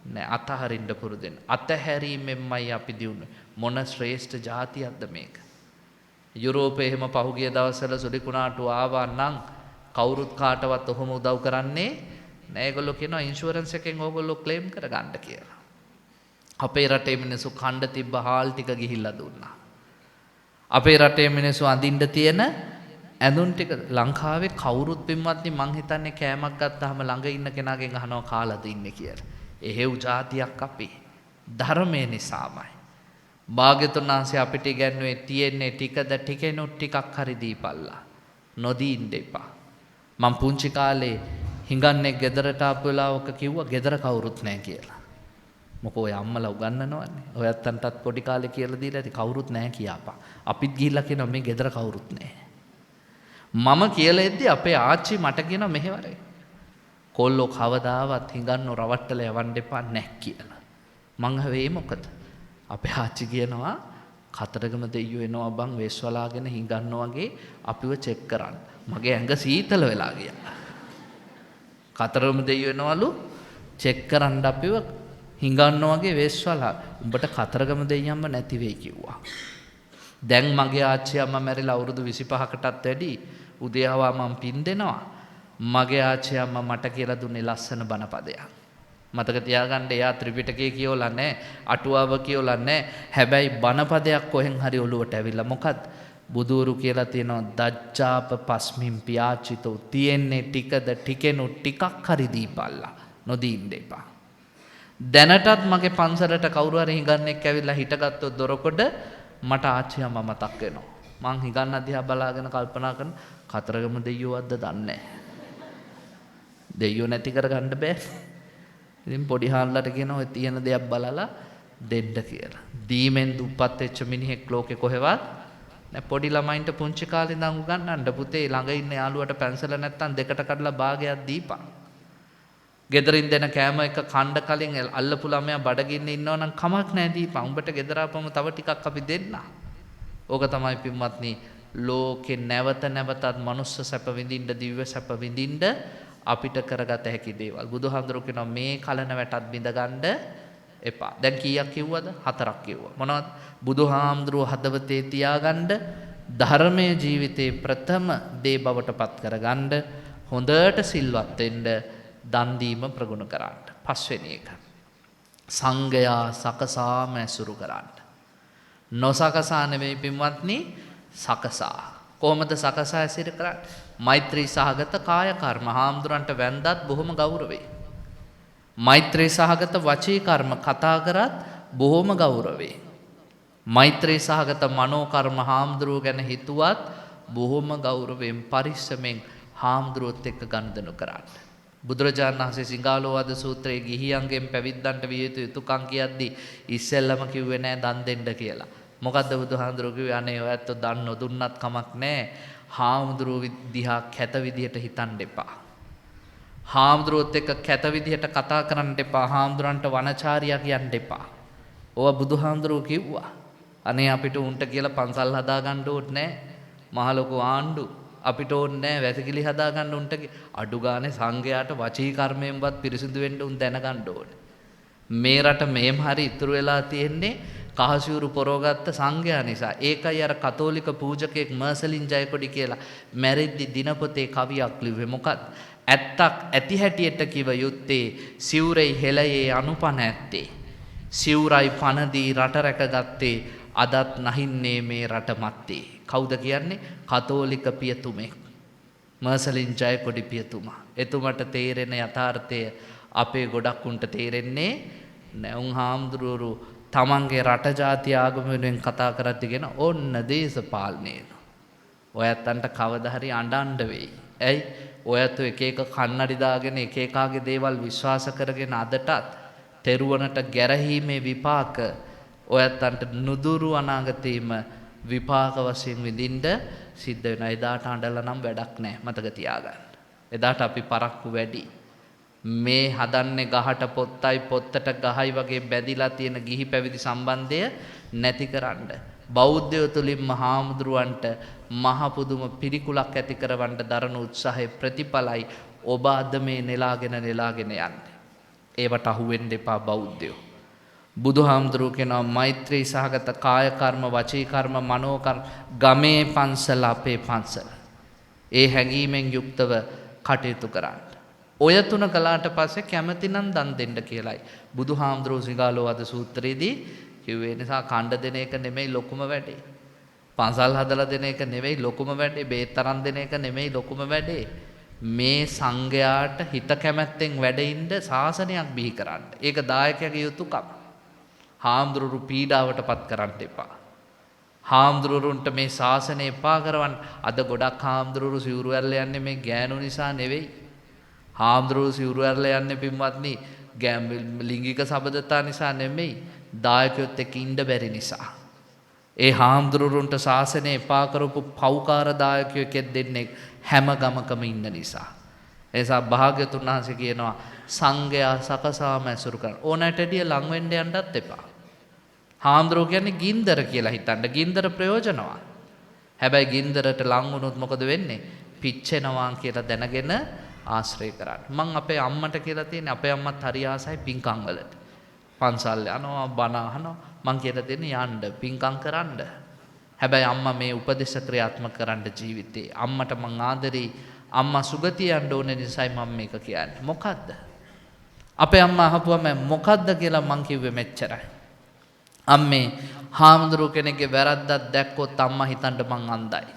නෑ. අතහරින්න පුරුදු වෙන්න. අතහැරීමෙන්මයි අපි දිනුනේ. මොන ශ්‍රේෂ්ඨ ජාතියක්ද මේක. යුරෝපයේ එහෙම පහුගිය දවස්වල සුලිකුණාටු ආවා නම් කවුරුත් කාටවත් ඔහොම උදව් කරන්නේ නෑ. ඒගොල්ලෝ කියනවා ඉන්ෂුරන්ස් එකෙන් ඕගොල්ලෝ ක්ලේම් කරගන්න කියලා. අපේ රටේ මිනිස්සු කණ්ඩ තිබ්බ හාල් ටික ගිහිල්ලා දුන්නා. අපේ රටේ මිනිස්සු අඳින්න තියෙන ඇඳුම් ටික ලංකාවේ කවුරුත් පින්වත්නි මං හිතන්නේ කෑමක් ගත්තාම ළඟ ඉන්න කෙනාගෙන් අහනවා කාලාද ඉන්නේ කියලා. එහෙව් જાතියක් අපි. ධර්මයේ නිසාමයි. භාග්‍යතුන් වහන්සේ අපිට ඉගැන්වුවේ තියෙන්නේ ටිකද ටිකෙනු ටිකක් හරි දීපල්ලා. නොදී ඉන්න එපා. මං පුංචි කාලේ හිඟන්නේ ගෙදරට ආපු වෙලාවක කිව්වා ගෙදර කවුරුත් නැහැ කියලා. මොකෝ ඔය අම්මලා උගන්වනවන්නේ. ඔයත්තන්ටත් පොඩි කාලේ කියලා දීලා ඇති කවුරුත් නැහැ කියාපා. අපිත් ගිහිල්ලා කියනවා මේ ගෙදර කවුරුත් නැහැ. මම කියලා එද්දි අපේ ආච්චි මට කියනවා මෙහෙවරේ. කොල්ලෝ කවදාවත් හිඟන්නෝ රවට්ටලා යවන්න එපා නැහැ කියලා. මං හවේ මොකද? අපේ ආච්චි කියනවා කතරගම දෙයියෝ එනවා බං වෙස්වලාගෙන හිඟන්නෝ වගේ අපිව චෙක් කරන්න. මගේ ඇඟ සීතල වෙලා ගියා. කතරගම දෙයියෝ එනවලු චෙක් කරන්න අපිව හිඟන්නෝ වගේ වෙස්වලා. උඹට කතරගම දෙයියන්ම නැති වෙයි කිව්වා. දැන් මගේ ආච්චි අම්මා මැරිලා අවුරුදු 25කටත් වැඩි උදේවවා මම පින් දෙනවා. මගේ ආච්චි අම්මා මට කියලා දුන්නේ ලස්සන බණපදයක්. මතක තියාගන්න එයා ත්‍රිපිටකය කියවලා නැහැ, අටුවාව කියවලා නැහැ. හැබැයි බණපදයක් කොහෙන් හරි ඔලුවට ඇවිල්ලා මොකද්ද? බුදුරු කියලා තියෙනවා දච්චාප පස්මින් පියාචිතෝ තියෙන්නේ ටිකද ටිකෙනු ටිකක් හරි දීපල්ලා. නොදී ඉන්න එපා. දැනටත් මගේ පන්සලට කවුරු හරි හිඟන්නෙක් ඇවිල්ලා හිටගත්තොත් දොරකොඩ මට ආච්චි අම්මා මතක් වෙනවා. මං හිඟන්න දිහා බලාගෙන කල්පනා කරන කතරගම දෙයියෝවක්ද දන්නේ නැහැ. දෙයියෝ නැති කරගන්න බෑ. ඉතින් පොඩි හාල්ලට කියනවා ඔය තියෙන දෙයක් බලලා දෙන්න කියලා. දීමෙන් දුප්පත් වෙච්ච මිනිහෙක් ලෝකේ කොහෙවත් නෑ. පොඩි ළමයින්ට පුංචි කාලේ ඉඳන් උගන්වන්න පුතේ ළඟ ඉන්න යාළුවට පැන්සල නැත්තම් දෙකට කඩලා භාගයක් දීපන්. ගෙදරින් දෙන කෑම එක කණ්ඩ කලින් අල්ලපු ළමයා බඩගින්න ඉන්නවා නම් කමක් නැහැ දීපන්. උඹට ගෙදර ආපම තව ටිකක් අපි දෙන්න. ඕක තමයි පින්වත්නි ලෝකේ නැවත නැවතත් මනුස්ස සැප විඳින්න දිව්‍ය සැප විඳින්න අපිට කරගත හැකි දේවල්. බුදුහාඳුරු කියනවා මේ කලන වැටත් බිඳගන්න එපා. දැන් කීයක් කිව්වද? 4ක් කිව්වා. මොනවද? බුදුහාඳුරු හදවතේ තියාගන්න, ධර්මයේ ජීවිතේ ප්‍රථම දේ බවට පත් කරගන්න, හොඳට සිල්වත් වෙන්න, දන් දීම ප්‍රගුණ කරන්න. පස්වෙනි එක. සංඝයා සකසාම ඇසුරු කරන්න. නොසකසා නෙවෙයි පින්වත්නි සකසා. කොහොමද සකසා ඇසුරු කරන්නේ? මෛත්‍රී සහගත කාය කර්ම. හාමුදුරන්ට වැන්දත් බොහොම ගෞරවේ. මෛත්‍රී සහගත වචී කර්ම කතා කරත් බොහොම ගෞරවේ. මෛත්‍රී සහගත මනෝ කර්ම හාමුදුරුව ගැන හිතුවත් බොහොම ගෞරවයෙන් පරිස්සමෙන් හාමුදුරුවොත් එක්ක ගනුදෙනු කරන්න. බුදුරජාණන් වහන්සේ සිංහාලෝවාද සූත්‍රයේ ගිහියන්ගෙන් පැවිද්දන්ට විය යුතු යුතුයකම් කියද්දී ඉස්සෙල්ලම කිව්වේ නෑ දන් දෙන්න කියලා. මොකද්ද බුදුහාමුදුරුවෝ කිව්වේ? අනේ ඔයත් දන් නොදුන්නත් කමක් නෑ. හාමුදුරුවෝ දිහා කැත විදියට හිතන්න එපා. හාමුදුරුවොත් එක්ක කැත විදියට කතා කරන්න එපා. හාමුදුරන්ට වනචාරියා කියන්න එපා. ඕවා බුදුහාමුදුරුවෝ කිව්වා. අනේ අපිට උන්ට කියලා පන්සල් හදා ගන්න ඕනේ නෑ. මහ ලොකු ආණ්ඩු අපිට ඕනේ නෑ වැසිකිලි හදා ගන්න උන්ට. අඩු ගානේ සංඝයාට වචී කර්මයෙන්වත් පිරිසිදු වෙන්න උන් දැනගන්න ඕනේ. මේ රට මෙහෙම හරි ඉතුරු වෙලා තියෙන්නේ කහසිවුරු පොරවගත්ත සංඝයා නිසා. ඒකයි අර කතෝලික පූජකෙක් මර්සලින් ජයකොඩි කියලා මැරෙද්දි දිනපොතේ කවියක් ලිව්වේ. මොකක්ද? ඇත්තක් ඇති හැටියට කිව යුත්තේ සිවුරයි හෙළයේ අනුපන ඇත්තේ. සිවුරයි පනදී රට රැකගත්තේ අදත් නැහින්නේ මේ රට මැත්තේ. කවුද කියන්නේ? කතෝලික පියතුමෙක්. මර්සලින් ජයකොඩි පියතුමා. එතුමට තේරෙන යථාර්ථය අපේ ගොඩක් උන්ට තේරෙන්නේ නැහැ. උන් හාමුදුරුවෝ තමන්ගේ රට ජාති ආගම වෙනුවෙන් කතා කරද්දිගෙන ඔන්න දේශපාලනේන. ඔයත්තන්ට කවදා හරි අඬන්න වෙයි. ඇයි? ඔයත් එක එක කන්නඩි දාගෙන එක එකාගේ දේවල් විශ්වාස කරගෙන අදටත් තෙරුවනට ගැරහීමේ විපාක ඔයත්තන්ට නුදුරු අනාගතේම විපාක වශයෙන් විඳින්න සිද්ධ වෙනවා. එදාට අඬලා නම් වැඩක් නැහැ. මතක තියාගන්න. එදාට අපි පරක්කු වැඩි. මේ හදන්නේ ගහට පොත්තයි පොත්තට ගහයි වගේ බැඳිලා තියෙන ගිහි පැවිදි සම්බන්ධය නැති කරන්න. බෞද්ධයෝ තුලින්ම හාමුදුරුවන්ට මහ පුදුම පිරිකුලක් ඇති කරවන්න දරන උත්සාහයේ ප්‍රතිඵලයි ඔබ අද මේ නෙලාගෙන යන්නේ. ඒවට අහු වෙන්න එපා බෞද්ධයෝ. බුදුහාමුදුරුවෝ කියනවා මෛත්‍රී සහගත කාය කර්ම, වචී කර්ම, මනෝ කර්ම ගමේ පන්සල අපේ පන්සල. ඒ හැඟීමෙන් යුක්තව කටයුතු කරන්න. ඔය තුන කළාට පස්සේ කැමැති නම් දන් දෙන්න කියලායි බුදුහාමුදුරුවෝ සිංහාලෝවාද සූත්‍රයේදී කිව්වේ. නිසා කණ්ඩ දෙන එක නෙමෙයි ලොකුම වැඩේ. පන්සල් හදලා දෙන එක නෙමෙයි ලොකුම වැඩේ. බේත් තරම් දෙන එක නෙමෙයි ලොකුම වැඩේ. මේ සංඝයාට හිත කැමැත්තෙන් වැඩින්න ශාසනයක් බිහි කරන්න. ඒක දායකයාගේ යුතුයකම. හාමුදුරුවෝ පීඩාවටපත් කරන්න එපා. හාමුදුරුවන්ට මේ ශාසනය එපා කරවන්න. අද ගොඩක් හාමුදුරුවෝ සිවුරු ඇරලා යන්නේ මේ ගෑනු නිසා නෙවෙයි. හාමුදුරුවෝ සිවුරු ඇරලා යන්නේ පින්වත්නි ලිංගික සබඳතා නිසා නෙමෙයි. දායකයොත් එක්ක ඉන්න බැරි නිසා. ඒ හාමුදුරුවන්ට ශාසනය එපා කරපු පෞකාර දායකයෝ කෙත් දෙන්නේ හැම ගමකම ඉන්න නිසා. ඒ නිසා භාග්‍යතුන් වහන්සේ කියනවා සංඝයා සකසාම ඇසුරු කරන්න. ඕනෑටදී ලඟ වෙන්න යන්නත් එපා. හාමුදුරුවෝ කියන්නේ ගින්දර කියලා හිතන්න. ගින්දර ප්‍රයෝජනවත්. හැබැයි ගින්දරට ලං වුණොත් මොකද වෙන්නේ? පිච්චෙනවා කියලා දැනගෙන ආශ්‍රය කරන්න. මං අපේ අම්මට කියලා තියෙන්නේ අපේ අම්මත් හරි ආසයි පින්කම් වලට. පන්සල් යනවා, බණ අහනවා. මං කියලා දෙන්නේ යන්න පින්කම් කරන්න. හැබැයි අම්මා මේ උපදේශ ක්‍රියාත්මක කරන්න ජීවිතේ. අම්මට මං ආදරේ. අම්මා සුගතිය යන්න ඕනේ නිසායි මම මේක කියන්නේ. මොකද්ද? අපේ අම්මා අහපුවම මොකද්ද කියලා මං කිව්වේ මෙච්චරයි. අම්මේ හාමුදුරුව කෙනෙක්ගේ වැරද්දක් දැක්කොත් අම්මා හිතන්න මං අන්ධයි.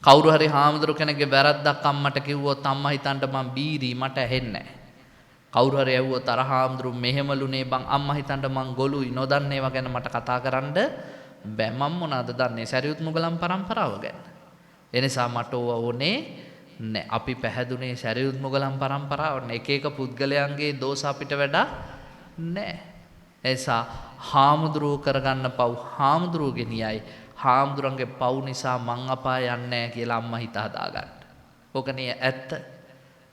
කවුරු හරි හාමුදුරුව කෙනෙක්ගේ වැරද්දක් අම්මට කිව්වොත් අම්මා හිතන්න මං බීරි මට ඇහෙන්නේ නැහැ. කවුරු හරි ඇහුවොත් අර හාමුදුරුව මෙහෙමලුනේ බං අම්මා හිතන්න මං ගොළුයි නොදන්නේවා ගැන මට කතා කරන්න බෑ මම මොනවද දන්නේ සරියුත් මුගලන් පරම්පරාව ගැන. එනිසා මට ඕනේ නෑ. අපි පැහැදුනේ සරියුත් මුගලන් පරම්පරාව එක එක පුද්ගලයන්ගේ දෝෂ අපිට වැඩක් නෑ. එනිසා හාමුදුරුවෝ කරගන්න පව් හාමුදුරුවෝ ගෙනියයි. හාමුදුරන්ගේ පව් නිසා මං අපාය යන්නේ නෑ කියලා අම්මා හිත හදාගන්න. ඕකනේ ඇත්ත.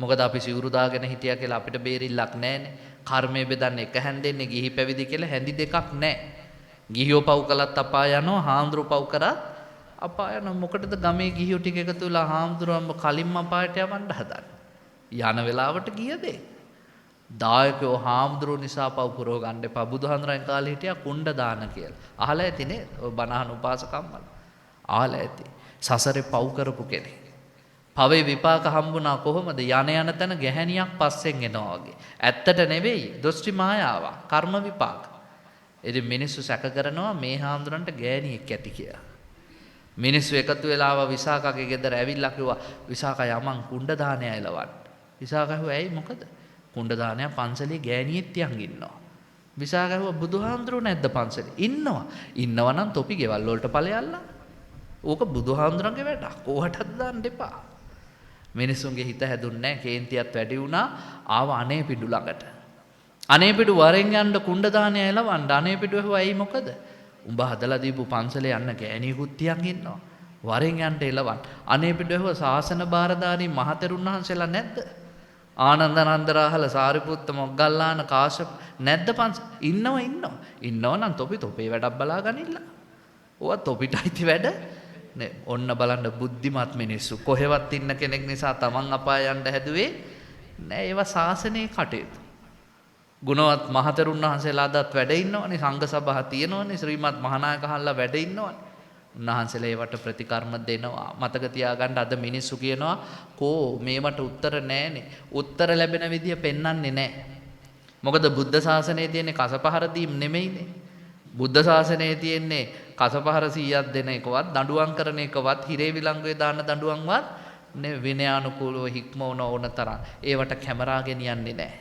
මොකද අපි සිවුරු දාගෙන හිටියා කියලා අපිට බේරිල්ලක් නැහැනේ. කර්මය බෙදන්න එක හැන්දෙන්නේ ගිහි පැවිදි කියලා හැඳි දෙකක් නැහැ. ගිහියෝ පව් කළත් අපාය යනවා, හාමුදුරුවෝ පව් කරත් අපාය යනවා. මොකටද ගමේ ගිහියෝ ටික එකතු වෙලා හාමුදුරුවන්ව කලින්ම අපායට යවන්න හදන්නේ? යන වෙලාවට ගිය දෙයි. දායකයෝ හාමුදුරුවෝ නිසා පව් පුරව ගන්න එපා. බුදුහාමුදුරන් කාලේ හිටියා කුණ්ඩ දාන කියලා. අහලා ඇතිනේ ඔය බණහන උපාසකම්මල. අහලා ඇති. සසරේ පව් කරපු කෙනෙක්. පවේ විපාක හම්බුණා කොහොමද? යන යන තැන ගැහණියක් පස්සෙන් එනවා වගේ. ඇත්තට නෙවෙයි, දොස්ටි මායාවක්, කර්ම විපාක. ඉතින් මිනිස්සු සැක කරනවා මේ හාමුදුරන්ට ගෑණියෙක් ඇති කියලා. මිනිස්සු එකතු වෙලා ආව විසාකාගේ ගෙදර ඇවිල්ලා කිව්වා විසාකා යමන් කුණ්ඩ දානය එලවන්න. විසාකා කිව්වා ඇයි මොකද? කුණ්ඩ දානය පන්සලේ ගෑණියෙක් තියන් ඉන්නවා. විසාකා කිව්වා බුදුහාමුදුරුවෝ නැද්ද පන්සලේ? ඉන්නවා. ඉන්නවා නම් තොපි ගෙවල් වලට ඵලයල්ලා. ඕක බුදුහාමුදුරන්ගේ වැඩක්. ඕවටත් දාන්න එපා. මිනිස්සුන්ගේ හිත හැදුන්නේ නැහැ. කේන්තියත් වැඩි වුණා. ආව අනේපිඩු ළඟට. අනේපිඩු වරෙන් යන්න කුණ්ඩ දානය එලවන්න. අනේපිඩු ඇහුවා ඇයි මොකද? උඹ හදලා දීපු පන්සලේ යන්න ගෑණියෙකුත් තියන් ඉන්නවා. වරෙන් යන්න එලවන්න. අනේපිඩු ඇහුවා ශාසන බාරධාරී මහතෙරුන් වහන්සේලා නැද්ද? ආනන්ද රාහල සාරිපුත්ත මොග්ගල්ලාන කාශ්‍යප නැද්ද පන්සල? ඉන්නවා. ඉන්නවා නම් තොපේ වැඩක් බලා ගනින්න. ඕවා තොපිටයිති වැඩ. නේ ඔන්න බලන්න බුද්ධිමත් මිනිස්සු කොහෙවත් ඉන්න කෙනෙක් නිසා තමන් අපාය යන්න හැදුවේ නෑ. ඒවා ශාසනයේ කටයුතු. ගුණවත් මහතෙරුන් වහන්සේලා අදත් වැඩ ඉන්නවනේ. සංඝ සභා තියෙනවනේ. ශ්‍රීමත් මහානායක හල්ලා වැඩ ඉන්නවනේ. උන්වහන්සේලා ඒවට ප්‍රතිකර්ම දෙනවා. මතක තියාගන්න අද මිනිස්සු කියනවා කෝ මේවට උත්තර නෑනේ. උත්තර ලැබෙන විදිය පෙන්වන්නේ නෑ. මොකද බුද්ධ ශාසනයේ තියෙන කසපහර දීම් නෙමෙයිනේ. බුද්ධ ශාසනයේ තියෙන්නේ කසපහර 100ක් දෙන එකවත් දඬුවම් කරන එකවත් හිරේ විලංගුවේ දාන දඬුවම්වත් නේ විනයානුකූලව හික්මවන ඕන තරම්. ඒවට කැමරා ගෙනියන්නේ නැහැ.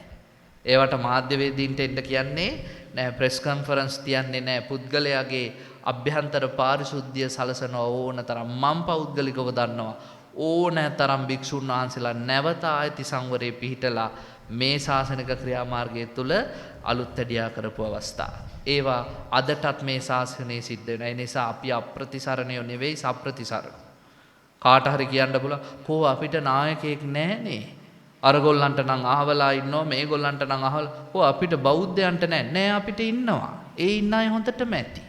ඒවට මාධ්‍යවේදීන්ට එන්න කියන්නේ නැහැ. ප්‍රෙස් කොන්ෆරන්ස් තියන්නේ නැහැ. පුද්ගලයාගේ අභ්‍යන්තර පාරිශුද්ධිය සලසන ඕන තරම්. මම පෞද්ගලිකව දන්නවා ඕන තරම් භික්ෂුන් වහන්සේලා නැවත ආයති සංවරේ පිහිටලා මේ ශාසනික ක්‍රියාමාර්ගය තුල අලුත් ඇඩියා කරපු අවස්ථා. ඒවා අදටත් මේ ශාසනයේ සිද්ධ වෙනවා. ඒ නිසා අපි අප්‍රතිසරණයෝ නෙවෙයි සප්‍රතිසරණ. කාට හරි කියන්න පුළුවන් කෝ අපිට නායකයෙක් නැහනේ. අරගොල්ලන්ට නම් අහවලා ඉන්නවා මේගොල්ලන්ට නම් අහවලා. කෝ අපිට බෞද්ධයන්ට නෑ අපිට ඉන්නවා. ඒ ඉන්න අය හොඳටම ඇති.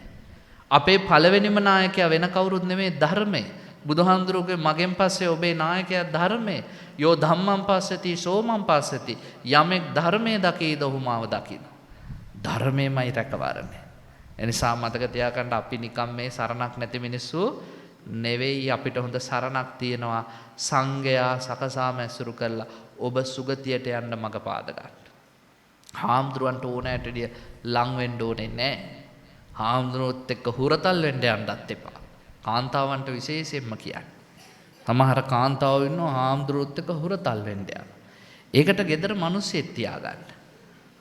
අපේ පළවෙනිම නායකයා වෙන කවුරුත් නෙමෙයි ධර්මය. බුදුහාමුදුරුවෝගේ මගෙන් පස්සේ ඔබේ නායකයා ධර්මය. යෝ ධම්මං පස්සති සෝමං පස්සති. යමෙක් ධර්මයේ දකීද ඔහු මාව දකින. ධර්මයමයි රැකවරණය. එනිසා මතක තියාගන්න අපි නිකම් මේ සරණක් නැති මිනිස්සු නෙවෙයි. අපිට හොඳ සරණක් තියෙනවා. සංඝයා සකසාම ඇසුරු කරලා ඔබ සුගතියට යන්න මඟ පාද ගන්න. හාමුදුරුවන්ට ඕනෑටදී ලං වෙන්න ඕනේ නැහැ. හාමුදුරුවොත් එක්ක හුරතල් වෙන්න යන්නත් එපා. කාන්තාවන්ට විශේෂයෙන්ම කියන්නේ. තමහර කාන්තාවෝ ඉන්නවා හාමුදුරුවොත් එක්ක හුරතල් වෙන්න යන. ඒකට gedara මිනිස්සෙක් තියාගන්න.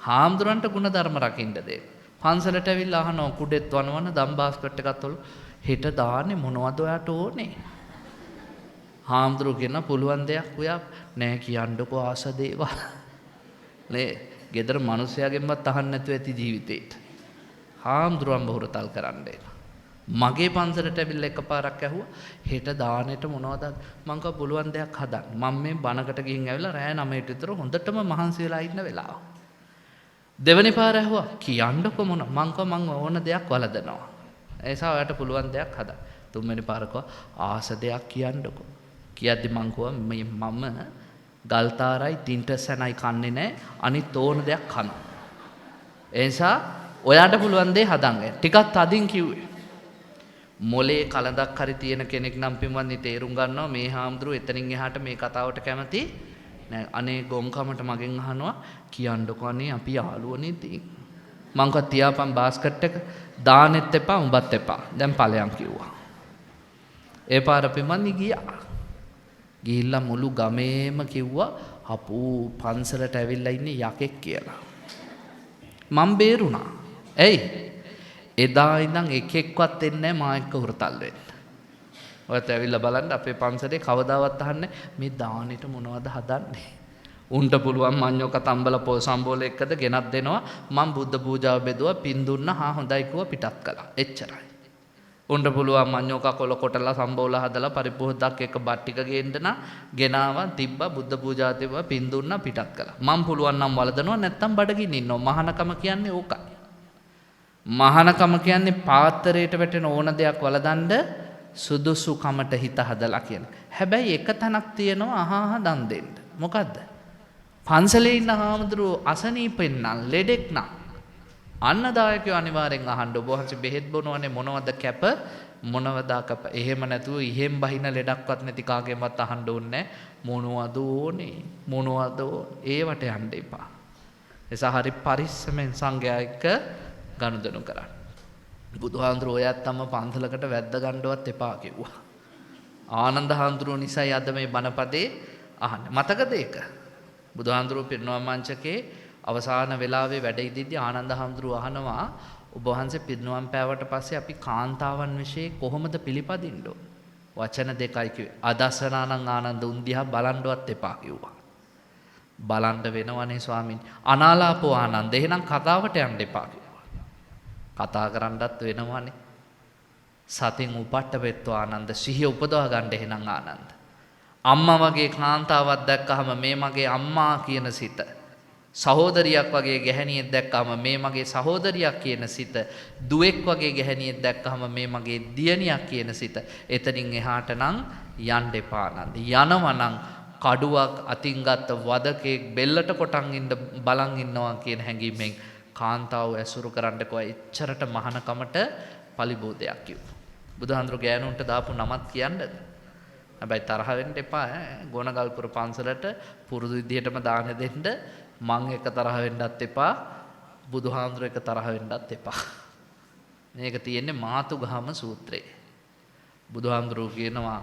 හාමුදුරන්ට ගුණ ධර්ම රකින්න දෙන්න. පන්සලට ඇවිල්ලා අහනවා කුඩෙත් වනවන දම්බාස්කට් එකත් වල හෙට දාන්නේ මොනවද ඔයාට ඕනේ? හාමුදුරුවෝ කියන පුළුවන් දෙයක් ඔයා නෑ කියන්නකෝ ආස දේවා. නේ gedara මිනිස්සයාගෙන්වත් අහන්න නැතුව ඇති ජීවිතේට. හාමුදුරුවන්ව හුරතල් කරන්න එනවා. මගේ පන්සලට ඇවිල්ලා එකපාරක් ඇහුවා හෙට දානෙට මොනවද මං කව පුළුවන් දෙයක් හදන්න. මම මේ බණකට ගිහින් ඇවිල්ලා රෑ 9ට විතර හොඳටම මහන්සි වෙලා ඉන්න වෙලාව. දෙවනි පාර ඇහුවා කියන්නකො මොන මං කව මං ඕන දෙයක් වළඳනවා. ඒ නිසා ඔයාලට පුළුවන් දෙයක් හදන්න. තුන්වෙනි පාර කව ආස දෙයක් කියන්නකො. කියද්දි මං කව මම ගල්තාරයි ටින්ටර්සනයි කන්නේ නැහැ. අනිත් ඕන දෙයක් කනවා. ඒ නිසා ඔයාට පුළුවන් දේ හදන්න. ටිකක් තදින් කිව්වේ. මොලේ කලඳක් හරි තියෙන කෙනෙක් නම් පින්වත්නි තේරුම් ගන්නවා මේ හාමුදුරුවෝ එතනින් එහාට මේ කතාවට කැමති නෑ. අනේ ගොම්කමට මගෙන් අහනවා කියන්නකෝ අනේ අපි යාළුවනේ ඉතින්. මං කව තියාපන් බාස්කට් එක දාන්නෙත් එපා උඹත් එපා. දැන් ඵලයන් කිව්වා. ඒ පාර පින්වත්නි ගියා. ගිහිල්ලා මුළු ගමේම කිව්වා අපෝ පන්සලට ඇවිල්ලා ඉන්නේ යකෙක් කියලා. මං බේරුණා. ඇයි? එදා ඉඳන් එකෙක්වත් එන්නේ නැහැ මා එක්ක හුරතල් වෙන්න. ඔයත් ඇවිල්ලා බලන්න අපේ පන්සලේ කවදාවත් අහන්නේ මේ දානෙට මොනවද හදන්නේ. උන්ට පුළුවන් මඤ්ඤෝ කතම්බල පො සම්බෝල එක්කද ගෙනත් දෙනවා. මම බුද්ධ පූජාව බෙදුවා පින් දුන්නා හා හොඳයි කිව්වා පිටත් කළා. එච්චරයි. උන්ට පුළුවන් මඤ්ඤෝ කකොල කොටලා සම්බෝල හදලා පරිපෝහදක් එක බත් ටික ගේන්න නා ගෙනාවා තිබ්බා බුද්ධ පූජාව තිබ්බා පින් දුන්නා පිටත් කළා. මම පුළුවන් නම් වලදනවා නැත්තම් බඩගින්න ඉන්නවා. මහානකම කියන්නේ ඕකයි. මහානකම කියන්නේ පාත්‍රයට වැටෙන ඕන දෙයක් වලදන්න සුදුසුකමට හිත හදලා කියන. හැබැයි එක තැනක් තියෙනවා අහහ දන් දෙන්න. මොකද්ද? පන්සලේ ඉන්න හාමුදුරුවෝ අසනීපෙන් නම් ලෙඩෙක් නම් අන්නදායකයෝ අනිවාර්යෙන් අහන්න ඔබ වහන්සේ බෙහෙත් බොනවනේ මොනවද කැප මොනවද කැප. එහෙම නැතුව ඉහෙන් බහින ලෙඩක්වත් නැති කාගෙන්වත් අහන්න ඕනේ මොනවද ඕනේ මොනවද ඒවට යන්න එපා. එසා හරි පරිස්සමෙන් සංඝයා එක්ක ගනුදෙනු කරන්න. බුදුහාඳුරෝ ඔයත් තම පන්සලකට වැද්ද ගන්නවත් එපා කිව්වා. ආනන්ද හාමුදුරුවෝ නිසායි අද මේ බණපදේ අහන්නේ. මතකද ඒක? බුදුහාඳුරුවෝ පිරිනමන මංචකේ අවසාන වෙලාවේ වැඩ ඉදිද්දී ආනන්ද හාමුදුරුවෝ අහනවා ඔබ වහන්සේ පිරිනමන පෑවට පස්සේ අපි කාන්තාවන් විශ්ේ කොහොමද පිළිපදින්න ඕන? වචන දෙකයි කිව්වේ. අදසනානං ආනන්ද උන්දිහා බලන්නවත් එපා කිව්වා. බලන්න වෙනවනේ ස්වාමීන්. අනාලාපෝ ආනන්ද එහෙනම් කතාවට යන්න එපා කිව්වා. කතා කරන්නත් වෙනවනේ. සතින් උපට්ට වෙත්ව ආනන්ද සිහිය උපදවා ගන්න එහෙනම් ආනන්ද. අම්මා වගේ කාන්තාවක් දැක්කහම මේ මගේ අම්මා කියන සිත. සහෝදරියක් වගේ ගැහණියෙක් දැක්කහම මේ මගේ සහෝදරියක් කියන සිත. දුවෙක් වගේ ගැහණියෙක් දැක්කහම මේ මගේ දියණියක් කියන සිත. එතනින් එහාට නම් යන්න එපා ආනන්ද. යනවා නම් කඩුවක් අතින් ගත්ත වදකෙක් බෙල්ලට කොටන් ඉන්න බලන් ඉන්නවා කියන හැඟීමෙන් කාන්තාව ඇසුරු කරන්න කොයි එච්චරට මහානකමට පලිබෝධයක් කිව්වා. බුදුහාඳුරු ගෑනුන්ට දාපු නමත් කියන්නද? හැබැයි තරහ වෙන්න එපා ඈ. ගෝණගල්පුර පන්සලට පුරුදු විදිහටම දාන දෙන්න මං එක තරහ වෙන්නත් එපා. බුදුහාඳුරු එක තරහ වෙන්නත් එපා. මේක තියෙන්නේ මාතුගහම සූත්‍රයේ. බුදුහාඳුරු කියනවා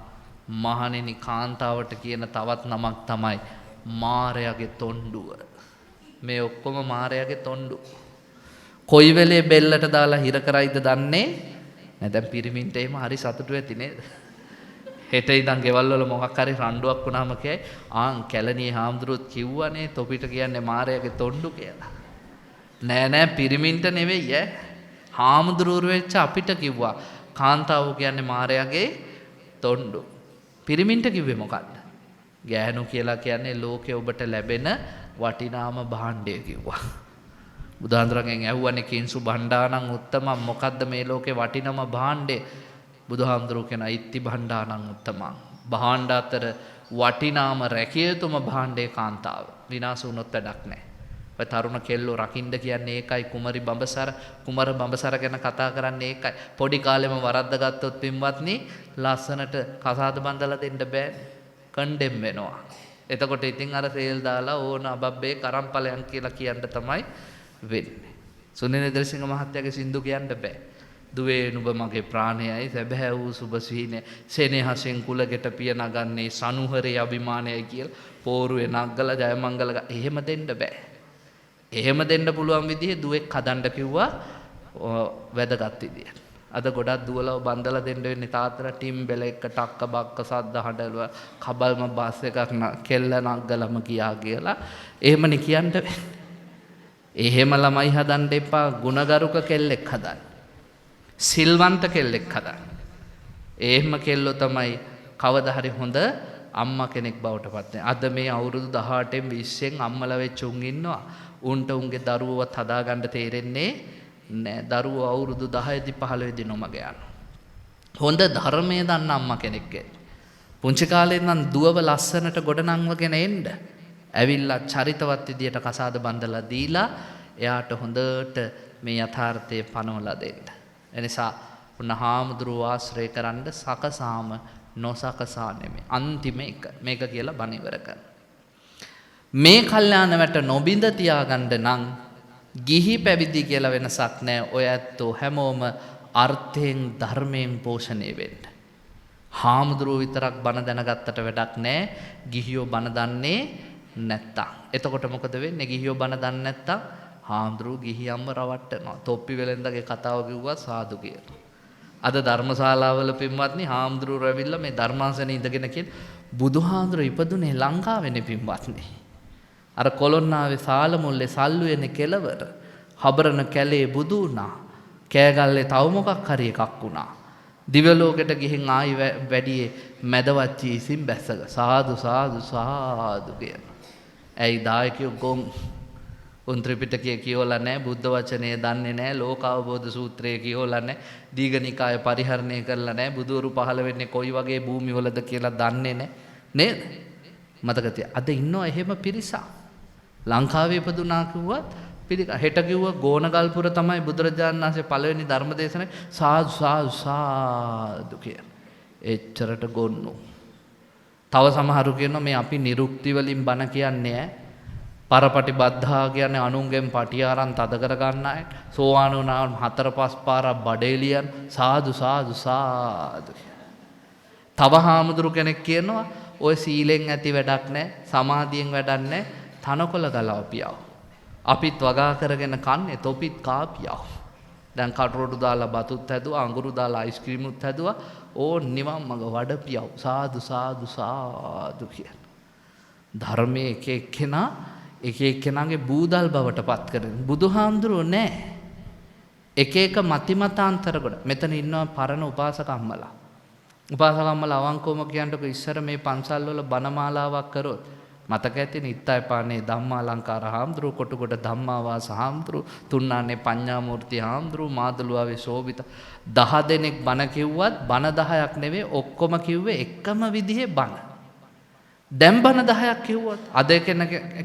මහණෙනි කාන්තාවට කියන තවත් නමක් තමයි මාරයාගේ තොණ්ඩුව. මේ ඔක්කොම මාරයාගේ තොණ්ඩු. කොයි වෙලේ බෙල්ලට දාලා හිර කරයිද දන්නේ නැහැ. දැන් පිරිමින්ට එහෙම හරි සතුටු ඇති නේද? හෙට ඉඳන් ගෙවල් වල මොකක් හරි රණ්ඩුවක් වුණාම කියයි කැලණියේ හාමුදුරුවෝ කිව්වනේ තොපිට කියන්නේ මාරයාගේ තොණ්ඩු කියලා. නෑ පිරිමින්ට නෙවෙයි ඈ. හාමුදුරුවෝ වෙච්ච අපිට කිව්වා කාන්තාව කියන්නේ මාරයාගේ තොණ්ඩු. පිරිමින්ට කිව්වේ මොකද්ද? ගෑනු කියලා කියන්නේ ලෝකේ ඔබට ලැබෙන වටිනාම භාණ්ඩය කිව්වා. බුදුහාඳුරගෙන් ඇහුවනේ කිංසු භණ්ඩානං උත්තමං මොකද්ද මේ ලෝකේ වටිනම භාණ්ඩය? බුදුහාඳුරෝ කියන ඉත්ති භණ්ඩානං උත්තමං. භාණ්ඩ අතර වටිනාම රැකිය යුතුම භාණ්ඩේ කාන්තාව. විනාශ වුණොත් වැඩක් නැහැ. ඔය තරුණ කෙල්ලෝ රකින්න කියන්නේ ඒකයි. කුමර බඹසර ගැන කතා කරන්නේ ඒකයි. පොඩි කාලෙම වරද්ද ගත්තොත් පින්වත්නි ලස්සනට කසාද බඳලා දෙන්න බෑ. කන්ඩෙම් වෙනවා. එතකොට ඉතින් අර තේල් දාලා ඕන අබබ්බේ කරම්පලයන් කියලා කියන්න තමයි වෙන්නේ. සුනිල් ඉදිරිසිංහ මහත්තයාගේ සින්දු කියන්න බෑ. දුවේ නුඹ මගේ ප්‍රාණයයි සැබෑ වූ සුබ සීනේ සෙනෙහසෙන් කුලගෙට පිය නගන්නේ සනුහරේ අභිමානයයි කියලා පෝරුවේ නග්ගලා ජයමංගල එහෙම දෙන්න බෑ. එහෙම දෙන්න පුළුවන් විදිහේ දුවෙක් හදන්න කිව්වා වැදගත් විදියට. අද ගොඩක් දුවලව බන්දලා දෙන්න වෙන්නේ තාත්තලා ටිම්බෙල එක ටක්ක බක්ක සද්ද හඬලව කබල්ම බස් එකක් කෙල්ල නග්ගලම කියා කියලා එහෙමනේ කියන්න වෙන්නේ. එහෙම ළමයි හදන්න එපා. ගුණගරුක කෙල්ලෙක් හදන්න. සිල්වන්ත කෙල්ලෙක් හදන්න. එහෙම කෙල්ලෝ තමයි කවදා හරි හොඳ අම්මා කෙනෙක් බවට පත් වෙන්නේ. අද මේ අවුරුදු 18න් 20න් අම්මලා වෙච්ච උන් ඉන්නවා. උන්ට උන්ගේ දරුවවත් හදාගන්න තේරෙන්නේ නෑ. දරුවෝ අවුරුදු 10 දී 15 දී නොමග යනවා. හොඳ ධර්මයේ දන්න අම්මා කෙනෙක් පුංචි කාලේ ඉඳන් දුවව ලස්සනට ගොඩනංවගෙන එන්න. ඇවිල්ලා චරිතවත් විදියට කසාද බඳලා දීලා එයාට හොඳට මේ යථාර්ථය පනවලා දෙන්න. එනිසා උන්හාමුදුරුවෝ ආශ්‍රය කරන්න සකසාම නොසකසා නෙමෙයි. අන්තිම එක මේක කියලා බණ ඉවර කරන්න. මේ කල්යාණ වැට නොබිඳ තියාගන්න නම් ගිහි පැවිදි කියලා වෙනසක් නැහැ. ඔය ඇත්තෝ හැමෝම අර්ථයෙන් ධර්මයෙන් පෝෂණය වෙන්න. හාමුදුරුවෝ විතරක් බණ දැනගත්තට වැඩක් නැහැ. ගිහියෝ බණ දන්නේ නැත්තම්. එතකොට මොකද වෙන්නේ? ගිහියෝ බණ දන්නේ නැත්තම් හාමුදුරුවෝ ගිහියම්ම රවට්ටනවා. තොප්පි වෙලෙන්දගේ කතාව කිව්වා සාදු කියලා. අද ධර්මශාලාවල පින්වත්නි හාමුදුරුවෝ රැවිල්ලා මේ ධර්මාසනේ ඉඳගෙන කියන බුදුහාමුදුරුවෝ ඉපදුනේ ලංකාවේනේ පින්වත්නි. අර කොළොන්නාවේ සාලමුල්ලේ සල්ලුවේනේ කෙලවර. හබරන කැලේ බුදු වුණා. කෑගල්ලේ තව මොකක් හරි එකක් වුණා. දිව්‍ය ලෝකෙට ගිහින් ආයි වැඩියේ මැදවච්චි ඉසින් බැසග සාදු සාදු සාදු කියන. ඇයි දායකයෝ ගොන් උන් ත්‍රිපිටකය කියවලා නැහැ, බුද්ධ වචනය දන්නේ නැහැ, ලෝකාවබෝධ සූත්‍රය කියවලා නැහැ, දීඝනිකාය පරිහරණය කරලා නැහැ, බුදුවරු පහළ වෙන්නේ කොයි වගේ භූමිවලද කියලා දන්නේ නැහැ නේද? මතක තියා. අද ඉන්නවා එහෙම පිරිසක්. ලංකාවේ ඉපදුනා කිව්වත් හෙට කිව්ව ගෝනගල්පුර තමයි බුදුරජාණන් වහන්සේ පළවෙනි ධර්ම දේශනේ සාදු සාදු සාදු කියන. එච්චරට ගොන්නු. තව සමහරු කියනවා මේ අපි නිරුක්ති වලින් බණ කියන්නේ ඈ. පරපටිබද්ධා කියන්නේ අනුන්ගෙන් පටි ආරන් තද කර ගන්න අය. සෝවාන් වුණාම 4-5 පාරක් බඩේලියන් සාදු සාදු සාදු. තව හාමුදුරු කෙනෙක් කියනවා ඔය සීලෙන් ඇති වැඩක් නැහැ, සමාධියෙන් වැඩක් නැහැ, තනකොළ ගලවපියව. අපිත් වගා කරගෙන කන්නේ තොපිත් කාපියව. දැන් කටරොඩු දාලා බතුත් හැදුවා, අඟුරු දාලා අයිස්ක්‍රීමුත් හැදුවා. ඕන් නිවන් මඟ වඩපියව. සාදු සාදු සාදු කියන. ධර්මයේ එක එක්කෙනා එක එක්කෙනාගේ බූදල් බවට පත් කරගෙන බුදුහාමුදුරුවෝ නෑ. එක එක මතිමතාන්තර කොට මෙතන ඉන්නවා පරණ උපාසකම්මලා. උපාසකම්මලා අවංකවම කියන්නකො ඉස්සර මේ පන්සල් වල බණමාලාවක් කරොත් මතක ඇතිනේ ඉත්තයිපානේ ධම්මාලංකාර හාමුදුරුවෝ, කොටුකොට ධම්මාවාස හාමුදුරුවෝ, තුන්නානේ පඤ්ඤාමූර්ති හාමුදුරුවෝ, මාදළුවාවේ සෝබිත 10 දෙනෙක් බණ කිව්වත් බණ 10ක් නෙවෙයි ඔක්කොම කිව්වේ එකම විදිහේ බණ. දැන් බණ 10ක් කිව්වොත් අද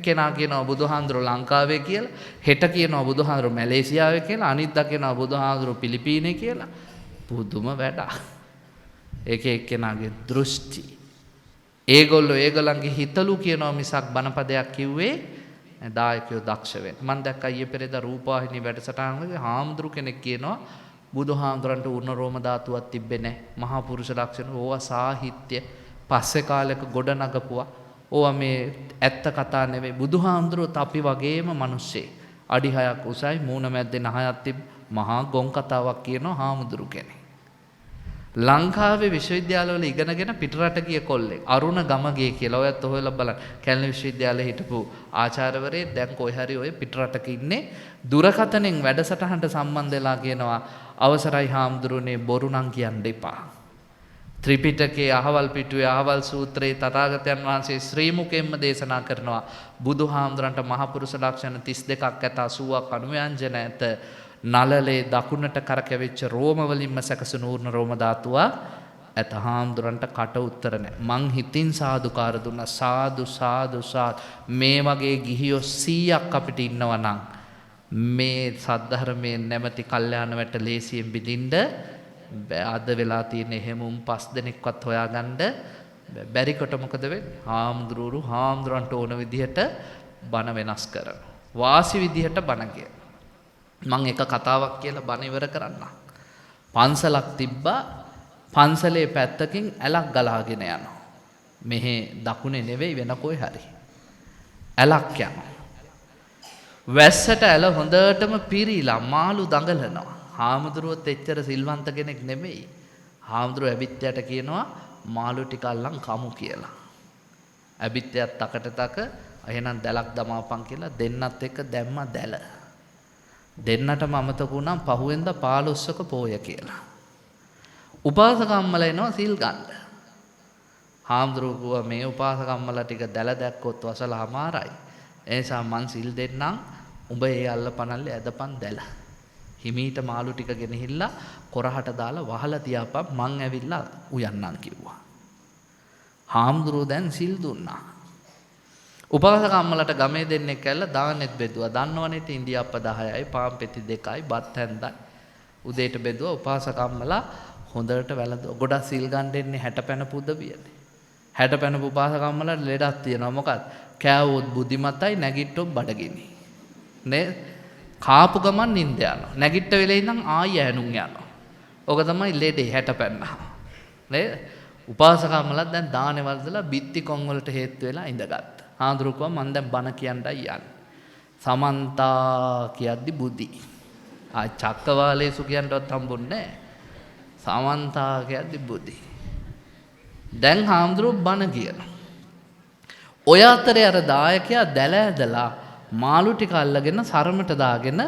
කෙනා කියනවා බුදුහාමුදුරුවෝ ලංකාවේ කියලා, හෙට කියනවා බුදුහාමුදුරුවෝ මැලේසියාවේ කියලා, අනිද්දා කියනවා බුදුහාමුදුරුවෝ පිලිපීනේ කියලා. පුදුම වැඩක්. එක එක්කෙනාගේ දෘෂ්ටි. ඒගොල්ලන්ගේ හිතලු කියනවා මිසක් බණපදයක් කිව්වේ දායකයෝ දක්ෂ වෙන්න. මම දැක්කා ඊයේ පෙරේදා රූපවාහිනී වැඩසටහනකදී හාමුදුරු කෙනෙක් කියනවා බුදුහාමුදුරන්ට උර්ණ රෝම ධාතුවක් තිබ්බේ නැහැ. මහා පුරුෂ ලක්ෂණ ඕවා සාහිත්‍ය පස්සේ කාලෙක ගොඩ නගපුවා. ඕවා මේ ඇත්ත කතා නෙවෙයි. බුදුහාමුදුරුවෝත් අපි වගේම මිනිස්සෙක්. අඩි 6ක් උසයි, මූණ මැද්දේ නහයක් තිබ්බ මහා ගොන් කතාවක් කියනවා හාමුදුරු කෙනෙක්. ලංකාවේ විශ්වවිද්‍යාලවල ඉගෙනගෙන පිටරට ගිය කොල්ලෙක් අරුණ ගමගේ කියලා ඔයත් හොයලා බලන්න. කැලණි විශ්වවිද්‍යාලයේ හිටපු ආචාර්යවරයෙක් දැන් කොයි හරි ඔය පිටරටක ඉන්නේ. දුරකථනෙන් වැඩසටහනට සම්බන්ධ වෙලා කියනවා අවසරයි හාමුදුරනේ බොරු නම් කියන්න එපා. ත්‍රිපිටකයේ අහවල් පිටුවේ අහවල් සූත්‍රයේ තථාගතයන් වහන්සේ ශ්‍රී මුකෙන්ම දේශනා කරනවා බුදුහාමුදුරන්ට මහපුරුෂ ලක්ෂණ 32ක් ඇත, 80ක් අනුව්‍යංජන ඇත. නලලේ දකුණට කරකැවිච්ච රෝම වලින්ම සැකසුණු ඌර්ණ රෝම ධාතුව ඇත. හාමුදුරන්ට කට උත්තර නැහැ. මං හිතින් සාදුකාර දුන්නා. සාදු සාදු සාදු. මේ වගේ ගිහියෝ 100ක් අපිට ඉන්නවා නම් මේ සද්ධර්මයේ නැමැති කල්යාණ වැට ලේසියෙන් බිඳින්න අද වෙලා තියෙන එහෙම 5 දෙනෙක්වත් හොයාගන්න බැරි කොට මොකද වෙන්නේ? හාමුදුරන්ට ඕන විදිහට බණ වෙනස් කරනවා. වාසි විදිහට බණ කියන. මං එක කතාවක් කියලා බණ ඉවර කරන්න. පන්සලක් තිබ්බා. පන්සලේ පැත්තකින් ඇලක් ගලාගෙන යනවා. මෙහෙ දකුණේ නෙවෙයි වෙන කොයි හරි. ඇලක් යනවා. වැස්සට ඇල හොඳටම පිරීලා මාළු දඟලනවා. හාමුදුරුවොත් එච්චර සිල්වන්ත කෙනෙක් නෙමෙයි. හාමුදුරුවෝ ඇබිත්තයට කියනවා මාළු ටික අල්ලන් කමු කියලා. ඇබිත්තයත් තකට එහෙනම් දැලක් දමාපන් කියලා දෙන්නත් එක්ක දැම්මා දැල. දෙන්නටම අමතක වුණා පහුවෙන්ද 15ක පෝය කියලා. උපාසකම්මල එනවා සිල් ගන්න. හාමුදුරුවෝ මේ උපාසකම්මල ටික දැල දැක්කොත් වසලමාරයි. ඒ නිසා මං සිල් දෙන්නම් උඹ ඒ අල්ලපනල්ලේ ඇදපන් දැල. හිමීට මාළු ටික ගෙනහිල්ලා කොරහට දාලා වහලා තියාපන් මං ඇවිල්ලා උයන්නම් කිව්වා. හාමුදුරුවෝ දැන් සිල් දුන්නා. උපාසකම්මලට ගමේ දෙන්නෙක් ඇවිල්ලා දාන්නෙත් බෙදුවා. දන්නවනේ ඉතින් ඉන්දියාප්ප 10යි, පාන් පෙති 2යි, බත් හැන්දයි. උදේට බෙදුවා. උපාසකම්මලා හොඳට වැළඳුවා. ගොඩක් සිල් ගන්න දෙන්නේ 60 පැනපු උදවියනේ. 60 පැනපු උපාසකම්මලාට ලෙඩක් තියෙනවා. මොකක්ද? කෑවොත් බුද්ධිමතයි, නැගිට්ටොත් බඩගිනි. නේ? කාපු ගමන් නිින්ද යනවා. නැගිට්ට වෙලේ ඉඳන් ආයෙ ඇනුම් යනවා. ඕක තමයි ලෙඩේ 60 පැන්නා. නේද? උපාසකම්මලා දැන් දානේ වලදලා බිත්ති කොන් වලට හේතු වෙලා ඉඳගත්තා. හාමුදුරුවෝ මම දැන් බණ කියන්නයි යන්නේ. සමන්තා කියද්දි බුදි. චක්කවාලේසු කියන්නවත් හම්බුන්නේ නැහැ. සමන්තා කියද්දි බුදි. දැන් හාමුදුරුවෝ බණ කියනවා. ඔය අතරේ අර දායකයා දැල ඇදලා මාළු ටික අල්ලගෙන සරමට දාගෙන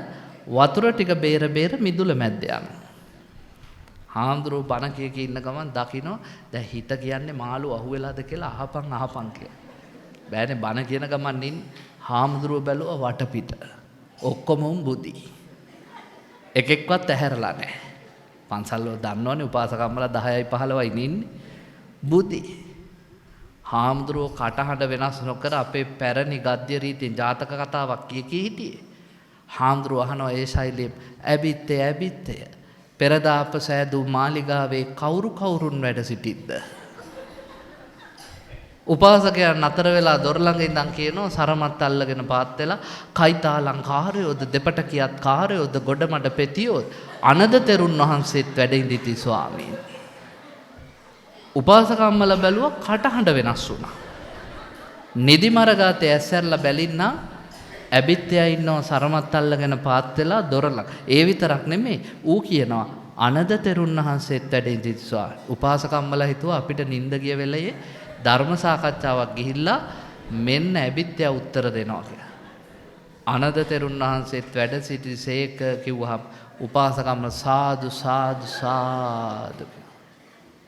වතුර ටික බේර බේර මිදුල මැද්ද යනවා. හාමුදුරුවෝ බණ කිය ඉන්න ගමන් දකින්න දැන් හිත කියන්නේ මාළු අහුවෙලාද කියලා අහපන් කියලා. බෑනේ බණ කියන ගමන් ඉන්නේ හාමුදුරුවෝ බැලුවා වටපිට. ඔක්කොම බුදි. එකෙක්වත් ඇහැරලා නැහැ. පන්සල් වල දන්නවනේ උපාසකම්මලා 10යි 15යි ඉන්නේ. බුදි. හාමුදුරුවෝ කටහඬ වෙනස් නොකර අපේ පැරණි ගද්‍ය රීතියෙන් ජාතක කතාවක් කිය හිටියේ. හාමුදුරුවෝ අහනවා ඒ ශෛලියෙන් ඇබිත්තය පෙරදාප සෑදූ මාලිගාවේ කවුරුන් වැඩ සිටිද්ද? උපාසකයන් නතර වෙලා දොර ළඟ ඉඳන් කියනවා සරමත් අල්ලගෙන පාත් වෙලා කයිතාලංකාරයෝද දෙපට කියත් කාරයෝද ගොඩමඩ පෙතියෝද අනද තෙරුන් වහන්සේත් වැඩ ඉඳිති ස්වාමීන්. උපාසකම්මල බැලුවා කටහඬ වෙනස් වුණා. නිදි මරගාතේ ඇස්සැරලා බැලින්න ඇබිත්තයා ඉන්නවා සරමත් අල්ලගෙන පාත් වෙලා දොර ළඟ. ඒ විතරක් නෙමෙයි ඌ කියනවා අනද තෙරුන් වහන්සේත් වැඩ ඉඳිති ස්වාමීන්. උපාසකම්මල හිතුවා අපිට නිින්ද ගිය වෙලේ ධර්ම සාකච්ඡාවක් ගිහිල්ලා මෙන්න ඇබිත්තයා උත්තර දෙනවා කියලා. අනද තෙරුන් වහන්සේත් වැඩ සිටිසේක කිව්වහම උපාසකම්ම සාදු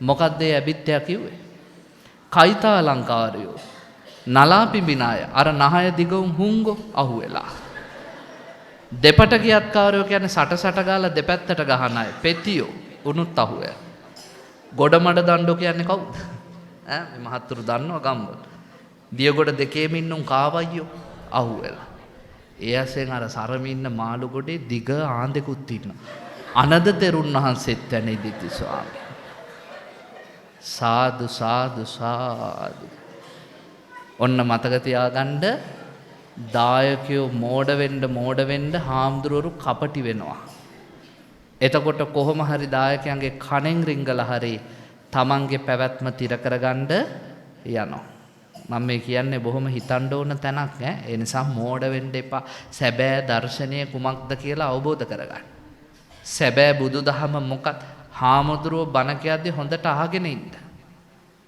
මොකක්ද ඒ ඇබිත්තයා කිව්වේ? කයිතාලංකාරයෝ නලා පිඹිනාය අර නහය දිගුම් හුංගෝ අහුවෙලා. දෙපට කියත් කාරයෝ කියන්නේ සට ගාලා දෙපැත්තට ගහන අය පෙතියෝ උනුත් අහුවේ. ගොඩමඩ දණ්ඩෝ කියන්නේ කවුද? මේ මහත්තුරු දන්නව ගම්වල. දියගොඩ දෙකේම ඉන්නුන් කාවයියෝ අහුවෙලා. ඒ ඇසෙන් අර සරම ඉන්න මාළු ගොඩේ දිග ආන්දෙකුත් ඉන්නවා. අනද තෙරුන් වහන්සේත් වැනෙදිති ස්වාමී. සාදු. ඔන්න මතක තියාගන්න දායකයෝ මෝඩ වෙන්න හාමුදුරුවරු කපටි වෙනවා. එතකොට කොහොම හරි දායකයන්ගේ කණෙන් රිංගලා හරි තමන්ගේ පැවැත්ම තිර කරගන්න යනවා. මම මේ කියන්නේ බොහොම හිතන්න ඕන තැනක් ඈ. ඒ නිසා මෝඩ වෙන්න එපා. සැබෑ දර්ශනය කුමක්ද කියලා අවබෝධ කරගන්න. සැබෑ බුදුදහම මොකක්ද? හාමුදුරුවෝ බණ කියද්දී හොඳට අහගෙන ඉන්න.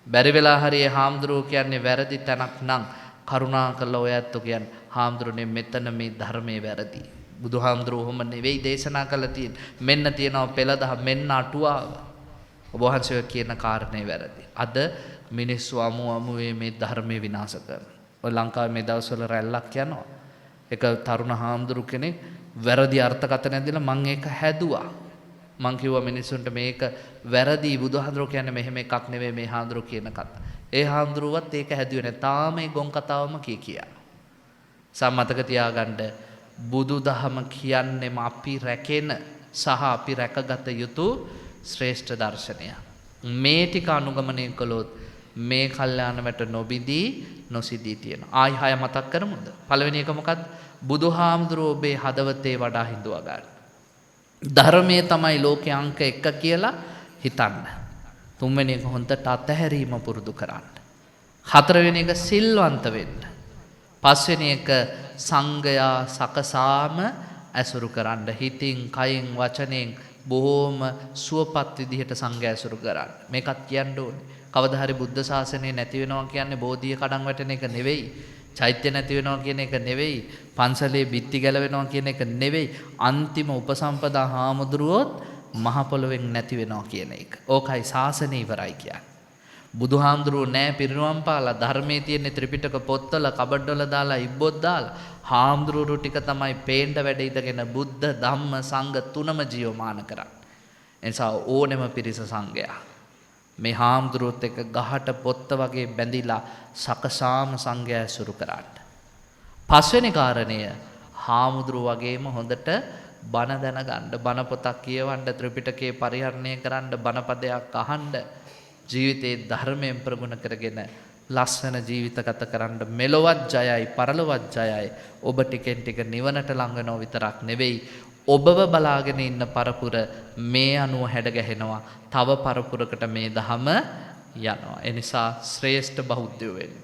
බැරි වෙලා හරි හාමුදුරුවෝ කියන්නේ වැරදි තැනක් නම් කරුණාකරලා ඔය ඇත්තෝ කියන්නේ හාමුදුරනේ මෙතන මේ ධර්මයේ වැරදි. බුදුහාමුදුරුවෝ ඔහොම නෙවෙයි දේශනා කළා තියෙන්නේ. මෙන්න තියෙනවා පෙළදහ මෙන්න අටුවාව. ඔබ වහන්සේ කියන කාරණේ වැරදි. අද මිනිස්සු අමුවේ මේ ධර්මයේ විනාශ කරනවා. ඔය ලංකාවේ මේ දවස්වල රැල්ලක් යනවා. එක තරුණ හාමුදුරු කෙනෙක් වැරදි අර්ථකථනයක් දීලා මම ඒක හැදුවා. මං කිව්වා මිනිස්සුන්ට මේක වැරදි බුදුහාමුදුරුවෝ කියන්නේ මෙහෙම එකක් නෙවෙයි මේ හාමුදුරුවෝ කියන කතාව. ඒ හාමුදුරුවවත් ඒක හැදුවේ නැහැ. තාම මේ ගොන් කතාවම කියා. සම්මතක තියාගන්න බුදුදහම කියන්නේම අපි රැකෙන සහ අපි රැකගත යුතු ශ්‍රේෂ්ඨ දර්ශනය. මේ ටික අනුගමනය කළොත් මේ කල්යාණ වැට නොබිදී නොසිදී තියෙනවා. ආයි හය මතක් කරමුද? පළවෙනි එක මොකක්ද? බුදුහාමුදුරුවෝ ඔබේ හදවතේ වඩා හිඳුවා ගන්න. ධර්මයේ තමයි ලෝකේ අංක 1 කියලා හිතන්න. තුන්වෙනි එක හොඳට අතහැරීම පුරුදු කරන්න. හතරවෙනි එක සිල්වන්ත වෙන්න. පස්වෙනි එක සංඝයා සකසාම ඇසුරු කරන්න. හිතින්, කයින්, වචනෙන් බොහෝම සුවපත් විදිහට සංඝයා ඇසුරු කරන්න. මේකත් කියන්න ඕනේ. කවදා හරි බුද්ධ ශාසනය නැති වෙනවා කියන්නේ බෝධිය කඩන් වැටෙන එක නෙවෙයි. චෛත්‍ය නැති වෙනවා කියන එක නෙවෙයි. පන්සලේ බිත්ති ගැලවෙනවා කියන එක නෙවෙයි. අන්තිම උපසම්පදා හාමුදුරුවොත් මහ පොළොවෙන් නැති වෙනවා කියන එක. ඕකයි ශාසනය ඉවරයි කියන්නේ. බුදුහාමුදුරුවෝ නෑ පිරිනුවම් පාලා ධර්මයේ තියෙන ත්‍රිපිටක පොත්වල කබඩවල දාලා ඉබ්බොත් දාලා හාමුදුරුවෝ ටික තමයි පේන්න වැඩ ඉඳගෙන බුද්ධ ධම්ම සංඝ තුනම ජීවමාන කරන්නේ. එනිසා ඕනෙම පිරිස සංඝයා මේ හාමුදුරුවොත් එක්ක ගහට පොත්ත වගේ බැඳිලා සකසාම සංඝයා ඇසුරු කරන්න. පස්වෙනි කාරණය හාමුදුරුවෝ වගේම හොඳට බණ දැනගන්න, බණ පොතක් කියවන්න, ත්‍රිපිටකේ පරිහරණය කරන්න, බණ පදයක් අහන්න, ජීවිතේ ධර්මයෙන් ප්‍රගුණ කරගෙන ලස්සන ජීවිත ගත කරන්න. මෙලොවත් ජයයි පරලොවත් ජයයි. ඔබ ටිකෙන් ටික නිවනට ළඟ වෙනව විතරක් නෙවෙයි, ඔබව බලාගෙන ඉන්න පරපුර මේ අනුව හැඩ ගැහෙනවා. තව පරපුරකට මේ දහම යනවා. ඒ නිසා ශ්‍රේෂ්ඨ බෞද්ධයෝ වෙන්න.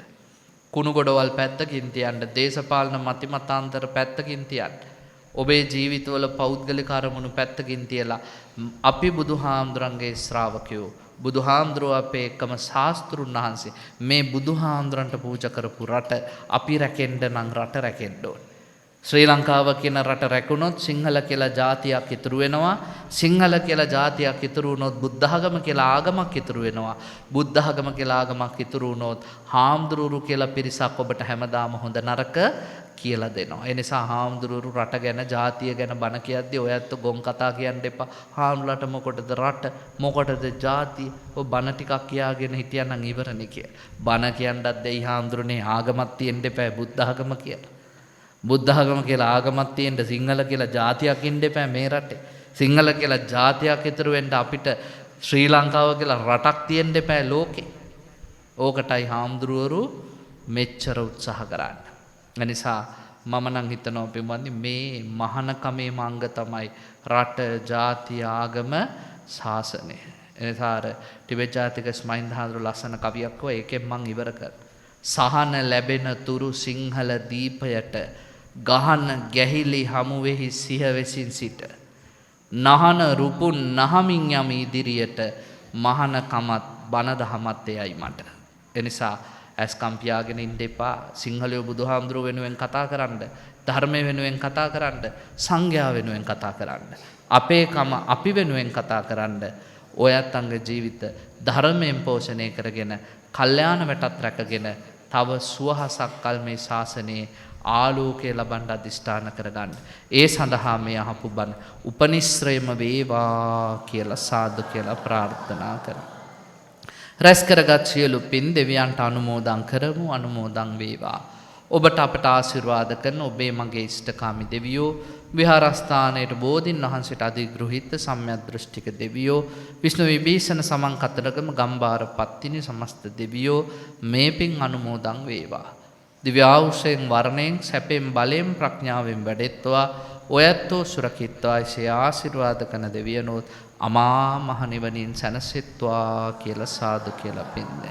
කුණු ගොඩවල් පැත්තකින් තියන්න, දේශපාලන මතිමතාන්තර පැත්තකින් තියන්න. ඔබේ ජීවිතවල පෞද්ගලික අරමුණු පැත්තකින් තියලා අපි බුදුහාමුදුරන්ගේ ශ්‍රාවකයෝ, බුදුහාමුදුරුවෝ අපේ එකම ශාස්ත්‍රුන් වහන්සේ, මේ බුදුහාමුදුරන්ට පූජා කරපු රට අපි රැකෙන්න නම් රට රැකෙන්න ඕන. ශ්‍රී ලංකාව කියන රට රැකුණොත් සිංහල කියලා ජාතියක් ඉතුරු වෙනවා. සිංහල කියලා ජාතියක් ඉතුරු වුණොත් බුද්ධ ආගම කියලා ආගමක් ඉතුරු වෙනවා. බුද්ධ ආගම කියලා ආගමක් ඉතුරු වුණොත් හාමුදුරුවෝ කියලා පිරිසක් ඔබට හැමදාම හොඳ නරක කියලා දෙනවා. ඒ නිසා හාමුදුරුවෝ රට ගැන, ජාතිය ගැන බණ කියද්දී ඔයත් ගොන් කතා කියන්න එපා. හාමුදුරට මොකටද රට, මොකටද ජාතිය? ඔය බණ ටිකක් කියාගෙන හිටියනම් ඉවරනේ කියලා. බණ කියන්නත් දෙයි හාමුදුරනේ ආගමක් තියෙන්න එපා, බුද්ධ ආගම කියලා. බුද්ධ ආගම කියලා ආගමක් තියෙන්න, සිංහල කියලා ජාතියක් ඉන්න එපා මේ රටේ. සිංහල කියලා ජාතියක් ඉතුරු වෙන්න අපිට ශ්‍රී ලංකාව කියලා රටක් තියෙන්න එපා ලෝකේ. ඕකටයි හාමුදුරුවෝ මෙච්චර උත්සාහ කරන්නේ. එනිසා මම නම් හිතනවා පින්වත්නි, මේ මහානකමේ මංග තමයි රට, ජාතිය, ආගම, ශාසනය. එනිසා අර ටිබෙට් ජාතික ස්මයින්ද හාමුදුරුවෝ ලස්සන කවියක් වුණා. ඒකෙන් මං ඉවර කරා. සහන ලැබෙන තුරු සිංහල දීපයට ගහන ගැහිලි හමුවෙහි සිහවෙසින් සිට නහන රුපුන් නහමින් යම ඉදිරියට මහනකමත් බණ දහමත් එයයි මට. එනිසා ඇස්කම් පියාගෙන ඉන්න එපා. සිංහලයෝ බුදුහාමුදුරුවෝ වෙනුවෙන් කතා කරන්න, ධර්මය වෙනුවෙන් කතා කරන්න, සංඝයා වෙනුවෙන් කතා කරන්න, අපේ කම අපි වෙනුවෙන් කතා කරන්න. ඔයත් අංග ජීවිත ධර්මයෙන් පෝෂණය කරගෙන, කල්යාණ වැටත් රැකගෙන තව සුවහසක් කල් මේ ශාසනයේ ආලෝකය ලබන්න අධිෂ්ඨාන කරගන්න. ඒ සඳහා මේ අහපු බණ උපනිශ්‍රයම වේවා කියලා සාදු කියලා ප්‍රාර්ථනා කරමු. රැස් කරගත් සියලු පින් දෙවියන්ට අනුමෝදන් කරමු. අනුමෝදන් වේවා. ඔබට අපට ආශිර්වාද කරන ඔබේ මගේ ඉෂ්ඨකාමී දෙවියෝ, විහාරස්ථානයේ බෝධින් වහන්සේට අධිග්‍රහිත සම්‍යක් දෘෂ්ටික දෙවියෝ, විෂ්ණු විභීෂණ සමන් කතරගම ගම්බාර පත්තිනි සමස්ත දෙවියෝ මේ පින් අනුමෝදන් වේවා. දිව්‍ය ආයුෂයෙන්, වර්ණයෙන්, සැපෙන්, බලයෙන්, ප්‍රඥාවෙන් වැඩෙත්වා ඔයත්ෝ සුරකිත්වා එසේ ආශිර්වාද කරන දෙවියනොත් අමා මහ නිවනින් සැනසෙත්වා කියලා සාදු කියලා පින්ද.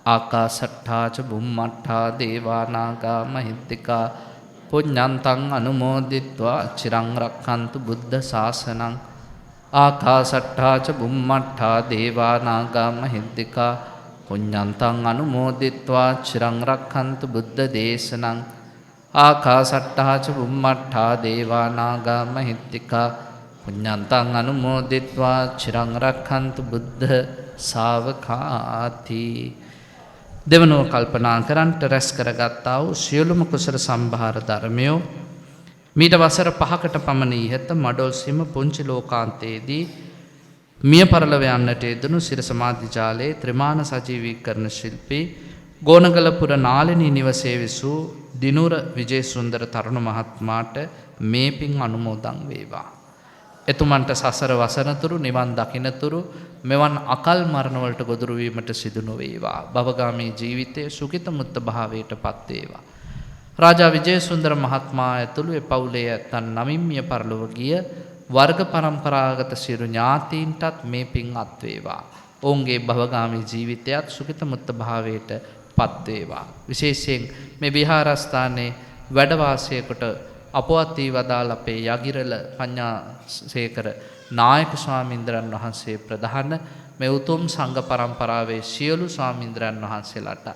ආකාසට්ඨා ච බුම්මට්ඨා දේවා නාග මහිද්దికා පුඤ්ඤන්තං අනුමෝදිත්වා චිරං රක්ඛන්තු බුද්ධ ශාසනං. ආකාසට්ඨා ච බුම්මට්ඨා දේවා නාග මහිද්దికා පුඤ්ඤන්තං අනුමෝදිත්වා චිරං රක්ඛන්තු බුද්ධ දේශනං. ආකාසට්ඨා ච බුම්මට්ඨා දේවා නාග මහිද්దికා පුඤ්ඤන්තං අනුමෝදිත්වා චිරං රක්ඛන්තු බුද්ධ ශාවකාති. දෙවනුව කල්පනා කරන්ට රැස් කරගත්තා වූ සියලුම කුසල සම්භාර ධර්මයෝ මීට වසර 5කට පමණ ඉහත මඩොල් සීම පුංචි ලෝකාන්තයේදී මිය පරලොව යන්නට යෙදුණු සිර සමාධි ජාලයේ ත්‍රිමාන සජීවීකරණ ශිල්පී ගෝනගලපුර නාලිනී නිවසේ විසූ දිනුර විජේසුන්දර තරුණ මහත්මයාට මේ පින් අනුමෝදන් වේවා. එතුමන්ට සසර වසනතුරු නිවන් දකිනතුරු මෙවන් අකල් මරණවලට ගොදුරු වීමට සිදු නොවේවා. භවගාමී ජීවිතයේ සුඛිත මුත්ත භාවයට පත් වේවා. රාජා විජේසුන්දර මහත්මයා ඇතුළු ඒ පවුලේ තන් නමින්මිය පරලොව ගිය වර්ග පරම්පරාගත සියලු ඥාතීන්ටත් මේ පින් අත් වේවා. ඔවුන්ගේ භවගාමී ජීවිතයත් සුඛිත මුත්ත භාවයට පත් වේවා. විශේෂයෙන් මේ විහාරස්ථානයේ වැඩ වාසය කොට අපවත් වී වදාළ අපේ යගිරල පඤ්ඤාසේකර නායක ස්වාමීන්ද්‍රයන් වහන්සේ ප්‍රධාන මේ උතුම් සංඝ පරම්පරාවේ සියලු ස්වාමීන්ද්‍රයන් වහන්සේලාට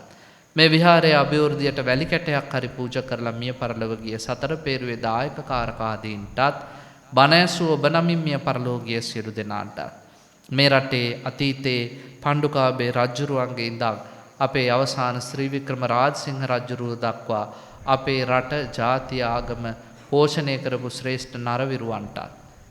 මේ විහාරයේ අභිවෘද්ධියට වැලි කැටයක් හරි පූජා කරලා මිය පරලොව ගිය සතර පේරුවේ දායක කාරකාදීන්ටත් බණ ඇසූ ඔබ නමින් මිය පරලොව ගිය සියලු දෙනාට මේ රටේ අතීතයේ පණ්ඩුකාභය රජුරුවන්ගේ ඉඳන් අපේ අවසාන ශ්‍රී වික්‍රම රාජසිංහ රජුරුව දක්වා අපේ රට, ජාතිය, ආගම පෝෂණය කරපු ශ්‍රේෂ්ඨ නරවිරුවන්ටත්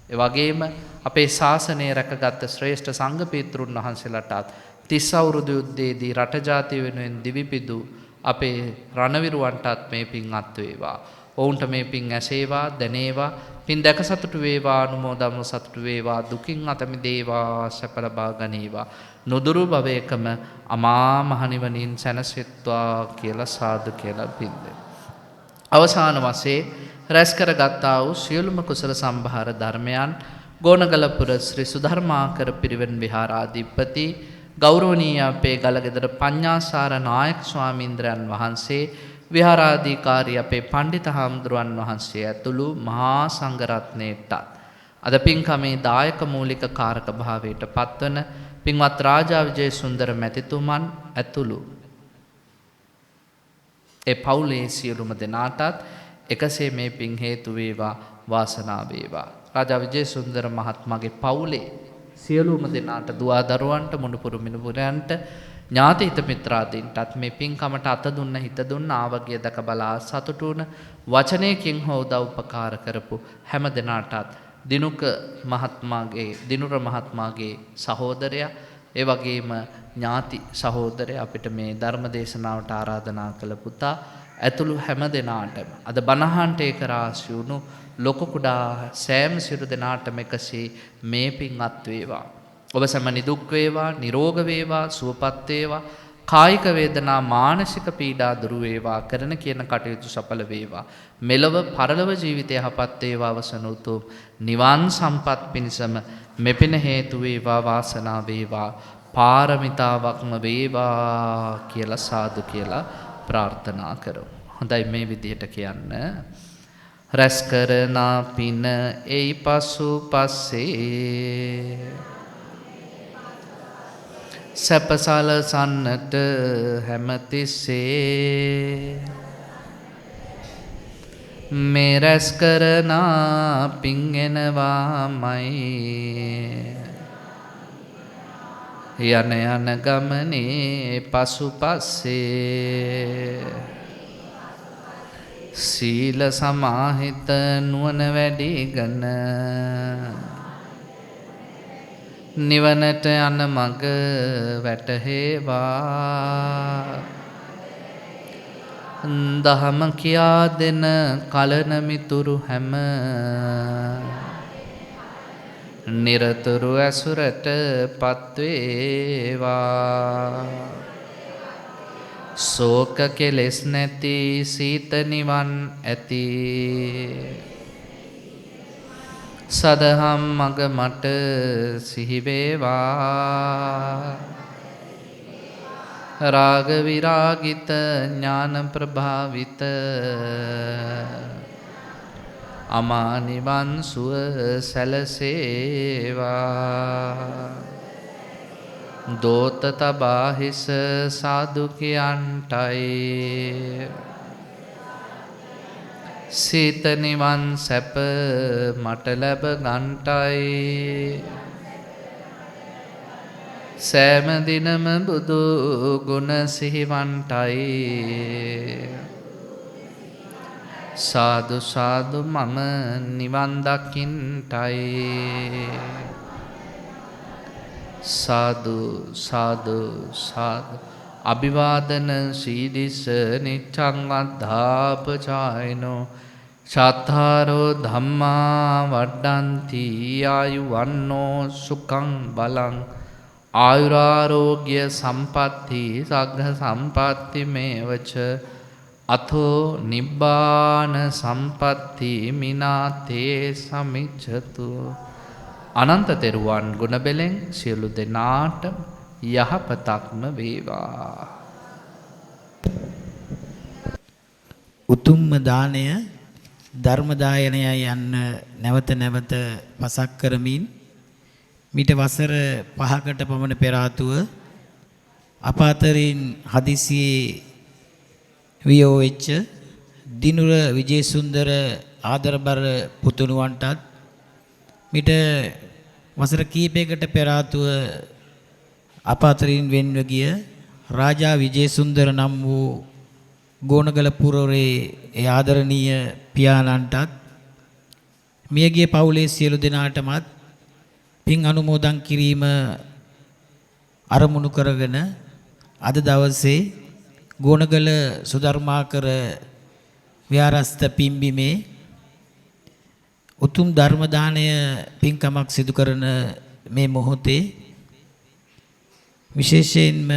ඒ වගේම අපේ ශාසනය රැකගත් ශ්‍රේෂ්ඨ සංඝ පීතෘන් වහන්සේලාටත් 30 අවුරුදු යුද්ධයේදී රට ජාතිය වෙනුවෙන් දිවිපිදු අපේ රණවිරුවන්ටත් මේ පින් අත් වේවා. ඔවුන්ට මේ පින් ඇසේවා, දැනේවා, පින් දැක සතුටු වේවා, අනුමෝදන්ව සතුටු වේවා, දුකින් අත මිදේවා, සැප ලබා ගනීවා. නොදුරු භවයකම අමා මහ නිවනින් සැනසෙත්වා කියලා සාදු කියලා පින්ද. අවසාන වශයෙන් රැස් කරගත්තා වූ සියලුම කුසල සම්භාර ධර්මයන් ගෝනගලපුර ශ්‍රී සුධර්මාකර පිරිවෙන් විහාරාධිපති ගෞරවනීය අපේ ගලගෙදර පඤ්ඤාසාර නායක ස්වාමීන්ද්‍රයන් වහන්සේ විහාරාධිකාරී අපේ පණ්ඩිත හාමුදුරුවන් වහන්සේ ඇතුළු මහා සංඝරත්නයටත් අද පින්කමේ දායක මූලික කාරක භාවයට පත්වන පින්වත් රාජා විජේසුන්දර මැතිතුමන් ඇතුළු ඒ පවුලේ සියලුම දෙනාටත් එකසේ මේ පින් හේතු වේවා වාසනාව වේවා. රාජා විජේසුන්දර මහත්මයාගේ පවුලේ සියලුම දෙනාට දුවා දරුවන්ට මුණුපුරු මිනුපුරයන්ට ඥාති හිත මිත්‍රාදීන්ටත් මේ පින්කමට අත දුන්න හිත දුන්න ආවගිය දක බලා සතුටු වුණ වචනයකින් හෝ උදව් උපකාර කරපු හැම දෙනාටත් දිනුර මහත්මයාගේ සහෝදරයා ඒ වගේම ඥාති සහෝදරය අපිට මේ ධර්ම දේශනාවට ආරාධනා කළ පුතා ඇතුළු හැම දෙනාටම අද බණහන්ට ඒක රාශි වුණු ලොකු කුඩා සෑම සියලු දෙනාටම එකසේ මේ පින් අත් වේවා. ඔබ සැම නිදුක් වේවා, නිරෝග වේවා, සුවපත් වේවා, කායික වේදනා මානසික පීඩා දුරු වේවා, කරන කියන කටයුතු සඵල වේවා. මෙලව පරලොව ජීවිතය යහපත් වේවා අවසන උතුම් නිවන් සම්පත් පිණසම මෙපින හේතු වේවා වාසනාව වේවා. පාරමිතාවක්ම වේවා කියලා සාදු කියලා ප්‍රාර්ථනා කරමු. හොඳයි මේ විදිහට කියන්න. රැස් කරන පින එයි පසු පස්සේ සැපසල සන්නට හැමතිස්සේ මේ රැස් කරන පින් එනවාමයි යන යන ගමනේ පසු පස්සේ සීල සමාහිත නුවණ වැඩිගෙන නිවනට යන මඟ වැටහෙවා දහම කියා දෙන කලන මිතුරු හැම නිරතුරු ඇසුරට පත්වේවා සෝක කෙලෙස් නැති සීත නිවන් ඇති සදහම් මග මට සිහිවේවා රාග විරාගිත ඥාන ප්‍රභාවිත අමා නිවන් සුව සැලසේවා දෝත තබා හිස සාදු කියන්ටයි සීත නිවන් සැප මට ලැබ ගන්ටයි සෑම දිනම බුදු ගුණ සිහිවන්ටයි සාදු සාදු මම නිවන් දකින්ටයි සාදු සාදු සාදු අභිවාදන සීදිස නිච්ඡං වද්ධාපචායනෝ චත්තාරෝ ධම්මා වඩ්ඩන්ති ආයුවන්නෝ සුඛං බලං ආයුරාරෝග්‍ය සම්පatti සග්ග සම්පatti මේවච අතෝ නිබ්බාන සම්පatti මිනාතේ සමිච්ඡතු අනන්ත තෙරුවන් ගුණ බෙලෙන් සියලු දෙනාට යහපතක්ම වේවා. උතුම්ම දාණය ධර්ම දායනයයි යන්න නැවත නැවත පසක් කරමින් මිට වසර 5කට පමණ පෙර ආතුව අප අතරින් හදිසියේ වියෝ වෙච්ච දිනුර විජේසුන්දර ආදරබර පුතුණුවන්ටත් මිට වසර කීපයකට පෙර ආතුව අප අතරින් වෙන්ව ගිය රාජා විජේසුන්දර නම් වූ ගෝනගල පුරවරේ ඒ ආදරණීය පියාණන්ටත් මියගිය පවුලේ සියලු දෙනාටමත් පින් අනුමෝදන් කිරීම අරමුණු කරගෙන අද දවසේ ගෝනගල සුධර්මාකර විහාරස්ත පිම්බිමේ උතුම් ධර්ම දානය පින්කමක් සිදු කරන මේ මොහොතේ විශේෂයෙන්ම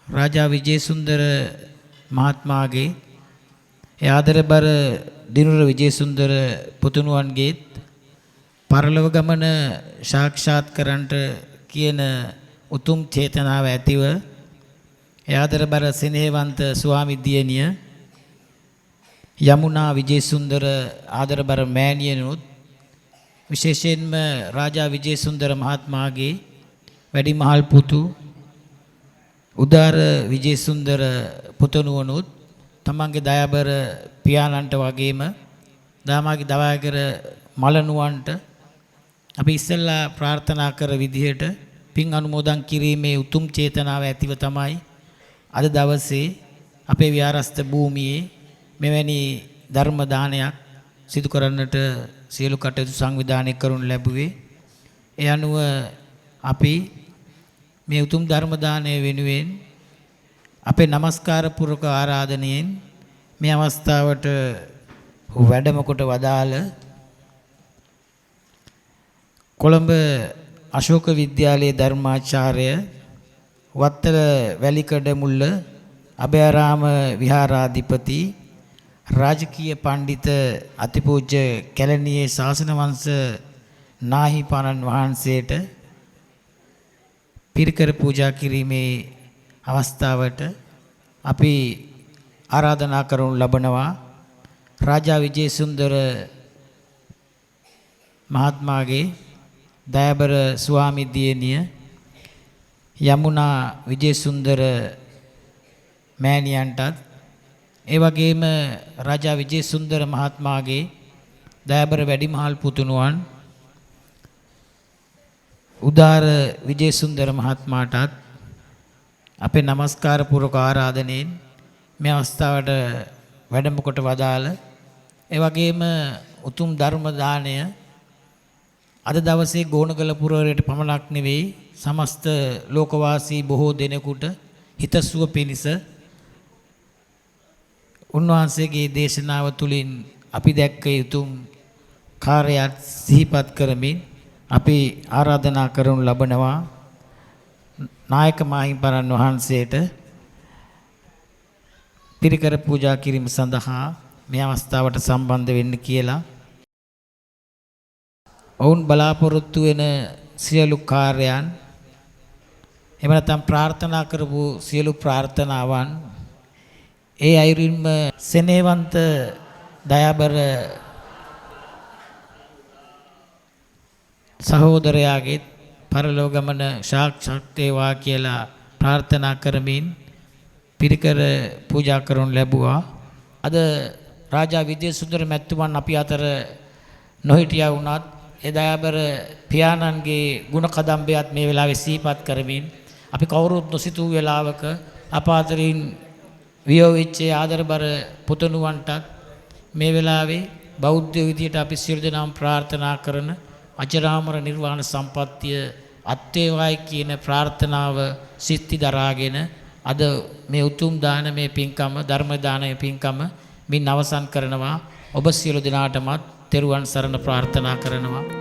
රාජා විජේසුන්දර මහත්මයාගේ ඒ ආදරබර දිනුර විජේසුන්දර පුතුණුවන්ගේත් පරලොව ගමන සාක්ෂාත් කරන්නට කියන උතුම් චේතනාව ඇතිව ආදරබර සෙනෙහවන්ත ස්වාමි දියණිය යමුනා විජේසුන්දර ආදරබර මෑණියනුත් විශේෂයෙන්ම රාජා විජේසුන්දර මහත්මයාගේ වැඩිමහල් පුතු උදාර විජේසුන්දර පුතණුවනුත් තමන්ගේ දයාබර පියාණන්ට වගේම දාමාගේ දවාකර මලනුවන්ට අපි ඉස්සෙල්ලා ප්‍රාර්ථනා කර විදිහට පින් අනුමෝදන් කිරීමේ උතුම් චේතනාව ඇතිව තමයි අද දවසේ අපේ විහාරස්ථ භූමියේ මෙවැනි ධර්ම දානයක් සිදු කරන්නට සියලු කටයුතු සංවිධානය කරනු ලැබුවේ. ඒ අනුව අපි මේ උතුම් ධර්ම දානය වෙනුවෙන් අපේ নমස්කාර පූර්වක ආරාධනයෙන් මේ අවස්ථාවට වැඩම කොට වදාළ කොළඹ අශෝක විද්‍යාලයේ ධර්මාචාර්ය වත්තල වැලිකඩ මුල්ල අභයාරාම විහාරාධිපති රාජකීය පඬිත අතිපූජ්‍ය කැලණියේ ශාසන වංශ නාහිපාණන් වහන්සේට පිරිකර පූජා කිරීමේ අවස්ථාවට අපි ආරාධනා කරනු ලබනවා. රාජා විජේසුන්දර මහත්මයාගේ දයාබර ස්වාමි දියණිය යමුනා විජේසුන්දර මෑණියන්ටත් ඒ වගේම රාජා විජේසුන්දර මහත්මයාගේ දයාබර වැඩිමහල් පුතුණුවන් උදාර විජේසුන්දර මහත්මයාටත් අපේ নমස්කාර පූර්වක ආරාධනෙන් මේ අවස්ථාවට වැඩම කොට වදාළ ඒ වගේම උතුම් ධර්ම දාණය අද දවසේ ගෝණගල පුරවරයට පමණක් නෙවෙයි සමස්ත ලෝකවාසී බොහෝ දෙනෙකුට හිතසුව පිණිස උන්වහන්සේගේ දේශනාව තුළින් අපි දැක්ක යුතුම් කාර්යයන් සිහිපත් කරමින් අපි ආරාධනා කරනු ලබනවා නායක මාහිම්පරන් වහන්සේට පිරිකර පූජා කිරීම සඳහා මේ අවස්ථාවට සම්බන්ධ වෙන්න කියලා. ඔවුන් බලාපොරොත්තු වෙන සියලු කාර්යයන් එහෙම නැත්නම් ප්‍රාර්ථනා කරපු සියලු ප්‍රාර්ථනාවන් ඒ අයුරින්ම සෙනෙහවන්ත දයාබර සහෝදරයාගේ පරලෝක ගමන සාක්ෂාත් වේවා කියලා ප්‍රාර්ථනා කරමින් පිරිකර පූජා කරනු ලැබුවා. අද රාජා විජේසුන්දර මැතිතුමන් අපි අතර නොහිටියා වුණත් ඒ දයාබර පියාණන්ගේ ගුණ කදම්බයත් මේ වෙලාවේ සිහිපත් කරමින් අපි කවුරුත් නොසිතූ වෙලාවක අප අතරින් වියෝවිච්ච ආදරබර පුතණුවන්ටත් මේ වෙලාවේ බෞද්ධ විදියට අපි සියලු දෙනාම ප්‍රාර්ථනා කරන අජරාමර නිර්වාණ සම්පත්තිය අත්වේවායි කියන ප්‍රාර්ථනාව සිත්ති දරාගෙන අද මේ උතුම් දානමය පින්කම ධර්ම දානමය පින්කම මින් අවසන් කරනවා. ඔබ සියලු දෙනාටමත් තෙරුවන් සරණ ප්‍රාර්ථනා කරනවා.